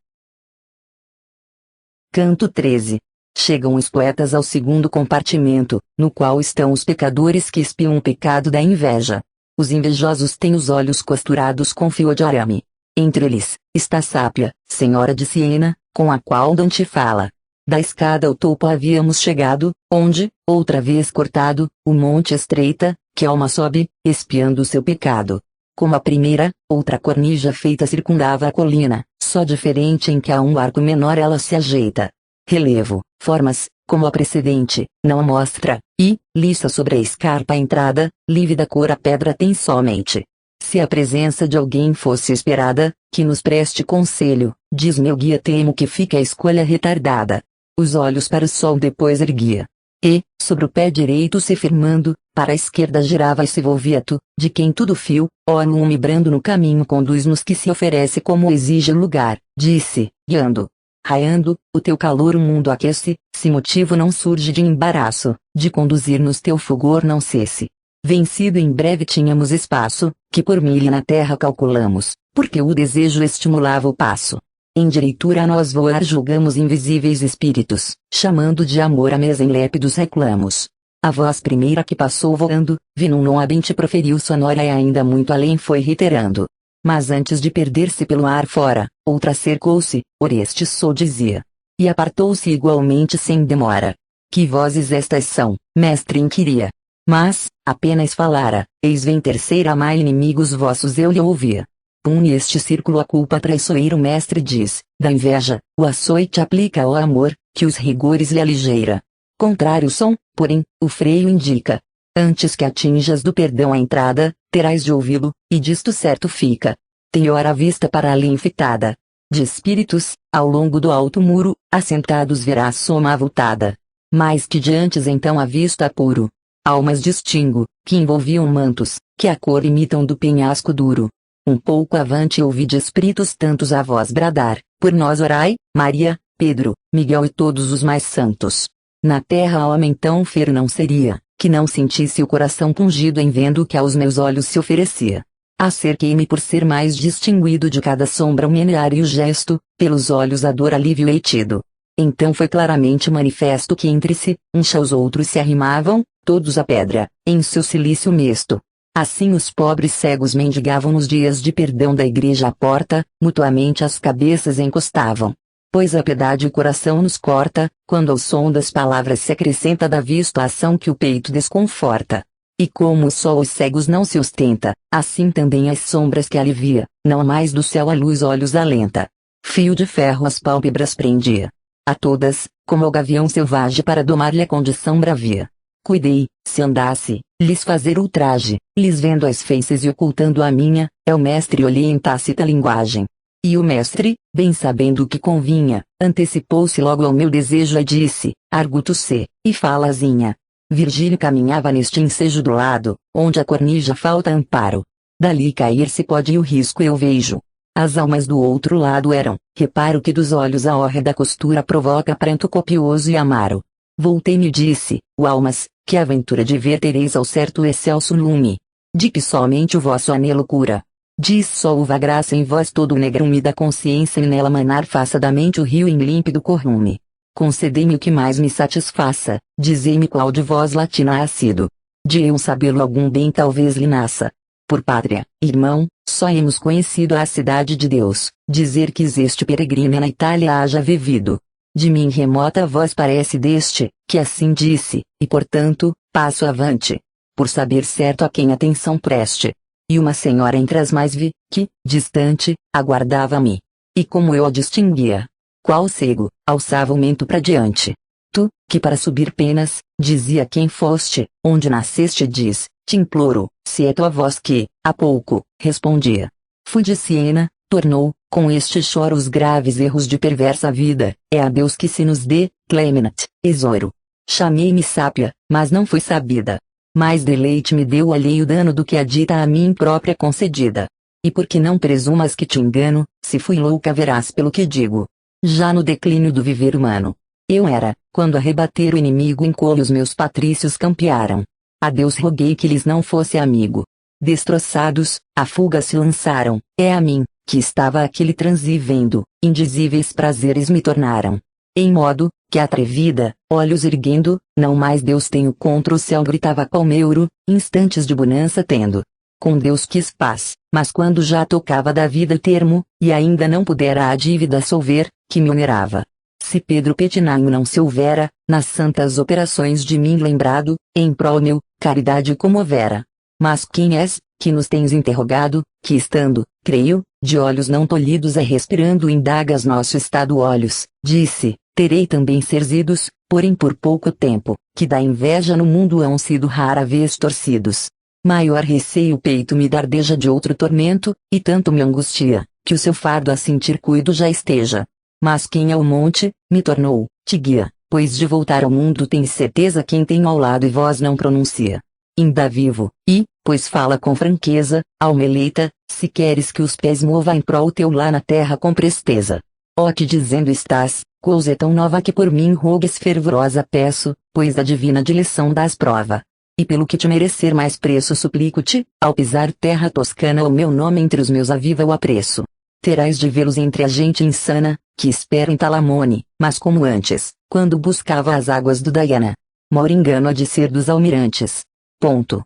Canto 13. Chegam os poetas ao segundo compartimento, no qual estão os pecadores que espiam o pecado da inveja. Os invejosos têm os olhos costurados com fio de arame. Entre eles, está Sápia, senhora de Siena, com a qual Dante fala. Da escada ao topo havíamos chegado, onde, outra vez cortado, o monte estreita, que alma sobe, espiando o seu pecado. Como a primeira, outra cornija feita circundava a colina, só diferente em que a um arco menor ela se ajeita. Relevo, formas, como a precedente, não a mostra, e, liça sobre a escarpa a entrada, lívida cor a pedra tem somente. Se a presença de alguém fosse esperada, que nos preste conselho, diz meu guia temo que fique a escolha retardada. Os olhos para o sol depois erguia. E, sobre o pé direito se firmando, para a esquerda girava e se volvia tu, de quem tudo fio, ó lume brando no caminho conduz-nos que se oferece como exige o lugar, disse, guiando. Raiando, o teu calor o mundo aquece, se motivo não surge de embaraço, de conduzir-nos teu fulgor não cesse. Vencido em breve tínhamos espaço, que por milha na terra calculamos, porque o desejo estimulava o passo. Em direitura a nós voar julgamos invisíveis espíritos, chamando de amor a mesa em lépidos reclamos. A voz primeira que passou voando, vi num non abente proferiu sonora e ainda muito além foi reiterando. Mas antes de perder-se pelo ar fora, outra cercou-se, Oreste sou dizia. E apartou-se igualmente sem demora. Que vozes estas são, mestre inquiria. Mas, apenas falara, eis vem terceira a mais inimigos vossos eu lhe ouvia. Pune este círculo a culpa traiçoeiro mestre diz, da inveja, o açoite aplica ao amor, que os rigores lhe aligeira. Contrário som, porém, o freio indica. Antes que atinjas do perdão a entrada, terás de ouvi-lo, e disto certo fica. Teor à vista para ali infitada. De espíritos, ao longo do alto muro, assentados verás soma avultada. Mais que de antes então a vista apuro. Almas distingo, que envolviam mantos, que a cor imitam do penhasco duro. Um pouco avante ouvi de espíritos tantos a voz bradar, por nós orai, Maria, Pedro, Miguel e todos os mais santos. Na terra homem tão feiro não seria, que não sentisse o coração pungido em vendo o que aos meus olhos se oferecia. Acerquei-me por ser mais distinguido de cada sombra o menear e o gesto, pelos olhos a dor alívio hei tido. Então foi claramente manifesto que entre si, uns aos outros se arrimavam, todos a pedra, em seu cilício mesto. Assim os pobres cegos mendigavam nos dias de perdão da igreja à porta, mutuamente as cabeças encostavam. Pois a piedade o coração nos corta, quando ao som das palavras se acrescenta da vista a ação que o peito desconforta. E como o sol os cegos não se ostenta, assim também as sombras que alivia, não mais do céu a luz olhos alenta. Fio de ferro as pálpebras prendia. A todas, como ao gavião selvagem para domar-lhe a condição bravia. cuidei, se andasse, lhes fazer ultraje, lhes vendo as feices e ocultando a minha, é o mestre olhei em tácita linguagem. E o mestre, bem sabendo o que convinha, antecipou-se logo ao meu desejo e disse, arguto se, e falazinha. Virgílio caminhava neste ensejo do lado, onde a cornija falta amparo. Dali cair se pode e o risco eu vejo. As almas do outro lado eram, reparo que dos olhos a hórrida costura provoca pranto copioso e amaro. Voltei-me e disse, o almas, que aventura de ver tereis ao certo excelso lume. De que somente o vosso anelo cura. Diz só uva graça em vós todo o negrume da consciência e nela manar façadamente o rio em límpido corrume. Concedei-me o que mais me satisfaça, dizei-me qual de vós latina ha sido. De eu sabê-lo algum bem talvez lhe nasça. Por pátria, irmão, só hemos conhecido a cidade de Deus, dizer que este peregrino na Itália haja vivido. De mim remota voz parece deste, que assim disse, e portanto, passo avante. Por saber certo a quem atenção preste. E uma senhora entre as mais vi, que, distante, aguardava-me. E como eu a distinguia? Qual cego, alçava o mento pra diante. Tu, que para subir penas, dizia quem foste, onde nasceste diz, te imploro, se é tua voz que, há pouco, respondia. Fui de Siena, tornou, com este choro os graves erros de perversa vida, é a Deus que se nos dê, clemenat, exoro. Chamei-me sápia, mas não fui sabida. Mais deleite me deu o alheio dano do que a dita a mim própria concedida. E porque não presumas que te engano, se fui louca verás pelo que digo. Já no declínio do viver humano. Eu era, quando a rebater o inimigo em colhos meus patrícios campearam. A Deus roguei que lhes não fosse amigo. Destroçados, a fuga se lançaram, é a mim, que estava aquele transivendo, indizíveis prazeres me tornaram. Em modo, que atrevida, olhos erguendo, não mais Deus tenho contra o céu gritava Palmeiro, instantes de bonança tendo. Com Deus quis paz, mas quando já tocava da vida termo, e ainda não pudera a dívida solver, que me onerava. Se Pedro Petinagno não se houvera, nas santas operações de mim lembrado, em prol meu, caridade comovera. Mas quem és, que nos tens interrogado, que estando, creio, de olhos não tolhidos respirando indagas nosso estado olhos, disse, terei também serzidos, porém por pouco tempo, que da inveja no mundo hão sido rara vez torcidos. Maior receio o peito me dardeja de outro tormento, e tanto me angustia, que o seu fardo a sentir cuido já esteja. Mas quem é o monte, me tornou, te guia, pois de voltar ao mundo tem certeza quem tem ao lado e voz não pronuncia. Ainda vivo, e, pois fala com franqueza, alma eleita, se queres que os pés mova em prol teu lá na terra com presteza. Ó que dizendo estás, coisa é tão nova que por mim rogues fervorosa peço, pois da divina direção das prova. E pelo que te merecer mais preço suplico-te, ao pisar terra toscana o meu nome entre os meus aviva o apreço. Terás de vê-los entre a gente insana, que espera em Talamone, mas como antes, quando buscava as águas do Diana. Mor engano há de ser dos almirantes. Ponto.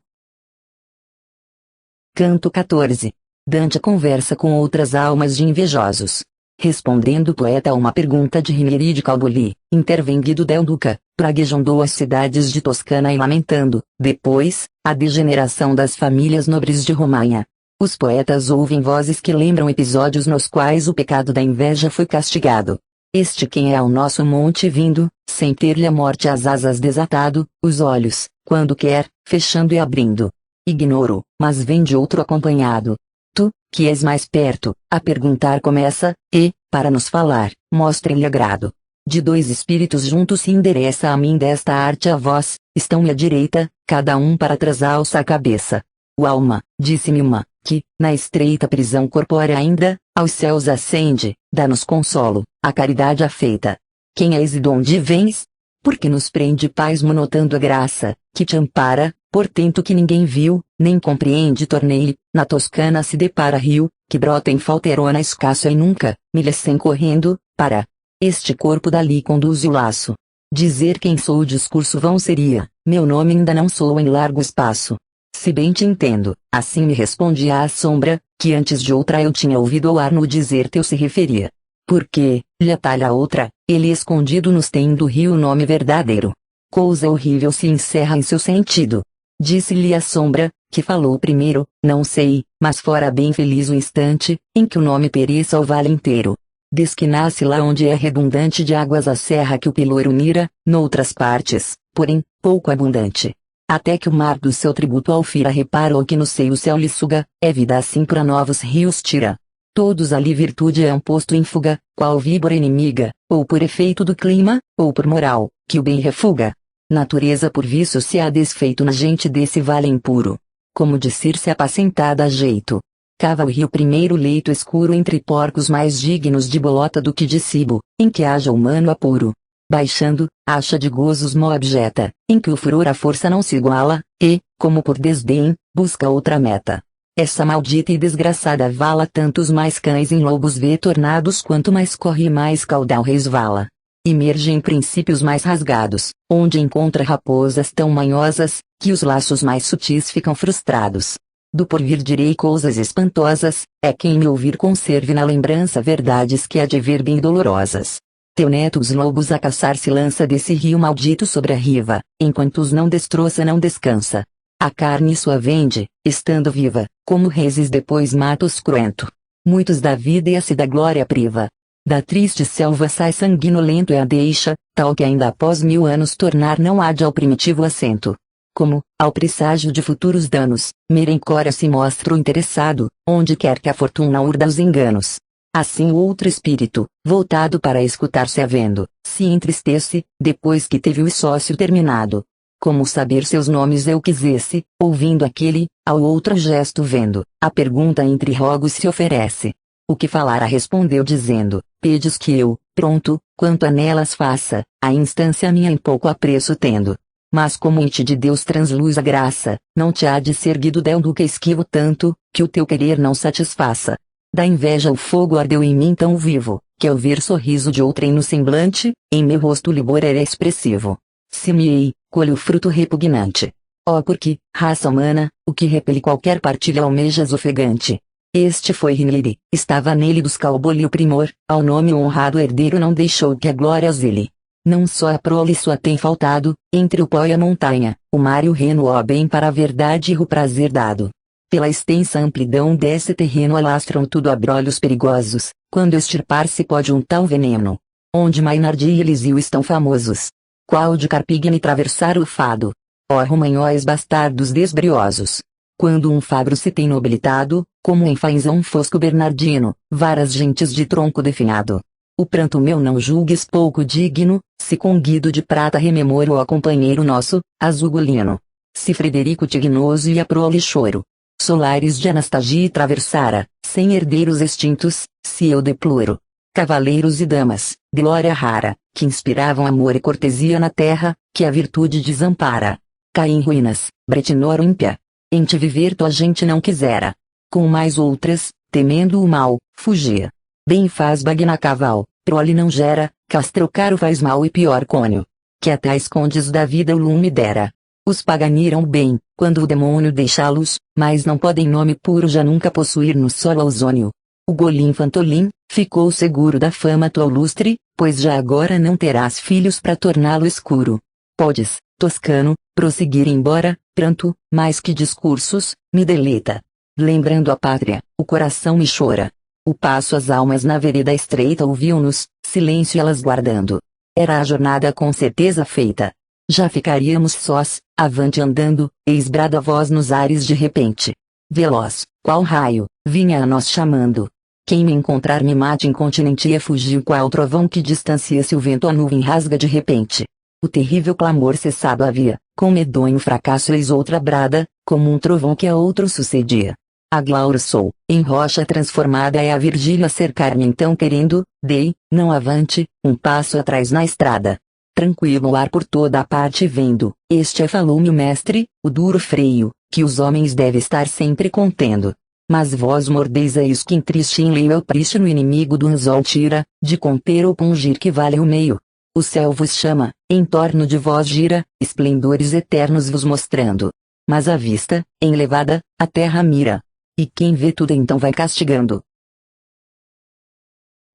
Canto 14. Dante conversa com outras almas de invejosos. Respondendo o poeta a uma pergunta de Rinieri de Calboli, intervém Guido del Duca, praguejando as cidades de Toscana e lamentando, depois, a degeneração das famílias nobres de Romanha. Os poetas ouvem vozes que lembram episódios nos quais o pecado da inveja foi castigado. Este quem é ao nosso monte vindo, sem ter-lhe a morte as asas desatado, os olhos, quando quer, fechando e abrindo. Ignoro, mas vem de outro acompanhado. Tu, que és mais perto, a perguntar começa, e, para nos falar, mostra-lhe agrado. De dois espíritos juntos se endereça a mim desta arte a voz, estão-me à direita, cada um para trás alça a cabeça. O alma, disse-me uma, que, na estreita prisão corpórea ainda, aos céus ascende, dá-nos consolo, a caridade afeita. Quem és e donde vens? Porque nos prende paz monotando a graça, que te ampara, portento que ninguém viu, nem compreende tornei, na Toscana se depara rio, que brota em Falterona escasso e nunca, milhas sem correndo, para. Este corpo dali conduz o laço. Dizer quem sou o discurso vão seria, meu nome ainda não sou em largo espaço. Se bem te entendo, assim me respondia a sombra, que antes de outra eu tinha ouvido ao ar no dizer teu se referia. Porque, lhe atalha outra, ele escondido nos tem do rio o nome verdadeiro. Coisa horrível se encerra em seu sentido. Disse-lhe a sombra, que falou primeiro, não sei, mas fora bem feliz o instante, em que o nome pereça o vale inteiro. Desde que nasce lá onde é redundante de águas a serra que o Pelouro mira, noutras partes, porém, pouco abundante. Até que o mar do seu tributo Alfira reparou que no seio o céu lhe suga, é vida assim pra novos rios tira. Todos ali virtude é um posto em fuga, qual víbora inimiga, ou por efeito do clima, ou por moral, que o bem refuga. Natureza por vício se há desfeito na gente desse vale impuro. Como de Circe apacentada a jeito. Cava o rio primeiro leito escuro entre porcos mais dignos de bolota do que de cibo, em que haja humano apuro. Baixando, acha de gozos mó abjeta, em que o furor à força não se iguala, e, como por desdém, busca outra meta. Essa maldita e desgraçada vala tantos mais cães em lobos vê tornados quanto mais corre mais caudal resvala. Emerge em princípios mais rasgados, onde encontra raposas tão manhosas, que os laços mais sutis ficam frustrados. Do porvir direi coisas espantosas, é quem me ouvir conserve na lembrança verdades que há de ver bem dolorosas. Teu neto os lobos a caçar se lança desse rio maldito sobre a riva, enquanto os não destroça não descansa. A carne sua vende, estando viva, como reses depois mata os cruento. Muitos da vida e a se da glória priva. Da triste selva sai sanguinolento e a deixa, tal que ainda após 1000 anos tornar não há de ao primitivo assento. Como, ao presságio de futuros danos, Merencória se mostra o interessado, onde quer que a fortuna urda os enganos. Assim o outro espírito, voltado para escutar-se havendo, se entristece, depois que teve o sócio terminado. Como saber seus nomes eu quisesse, ouvindo aquele, ao outro gesto vendo, a pergunta entre rogos se oferece. O que falara respondeu dizendo, pedes que eu, pronto, quanto a nelas faça, a instância minha em pouco apreço tendo. Mas como em ti de Deus transluz a graça, não te há de ser guido del do que esquivo tanto, que o teu querer não satisfaça. Da inveja o fogo ardeu em mim tão vivo, que ao ver sorriso de outrem no semblante, em meu rosto o livor era expressivo. Semeei, colho o fruto repugnante. Ó porque, raça humana, o que repele qualquer partilha almejas ofegante. Este foi Rinliri, estava nele dos Calboli o primor, ao nome honrado herdeiro não deixou que a glória zele. Não só a prole sua tem faltado, entre o pó e a montanha, o mar e o reno ó bem para a verdade e o prazer dado. Pela extensa amplidão desse terreno alastram tudo abrolhos perigosos, quando extirpar-se pode um tal veneno. Onde Mainardi e Eliseu estão famosos. Qual de Carpigna travessar o fado? Ó romanhóis bastardos desbriosos. Quando um fabro se tem nobilitado, como em Faenza um fosco bernardino, varas gentes de tronco definhado. O pranto meu não julgues pouco digno, se com guido de prata rememoro ó companheiro nosso, Azugolino. Se Frederico Tignoso e a prole choro. Solares de Anastasia travessara, sem herdeiros extintos, se eu deploro. Cavaleiros e damas, glória rara, que inspiravam amor e cortesia na terra, que a virtude desampara. Cai em ruínas, Bretinoro ímpia. Em te viver tua gente não quisera. Com mais outras, temendo o mal, fugia. Bem faz bagna caval, prole não gera, castro caro faz mal e pior cônio. Que até escondes da vida o lume dera. Os paganiram bem, quando o demônio deixá-los, mas não podem nome puro já nunca possuir no solo ozônio. O Golim Fantolim, ficou seguro da fama tua lustre, pois já agora não terás filhos para torná-lo escuro. Podes, Toscano, prosseguir embora, pranto, mais que discursos, me deleita. Lembrando a pátria, o coração me chora. O passo as almas na vereda estreita ouviam-nos, silêncio elas guardando. Era a jornada com certeza feita. Já ficaríamos sós, avante andando, eis brada a voz nos ares de repente. Veloz, qual raio, vinha a nós chamando. Quem me encontrar me mate incontinente e fugir qual trovão que distancia-se o vento a nuvem rasga de repente. O terrível clamor cessado havia, com medonho fracasso eis outra brada, como um trovão que a outro sucedia. A Glauro sou, em rocha transformada é a Virgília cercar-me então querendo, dei, não avante, um passo atrás na estrada. Tranquilo o ar por toda a parte vendo, este é falou-me o mestre, o duro freio, que os homens devem estar sempre contendo. Mas vós mordeis a isca em triste em leio el prístino inimigo do anzol tira, de conter ou pungir que vale o meio. O céu vos chama, em torno de vós gira, esplendores eternos vos mostrando. Mas a vista, elevada, a terra mira. E quem vê tudo então vai castigando.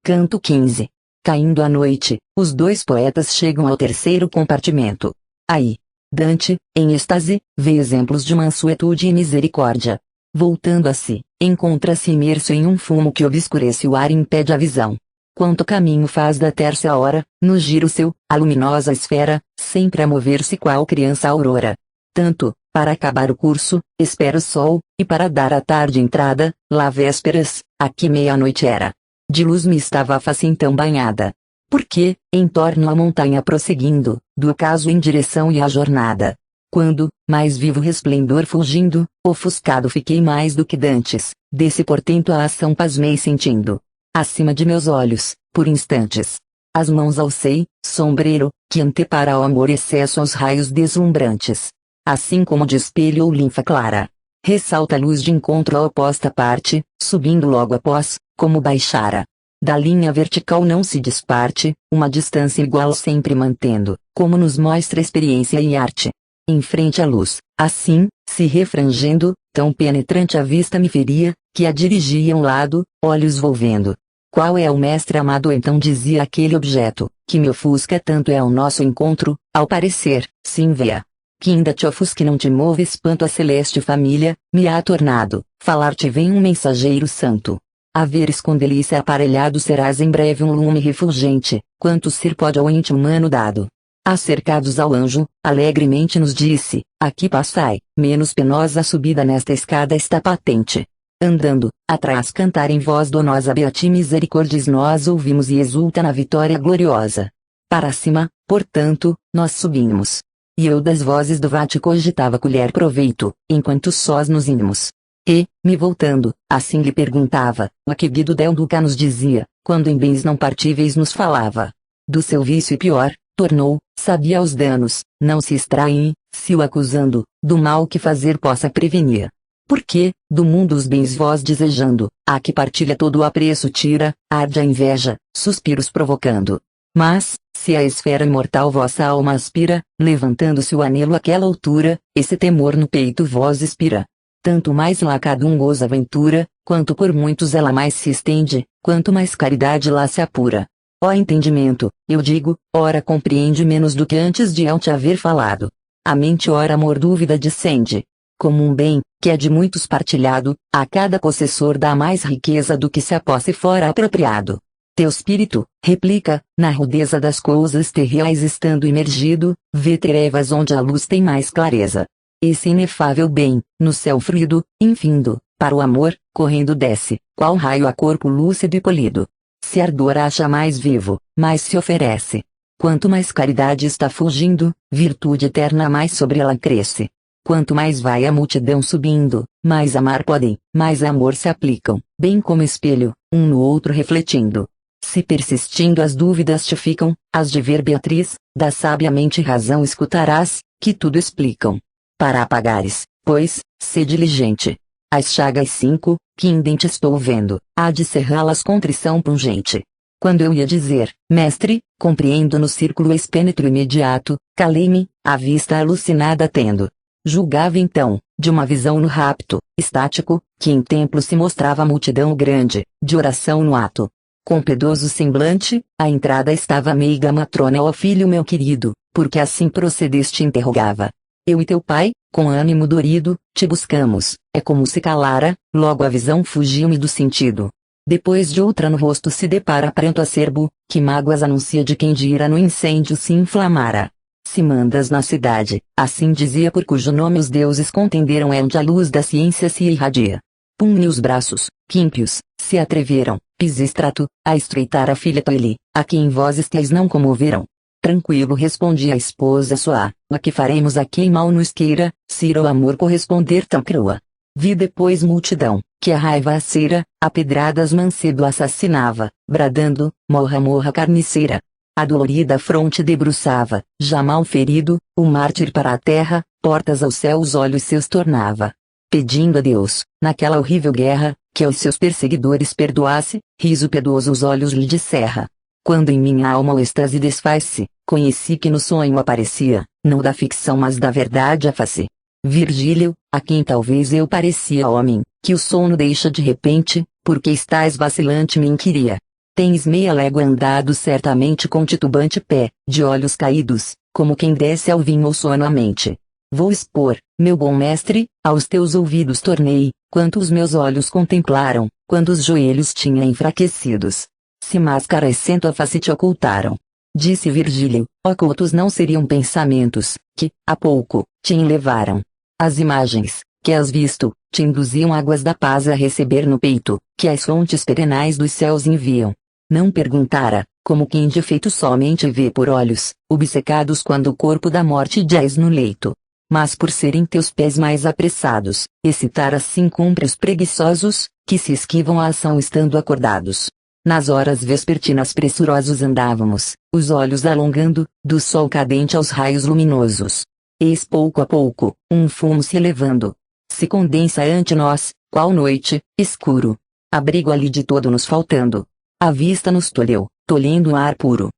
Canto 15. Caindo a noite, os dois poetas chegam ao terceiro compartimento. Aí, Dante, em êxtase, vê exemplos de mansuetude e misericórdia. Voltando a si, encontra-se imerso em um fumo que obscurece o ar e impede a visão. Quanto caminho faz da terça hora, no giro seu, a luminosa esfera, sempre a mover-se qual criança aurora. Tanto, para acabar o curso, espera o sol, e para dar à tarde entrada, lá vésperas, aqui meia-noite era. De luz me estava a face então banhada. Porque, em torno à montanha prosseguindo, do ocaso em direção e a jornada. Quando, mais vivo resplendor fulgindo, ofuscado fiquei mais do que dantes, desse portento a ação pasmei sentindo. Acima de meus olhos, por instantes. As mãos alcei, sombreiro, que antepara ao amor excesso aos raios deslumbrantes. Assim como de espelho ou linfa clara. Ressalta a luz de encontro à oposta parte, subindo logo após, como baixara. Da linha vertical não se disparte, uma distância igual sempre mantendo, como nos mostra experiência e arte. Em frente à luz, assim, se refrangendo, tão penetrante a vista me feria, que a dirigia a um lado, olhos volvendo. Qual é o mestre amado? Então dizia aquele objeto, que me ofusca tanto é o nosso encontro, ao parecer, sim veia. Que ainda te ofusque não te mova espanto a celeste família, me há tornado, falar-te vem um mensageiro santo. A veres com delícia aparelhado serás em breve um lume refulgente, quanto ser pode ao ente humano dado. Acercados ao anjo, alegremente nos disse, aqui passai, menos penosa a subida nesta escada está patente. Andando, atrás cantar em voz donosa Beati Misericordis nós ouvimos e exulta na vitória gloriosa. Para cima, portanto, nós subimos. E eu das vozes do vate cogitava colher proveito, enquanto sós nos íamos. E, me voltando, assim lhe perguntava, o que Guido Del Duca nos dizia, quando em bens não partíveis nos falava. Do seu vício e pior, tornou, sabia os danos, não se extraem, se o acusando, do mal que fazer possa prevenir. Porque, do mundo os bens vós desejando, a que partilha todo o apreço tira, arde a inveja, suspiros provocando. Mas, se a esfera imortal vossa alma aspira, levantando-se o anelo àquela altura, esse temor no peito vós expira. Tanto mais lá cada um goza a aventura, quanto por muitos ela mais se estende, quanto mais caridade lá se apura. Ó entendimento, eu digo, ora compreende menos do que antes de eu te haver falado. A mente ora amor dúvida descende. Como um bem, que é de muitos partilhado, a cada possessor dá mais riqueza do que se a posse fora apropriado. Teu espírito, replica, na rudeza das coisas terreais estando imergido, vê trevas onde a luz tem mais clareza. Esse inefável bem, no céu fluido, infindo, para o amor, correndo desce, qual raio a corpo lúcido e polido. Se ardor acha mais vivo, mais se oferece. Quanto mais caridade está fulgindo, virtude eterna mais sobre ela cresce. Quanto mais vai a multidão subindo, mais amar podem, mais amor se aplicam, bem como espelho, um no outro refletindo. Se persistindo as dúvidas te ficam, as de ver Beatriz, da sabiamente razão escutarás, que tudo explicam. Para apagares, pois, sê diligente. As chagas 5, que em dente estou vendo, há de cerrá-las contrição pungente. Quando eu ia dizer, mestre, compreendo no círculo espênetro imediato, calei-me, a vista alucinada tendo. Julgava então, de uma visão no rapto, estático, que em templo se mostrava a multidão grande, de oração no ato. Com piedoso semblante, à entrada estava meiga matrona ó filho meu querido, porque assim procedeste interrogava. Eu e teu pai, com ânimo dorido, te buscamos, é como se calara, logo a visão fugiu-me do sentido. Depois de outra no rosto se depara pranto acerbo, que mágoas anuncia de quem de ira no incêndio se inflamara. Se mandas na cidade, assim dizia por cujo nome os deuses contenderam é onde a luz da ciência se irradia. Punha os braços, que ímpios, se atreveram, Pisistrato, a estreitar a filha Toili, a quem vós estáis não comoveram. Tranquilo respondia a esposa sua, o que faremos a quem mal nos queira, se ir ao amor corresponder tão crua. Vi depois multidão, que a raiva aceira, a pedradas mancebo assassinava, bradando, morra morra carniceira. A dolorida fronte debruçava, já mal ferido, o mártir para a terra, portas ao céu os olhos seus tornava. Pedindo a Deus, naquela horrível guerra, que aos seus perseguidores perdoasse, riso piedoso os olhos lhe descerra. Quando em minha alma o êxtase desfaz-se, conheci que no sonho aparecia, não da ficção mas da verdade a face. Virgílio, a quem talvez eu parecia homem, que o sono deixa de repente, porque estás vacilante me inquiria. Tens meia légua andado certamente com titubante pé, de olhos caídos, como quem desce ao vinho ou sono à mente. Vou expor, meu bom mestre, aos teus ouvidos tornei, quanto os meus olhos contemplaram, quando os joelhos tinha enfraquecidos. se máscara e cento a face te ocultaram. Disse Virgílio, ocultos não seriam pensamentos, que, há pouco, te enlevaram. As imagens, que has visto, te induziam águas da paz a receber no peito, que as fontes perenais dos céus enviam. Não perguntara, como quem de feito somente vê por olhos, obcecados quando o corpo da morte jaz no leito. Mas por serem teus pés mais apressados, excitar assim cumpre os preguiçosos, que se esquivam a ação estando acordados. Nas horas vespertinas pressurosos andávamos, os olhos alongando, do sol cadente aos raios luminosos. Eis pouco a pouco, um fumo se elevando. Se condensa ante nós, qual noite, escuro. Abrigo ali de todo nos faltando. A vista nos tolheu, tolhendo o ar puro.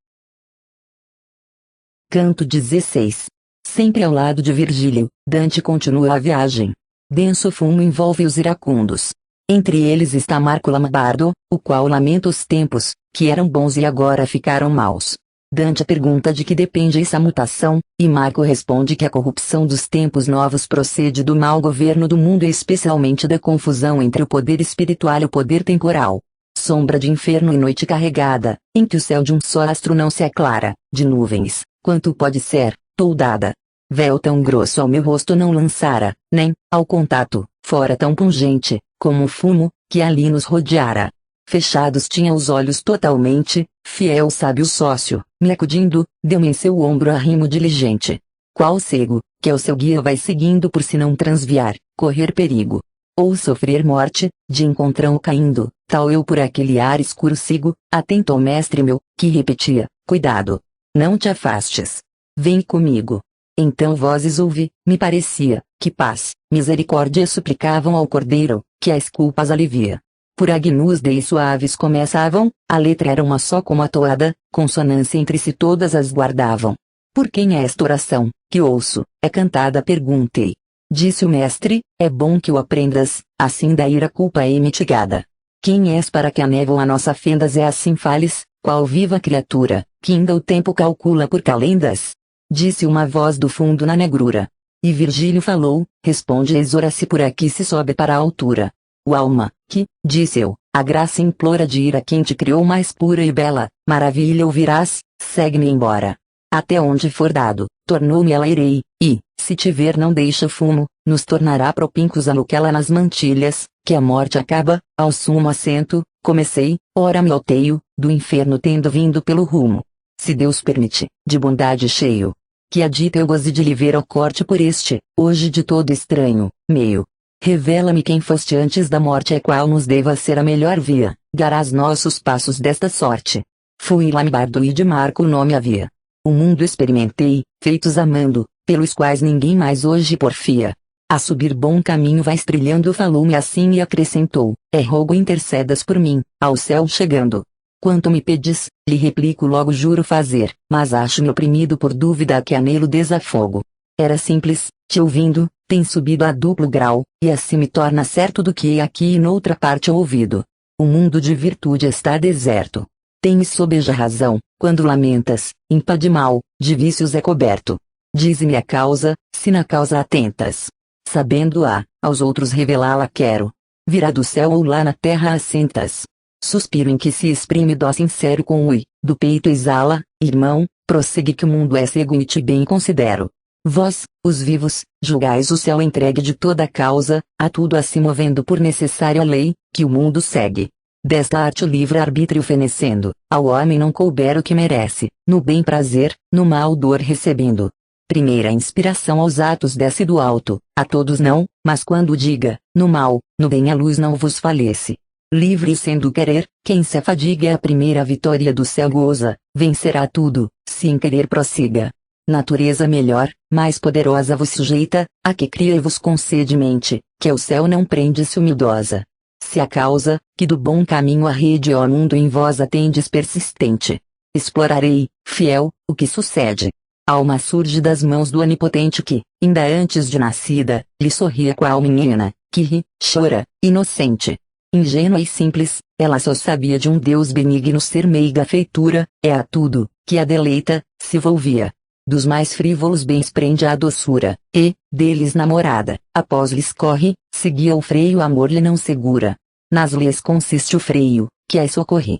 Canto 16. Sempre ao lado de Virgílio, Dante continua a viagem. Denso fumo envolve os iracundos. Entre eles está Marco Lambardo, o qual lamenta os tempos, que eram bons e agora ficaram maus. Dante pergunta de que depende essa mutação, e Marco responde que a corrupção dos tempos novos procede do mau governo do mundo e especialmente da confusão entre o poder espiritual e o poder temporal. Sombra de inferno e noite carregada, em que o céu de um só astro não se aclara, de nuvens, quanto pode ser, toldada. Véu tão grosso ao meu rosto não lançara, nem, ao contato, fora tão pungente, como o fumo, que ali nos rodeara. Fechados tinha os olhos totalmente, fiel sábio sócio, me acudindo, deu-me em seu ombro arrimo diligente. Qual cego, que ao seu guia vai seguindo por se não transviar, correr perigo. Ou sofrer morte, de encontrão caindo, tal eu por aquele ar escuro sigo, atento ao mestre meu, que repetia, cuidado. Não te afastes. Vem comigo. Então vozes ouvi, me parecia, que paz, misericórdia suplicavam ao cordeiro, que as culpas alivia. Por agnus dei suaves começavam, a letra era uma só como a toada, consonância entre si todas as guardavam. Por quem é esta oração, que ouço, é cantada? Perguntei. Disse o mestre, é bom que o aprendas, assim daí a culpa é mitigada. Quem és para que a névoa a nossa fendas é assim fales, qual viva criatura, que ainda o tempo calcula por calendas? Disse uma voz do fundo na negrura. E Virgílio falou, responde exora-se por aqui se sobe para a altura. O alma, que, disse eu, a graça implora de ir a quem te criou mais pura e bela, maravilha ouvirás, segue-me embora. Até onde for dado, tornou-me ela irei, e, se te ver não deixa fumo, nos tornará propincos a nuquela nas mantilhas, que a morte acaba, ao sumo assento, comecei, ora me alteio, do inferno tendo vindo pelo rumo. Se Deus permite, de bondade cheio, que a dita eu goze de lhe ver ao corte por este, hoje de todo estranho, meio. Revela-me quem foste antes da morte e qual nos deva ser a melhor via, guiarás nossos passos desta sorte. Fui Lambardo e de Marco o nome havia. O mundo experimentei, feitos amando, pelos quais ninguém mais hoje porfia. A subir bom caminho vais trilhando, falou-me assim e acrescentou, é rogo intercedas por mim, ao céu chegando. Quanto me pedes, lhe replico logo juro fazer, mas acho-me oprimido por dúvida que anelo desafogo. Era simples, te ouvindo, tem subido a duplo grau, e assim me torna certo do que aqui e noutra parte ouvido. O mundo de virtude está deserto. Tens sobeja razão, quando lamentas, ímpa de mal, de vícios é coberto. Dize-me a causa, se na causa atentas. Sabendo-a, aos outros revelá-la quero. Virá do céu ou lá na terra assentas. Suspiro em que se exprime dó sincero com ui, do peito exala, irmão, prossegue que o mundo é cego e te bem considero. Vós, os vivos, julgais o céu entregue de toda a causa, a tudo assim movendo por necessária lei, que o mundo segue. Desta arte o livre-arbítrio fenecendo, ao homem não couber o que merece, no bem prazer, no mal dor recebendo. Primeira inspiração aos atos desce do alto, a todos não, mas quando diga, no mal, no bem a luz não vos falece. Livre sendo querer, quem se afadiga é a primeira vitória do céu goza, vencerá tudo, se em querer prossiga. Natureza melhor, mais poderosa vos sujeita, a que cria e vos concede mente, que ao céu não prende-se humildosa. Se a causa, que do bom caminho a rede ó mundo em vós atendes persistente. Explorarei, fiel, o que sucede. Alma surge das mãos do onipotente que, ainda antes de nascida, lhe sorria qual menina, que ri, chora, inocente. Ingênua e simples, ela só sabia de um Deus benigno ser meiga feitura, é a tudo, que a deleita, se volvia. Dos mais frívolos bens prende a doçura, e, deles namorada, após lhes corre, seguia o freio amor lhe não segura. Nas leis consiste o freio, que as socorre.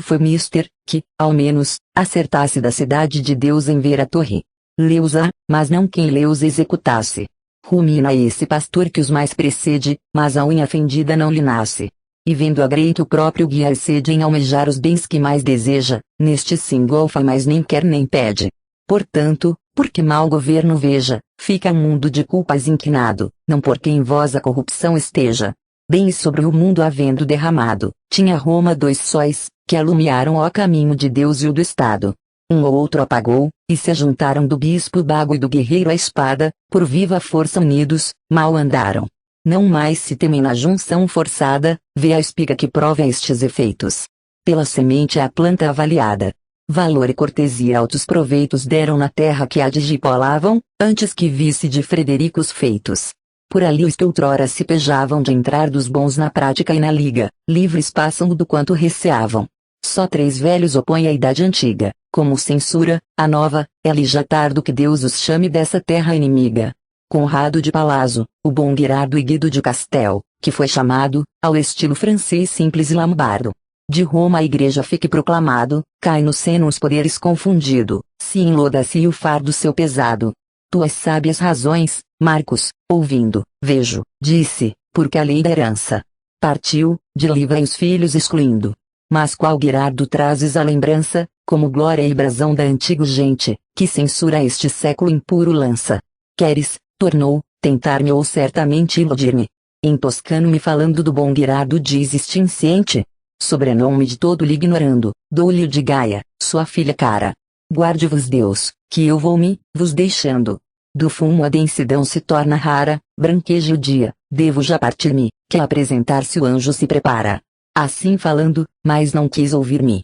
Foi mister, que, ao menos, acertasse da cidade de Deus em ver a torre. Leusa, mas não quem Leusa executasse. Rumina esse pastor que os mais precede, mas a unha fendida não lhe nasce. E vendo a grei que o próprio guia excede em almejar os bens que mais deseja, neste se engolfa mais nem quer nem pede. Portanto, porque mau governo veja, fica um mundo de culpas inclinado, não porque em vós a corrupção esteja. Bens sobre o mundo havendo derramado, tinha Roma dois sóis, que alumiaram o caminho de Deus e o do Estado. Um ou outro apagou, e se ajuntaram do bispo bago e do guerreiro a espada, por viva força unidos, mal andaram. Não mais se temem na junção forçada, vê a espiga que prova estes efeitos. Pela semente é a planta avaliada. Valor e cortesia altos proveitos deram na terra que a digipolavam, antes que visse de Fredericos feitos. Por ali os que outrora se pejavam de entrar dos bons na prática e na liga, livres passam do quanto receavam. Só 3 velhos opõem a idade antiga, como censura, a nova, é lija tardo que Deus os chame dessa terra inimiga. Conrado de Palazzo, o bom Guirardo e Guido de Castel, que foi chamado, ao estilo francês simples e lambardo. De Roma a igreja fique proclamado, cai no seno os poderes confundido, se enloda-se o fardo seu pesado. Tuas sábias razões, Marcos, ouvindo, vejo, disse, porque a lei da herança partiu, de livra os filhos excluindo. Mas qual Guirardo trazes a lembrança, como glória e brasão da antiga gente, que censura este século impuro lança? Queres, tornou, tentar-me ou certamente iludir-me? Em toscano me falando do bom Guirardo dizes-te insciente? Sobrenome de todo lhe ignorando, dou-lhe o de Gaia, sua filha cara. Guarde-vos Deus, que eu vou-me, vos deixando. Do fumo a densidão se torna rara, branqueja o dia, devo já partir-me, que a apresentar-se o anjo se prepara. Assim falando, mas não quis ouvir-me.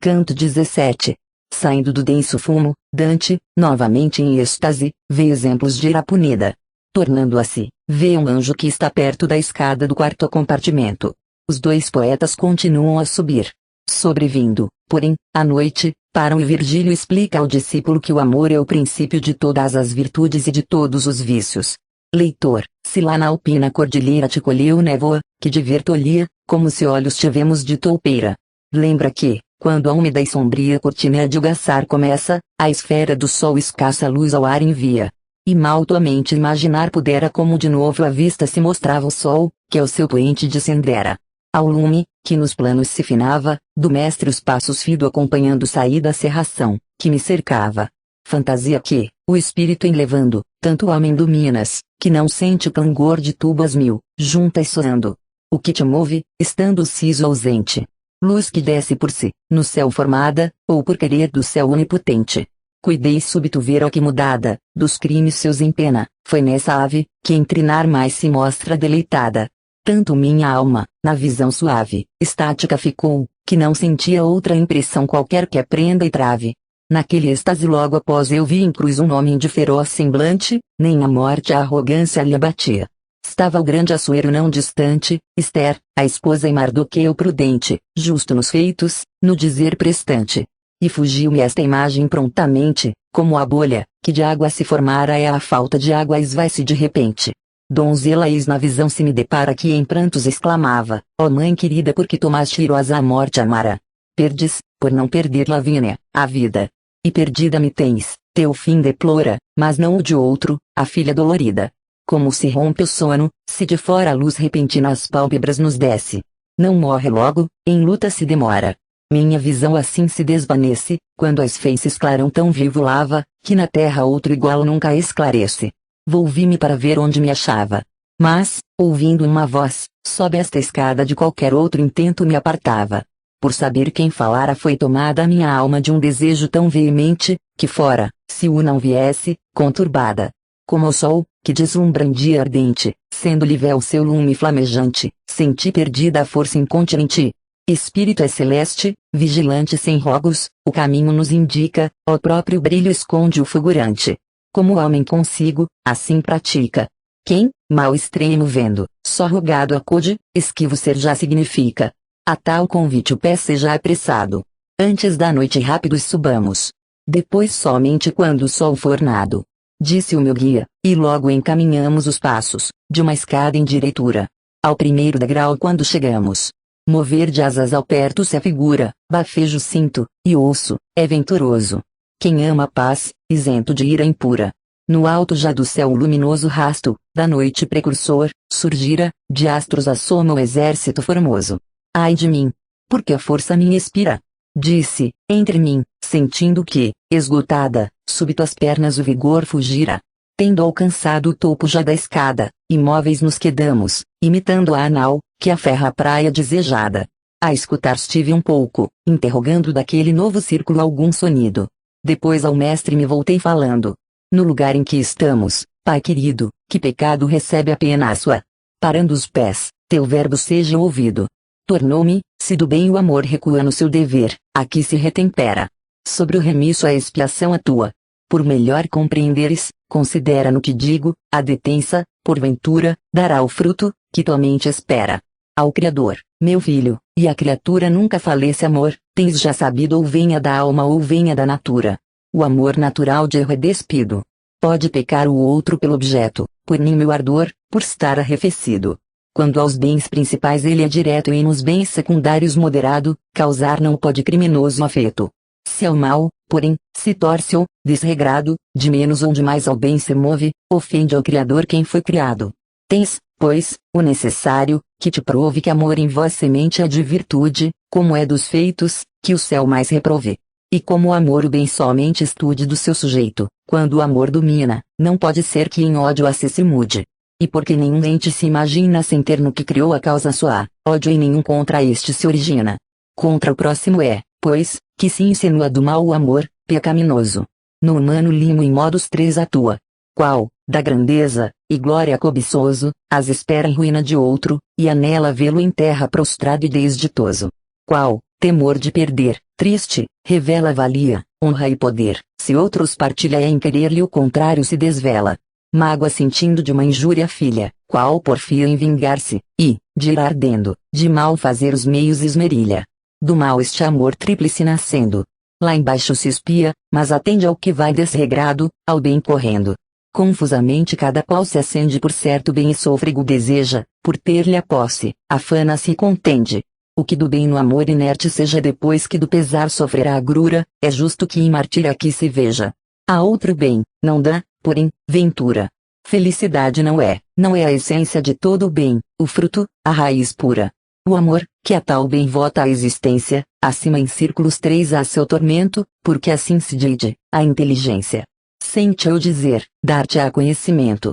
Canto 17. Saindo do denso fumo, Dante, novamente em êxtase, vê exemplos de ira punida. Tornando-a-se, vê um anjo que está perto da escada do quarto compartimento. Os 2 poetas continuam a subir. Sobrevindo, porém, à noite, param e Virgílio explica ao discípulo que o amor é o princípio de todas as virtudes e de todos os vícios. Leitor, se lá na alpina cordilheira te colheu névoa, que de ver tolhia, como se olhos tivemos de toupeira. Lembra que, quando a úmida e sombria cortina de ugaçar começa, a esfera do sol escassa luz ao ar envia. E mal tua mente imaginar pudera como de novo à vista se mostrava o sol, que ao seu poente descendera. Ao lume, que nos planos se finava, do mestre os passos fido acompanhando saí da cerração, que me cercava. Fantasia que, o espírito enlevando, tanto o homem dominas, que não sente o clangor de tubas mil, juntas soando. O que te move, estando o siso ausente. Luz que desce por si, no céu formada, ou por querer do céu onipotente. Cuidei súbito ver ao que mudada, dos crimes seus em pena, foi nessa ave, que em trinar mais se mostra deleitada. Tanto minha alma, na visão suave, estática ficou, que não sentia outra impressão qualquer que a prenda e trave. Naquele êxtase logo após eu vi em cruz um homem de feroz semblante, nem a morte a arrogância lhe abatia. Estava o grande Assuero não distante, Ester, a esposa e Mardoqueu prudente, justo nos feitos, no dizer prestante. E fugiu-me esta imagem prontamente, como a bolha, que de água se formara é a falta de água esvai-se de repente. Donzela eis na visão se me depara que em prantos exclamava, ó mãe querida por que tomaste irosa a morte amara? Perdes, por não perder Lavínia, a vida. E perdida me tens, teu fim deplora, mas não o de outro, a filha dolorida. Como se rompe o sono, se de fora a luz repentina às pálpebras nos desce. Não morre logo, em luta se demora. Minha visão assim se desvanece, quando as feices clarão tão vivo lava, que na terra outro igual nunca esclarece. Volvi-me para ver onde me achava. Mas, ouvindo uma voz, sobe esta escada de qualquer outro intento me apartava. Por saber quem falara foi tomada a minha alma de um desejo tão veemente, que fora, se o não viesse, conturbada. Como o sol, que deslumbra em dia ardente, sendo-lhe véu seu lume flamejante, senti perdida a força incontinente. Espírito é celeste, vigilante sem rogos, o caminho nos indica, ó próprio brilho esconde o fulgurante. Como o homem consigo, assim pratica. Quem, mal extremo vendo, só rogado acude, esquivo ser já significa. A tal convite o pé seja apressado. Antes da noite rápidos subamos. Depois somente quando o sol for nado. Disse o meu guia, e logo encaminhamos os passos, de uma escada em direitura. Ao primeiro degrau quando chegamos. mover de asas ao perto se afigura, bafejo sinto, e ouço, é venturoso. Quem ama a paz, isento de ira impura. No alto já do céu o luminoso rasto, da noite precursor, surgira, de astros assoma o exército formoso. Ai de mim! Porque a força me expira. Disse, entre mim, sentindo que, esgotada, súbito às pernas o vigor fugira. Tendo alcançado o topo já da escada, imóveis nos quedamos, imitando a anal, que aferra a praia desejada. A escutar estive um pouco, interrogando daquele novo círculo algum sonido. Depois ao mestre me voltei falando. No lugar em que estamos, Pai querido, que pecado recebe a pena a sua? Parando os pés, teu verbo seja ouvido. Tornou-me, se do bem o amor recua no seu dever, aqui se retempera. Sobre o remisso a expiação atua. Por melhor compreenderes, considera no que digo, a detença, porventura, dará o fruto, que tua mente espera. Ao Criador, meu filho, e a criatura nunca falece amor, tens já sabido ou venha da alma ou venha da natura. O amor natural de erro é despido. Pode pecar o outro pelo objeto, por ninho o ardor, por estar arrefecido. Quando aos bens principais ele é direto e nos bens secundários moderado, causar não pode criminoso afeto. Se ao mal, porém, se torce ou, desregrado, de menos ou de mais ao bem se move, ofende ao Criador quem foi criado. Tens, pois, o necessário, que te prove que amor em vós semente é de virtude, como é dos feitos, que o céu mais reprove. E como o amor o bem somente estude do seu sujeito, quando o amor domina, não pode ser que em ódio a se mude. E porque nenhum ente se imagina sem ter no que criou a causa sua, ódio em nenhum contra este se origina. Contra o próximo é, pois, que se insinua do mal o amor, pecaminoso. No humano limo em modos três atua. Qual, da grandeza, e glória cobiçoso, as espera em ruína de outro, e anela vê-lo em terra prostrado e desditoso. Qual, temor de perder, triste, revela valia, honra e poder, se outros partilha é em querer-lhe o contrário se desvela. Mágoa sentindo de uma injúria filha, qual porfia em vingar-se, e, de ir ardendo, de mal fazer os meios esmerilha. Do mal este amor tríplice nascendo. Lá embaixo se espia, mas atende ao que vai desregrado, ao bem correndo. Confusamente cada qual se acende por certo bem e sôfrego deseja, por ter-lhe a posse, afana-se e contende. O que do bem no amor inerte seja depois que do pesar sofrerá agrura, é justo que em martírio aqui se veja. A outro bem, não dá, porém, ventura. Felicidade não é a essência de todo o bem, o fruto, a raiz pura. O amor, que a tal bem vota a existência, acima em círculos três a seu tormento, porque assim se diz, a inteligência. Sente eu dizer, dar-te-á conhecimento.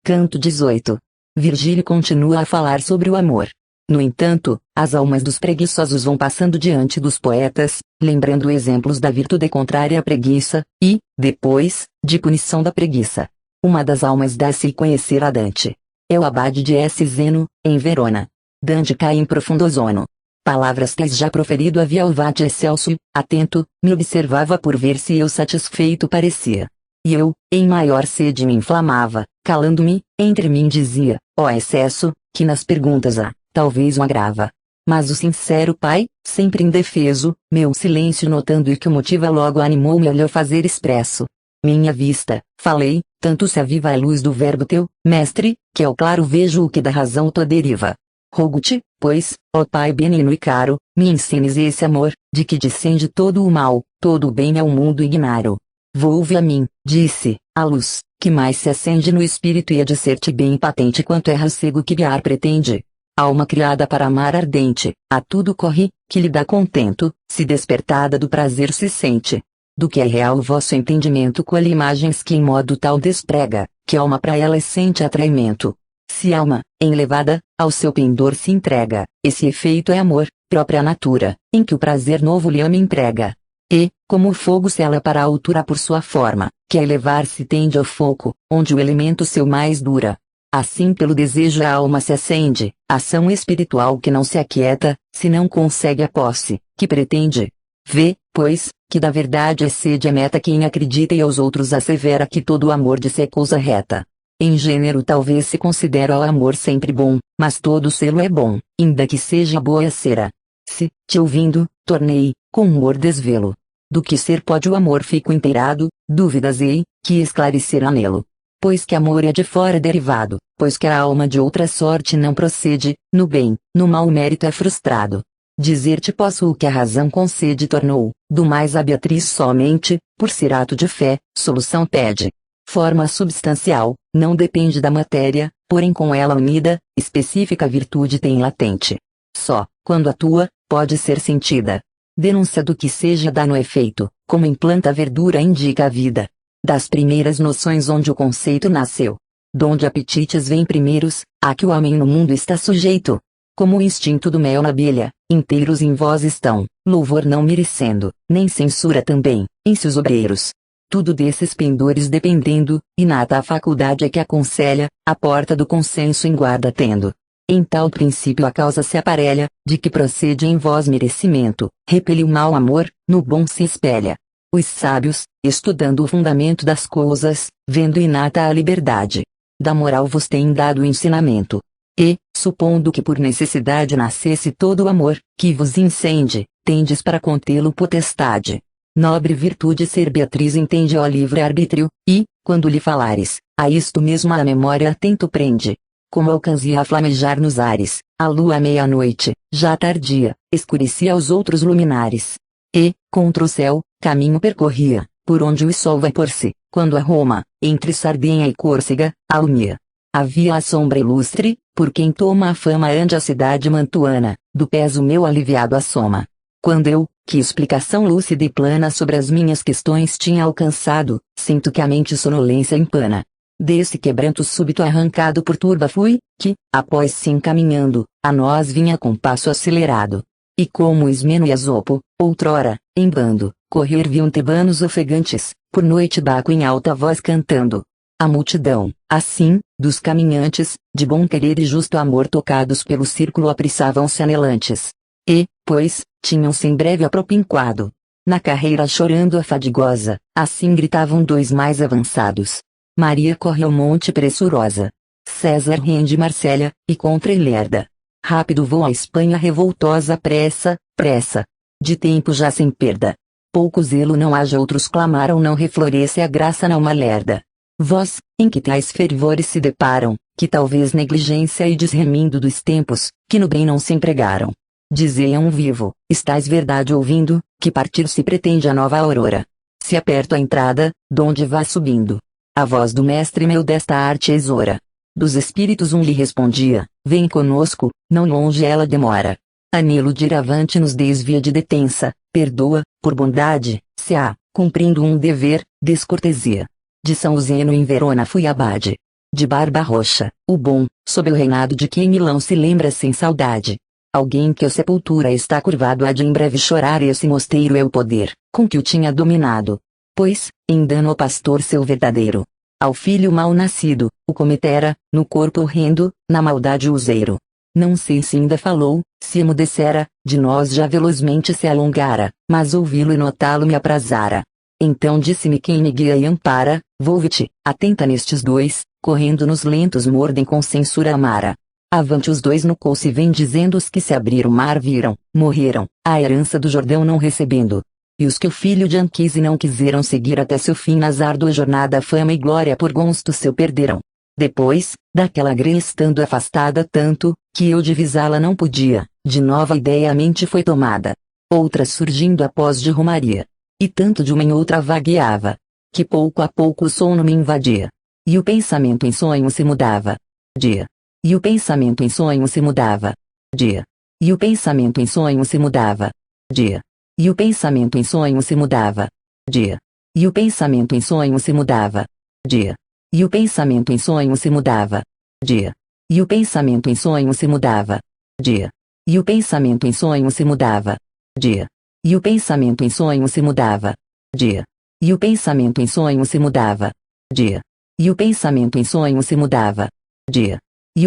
Canto 18. Virgílio continua a falar sobre o amor. No entanto, as almas dos preguiçosos vão passando diante dos poetas, lembrando exemplos da virtude contrária à preguiça, e, depois, de punição da preguiça. Uma das almas dá-se conhecer a Dante. É o abade de S. Zeno, em Verona. Dante cai em profundo sono. Palavras tais já proferido havia o vate excelso, atento, me observava por ver se eu satisfeito parecia. E eu, em maior sede me inflamava, calando-me, entre mim dizia, ó excesso, que nas perguntas há, talvez um agrava. Mas o sincero pai, sempre indefeso, meu silêncio notando e que o motiva logo animou-me a lhe fazer expresso. Minha vista, falei, tanto se aviva a luz do verbo teu, mestre, que ao claro vejo o que da razão tua deriva. Rogo-te, pois, ó Pai benigno e caro, me ensines esse amor, de que descende todo o mal, todo o bem ao mundo ignaro. Volve a mim, disse, a luz, que mais se acende no espírito e há de ser-te bem patente quanto erra cego que guiar pretende. Alma criada para amar ardente, a tudo corre, que lhe dá contento, se despertada do prazer se sente. Do que é real o vosso entendimento colhe imagens que em modo tal desprega, que alma para ela sente atraimento. Se alma, elevada, ao seu pendor se entrega, esse efeito é amor, própria natura, em que o prazer novo lhe ama emprega. E, como o fogo sela para a altura por sua forma, que a elevar-se tende ao foco, onde o elemento seu mais dura. Assim pelo desejo a alma se acende, ação espiritual que não se aquieta, se não consegue a posse, que pretende. Vê, pois, que da verdade é sede a meta quem acredita e aos outros assevera que todo o amor de si é coisa reta. Em gênero talvez se considera o amor sempre bom, mas todo selo é bom, ainda que seja boa cera. Se, te ouvindo, tornei, com humor desvelo. Do que ser pode o amor fico inteirado, dúvidas hei, que esclarecerá nele. Pois que amor é de fora derivado, pois que a alma de outra sorte não procede, no bem, no mal o mérito é frustrado. Dizer-te posso o que a razão concede tornou, do mais a Beatriz somente, por ser ato de fé, solução pede. Forma substancial, não depende da matéria, porém com ela unida, específica virtude tem latente. Só, quando atua, pode ser sentida. Denúncia do que seja dá no efeito, como em planta a verdura indica a vida. Das primeiras noções onde o conceito nasceu. Donde apetites vêm primeiros, a que o homem no mundo está sujeito. Como o instinto do mel na abelha, inteiros em vós estão, louvor não merecendo, nem censura também, em seus obreiros. Tudo desses pendores dependendo, inata a faculdade é que aconselha, a porta do consenso em guarda tendo. Em tal princípio a causa se aparelha, de que procede em vós merecimento, repele o mal amor, no bom se espelha. Os sábios, estudando o fundamento das coisas, vendo inata a liberdade da moral vos têm dado o ensinamento. E, supondo que por necessidade nascesse todo o amor, que vos incende, tendes para contê-lo potestade. Nobre virtude ser Beatriz entende ó livre-arbítrio, e, quando lhe falares, a isto mesmo a memória atento prende. Como alcanzia a flamejar nos ares, a lua à meia-noite, já tardia, escurecia aos outros luminares. E, contra o céu, caminho percorria, por onde o sol vai pôr-se, quando a Roma, entre Sardenha e Córcega, alumia. Havia a sombra ilustre, por quem toma a fama ante a cidade mantuana, do peso meu aliviado a soma. Quando eu, que explicação lúcida e plana sobre as minhas questões tinha alcançado, sinto que a mente sonolência empana. Desse quebranto súbito arrancado por turba fui, que, após se encaminhando, a nós vinha com passo acelerado. E como Ismeno e Esopo, outrora, em bando, correr viam tebanos ofegantes, por noite Baco em alta voz cantando. A multidão, assim, dos caminhantes, de bom querer e justo amor tocados pelo círculo apressavam-se anelantes. E, pois, tinham-se em breve apropinquado. Na carreira chorando a fadigosa, assim gritavam dois mais avançados. Maria corre ao monte pressurosa. César rende Marcélia, e contra Ilerda. Rápido voa a Espanha revoltosa pressa, pressa. De tempo já sem perda. Pouco zelo não haja outros clamaram não refloresce a graça na uma lerda. Vós, em que tais fervores se deparam, que talvez negligência e desremindo dos tempos, que no bem não se empregaram. Dizei a um vivo, estais verdade ouvindo, que partir se pretende a nova aurora. Se aperto a entrada, donde vá subindo. A voz do mestre meu desta arte exora. Dos espíritos lhe respondia, vem conosco, não longe ela demora. Anelo de ir avante nos desvia de detença, perdoa, por bondade, se há, cumprindo um dever, descortesia. De São Zeno em Verona fui abade. De Barba Roxa, o bom, sob o reinado de quem Milão se lembra sem saudade. Alguém que a sepultura está curvado há de em breve chorar esse mosteiro é o poder, com que o tinha dominado. Pois, em dano ao pastor seu verdadeiro. Ao filho mal nascido, o cometera, no corpo horrendo, na maldade useiro. Não sei se ainda falou, se emudecera, de nós já velozmente se alongara, mas ouvi-lo e notá-lo me aprazara. Então disse-me quem me guia e ampara, volve-te, atenta nestes dois, correndo nos lentos mordem com censura amara. Avante os dois no couce vem dizendo os que se abriram mar viram, morreram, a herança do Jordão não recebendo. E os que o filho de Anquise não quiseram seguir até seu fim nas árduas jornada fama e glória por gosto seu perderam. Depois, daquela grã estando afastada tanto, que eu divisá-la não podia, de nova ideia a mente foi tomada. Outra surgindo após de Romaria. E tanto de uma em outra vagueava, que pouco a pouco o sono me invadia. E o pensamento em sonho se mudava. Dia. E o pensamento em sonho se mudava. Dia. E o pensamento em sonho se mudava. Dia. E o pensamento em sonho se mudava. Dia. E o pensamento em sonho se mudava. Dia. E o pensamento em sonho se mudava. Dia. E o pensamento em sonho se mudava. Dia. E o pensamento em sonho se mudava. Dia. E o pensamento em sonho se mudava. Dia. E o pensamento em sonho se mudava. Dia. E o pensamento em sonho se mudava. Dia.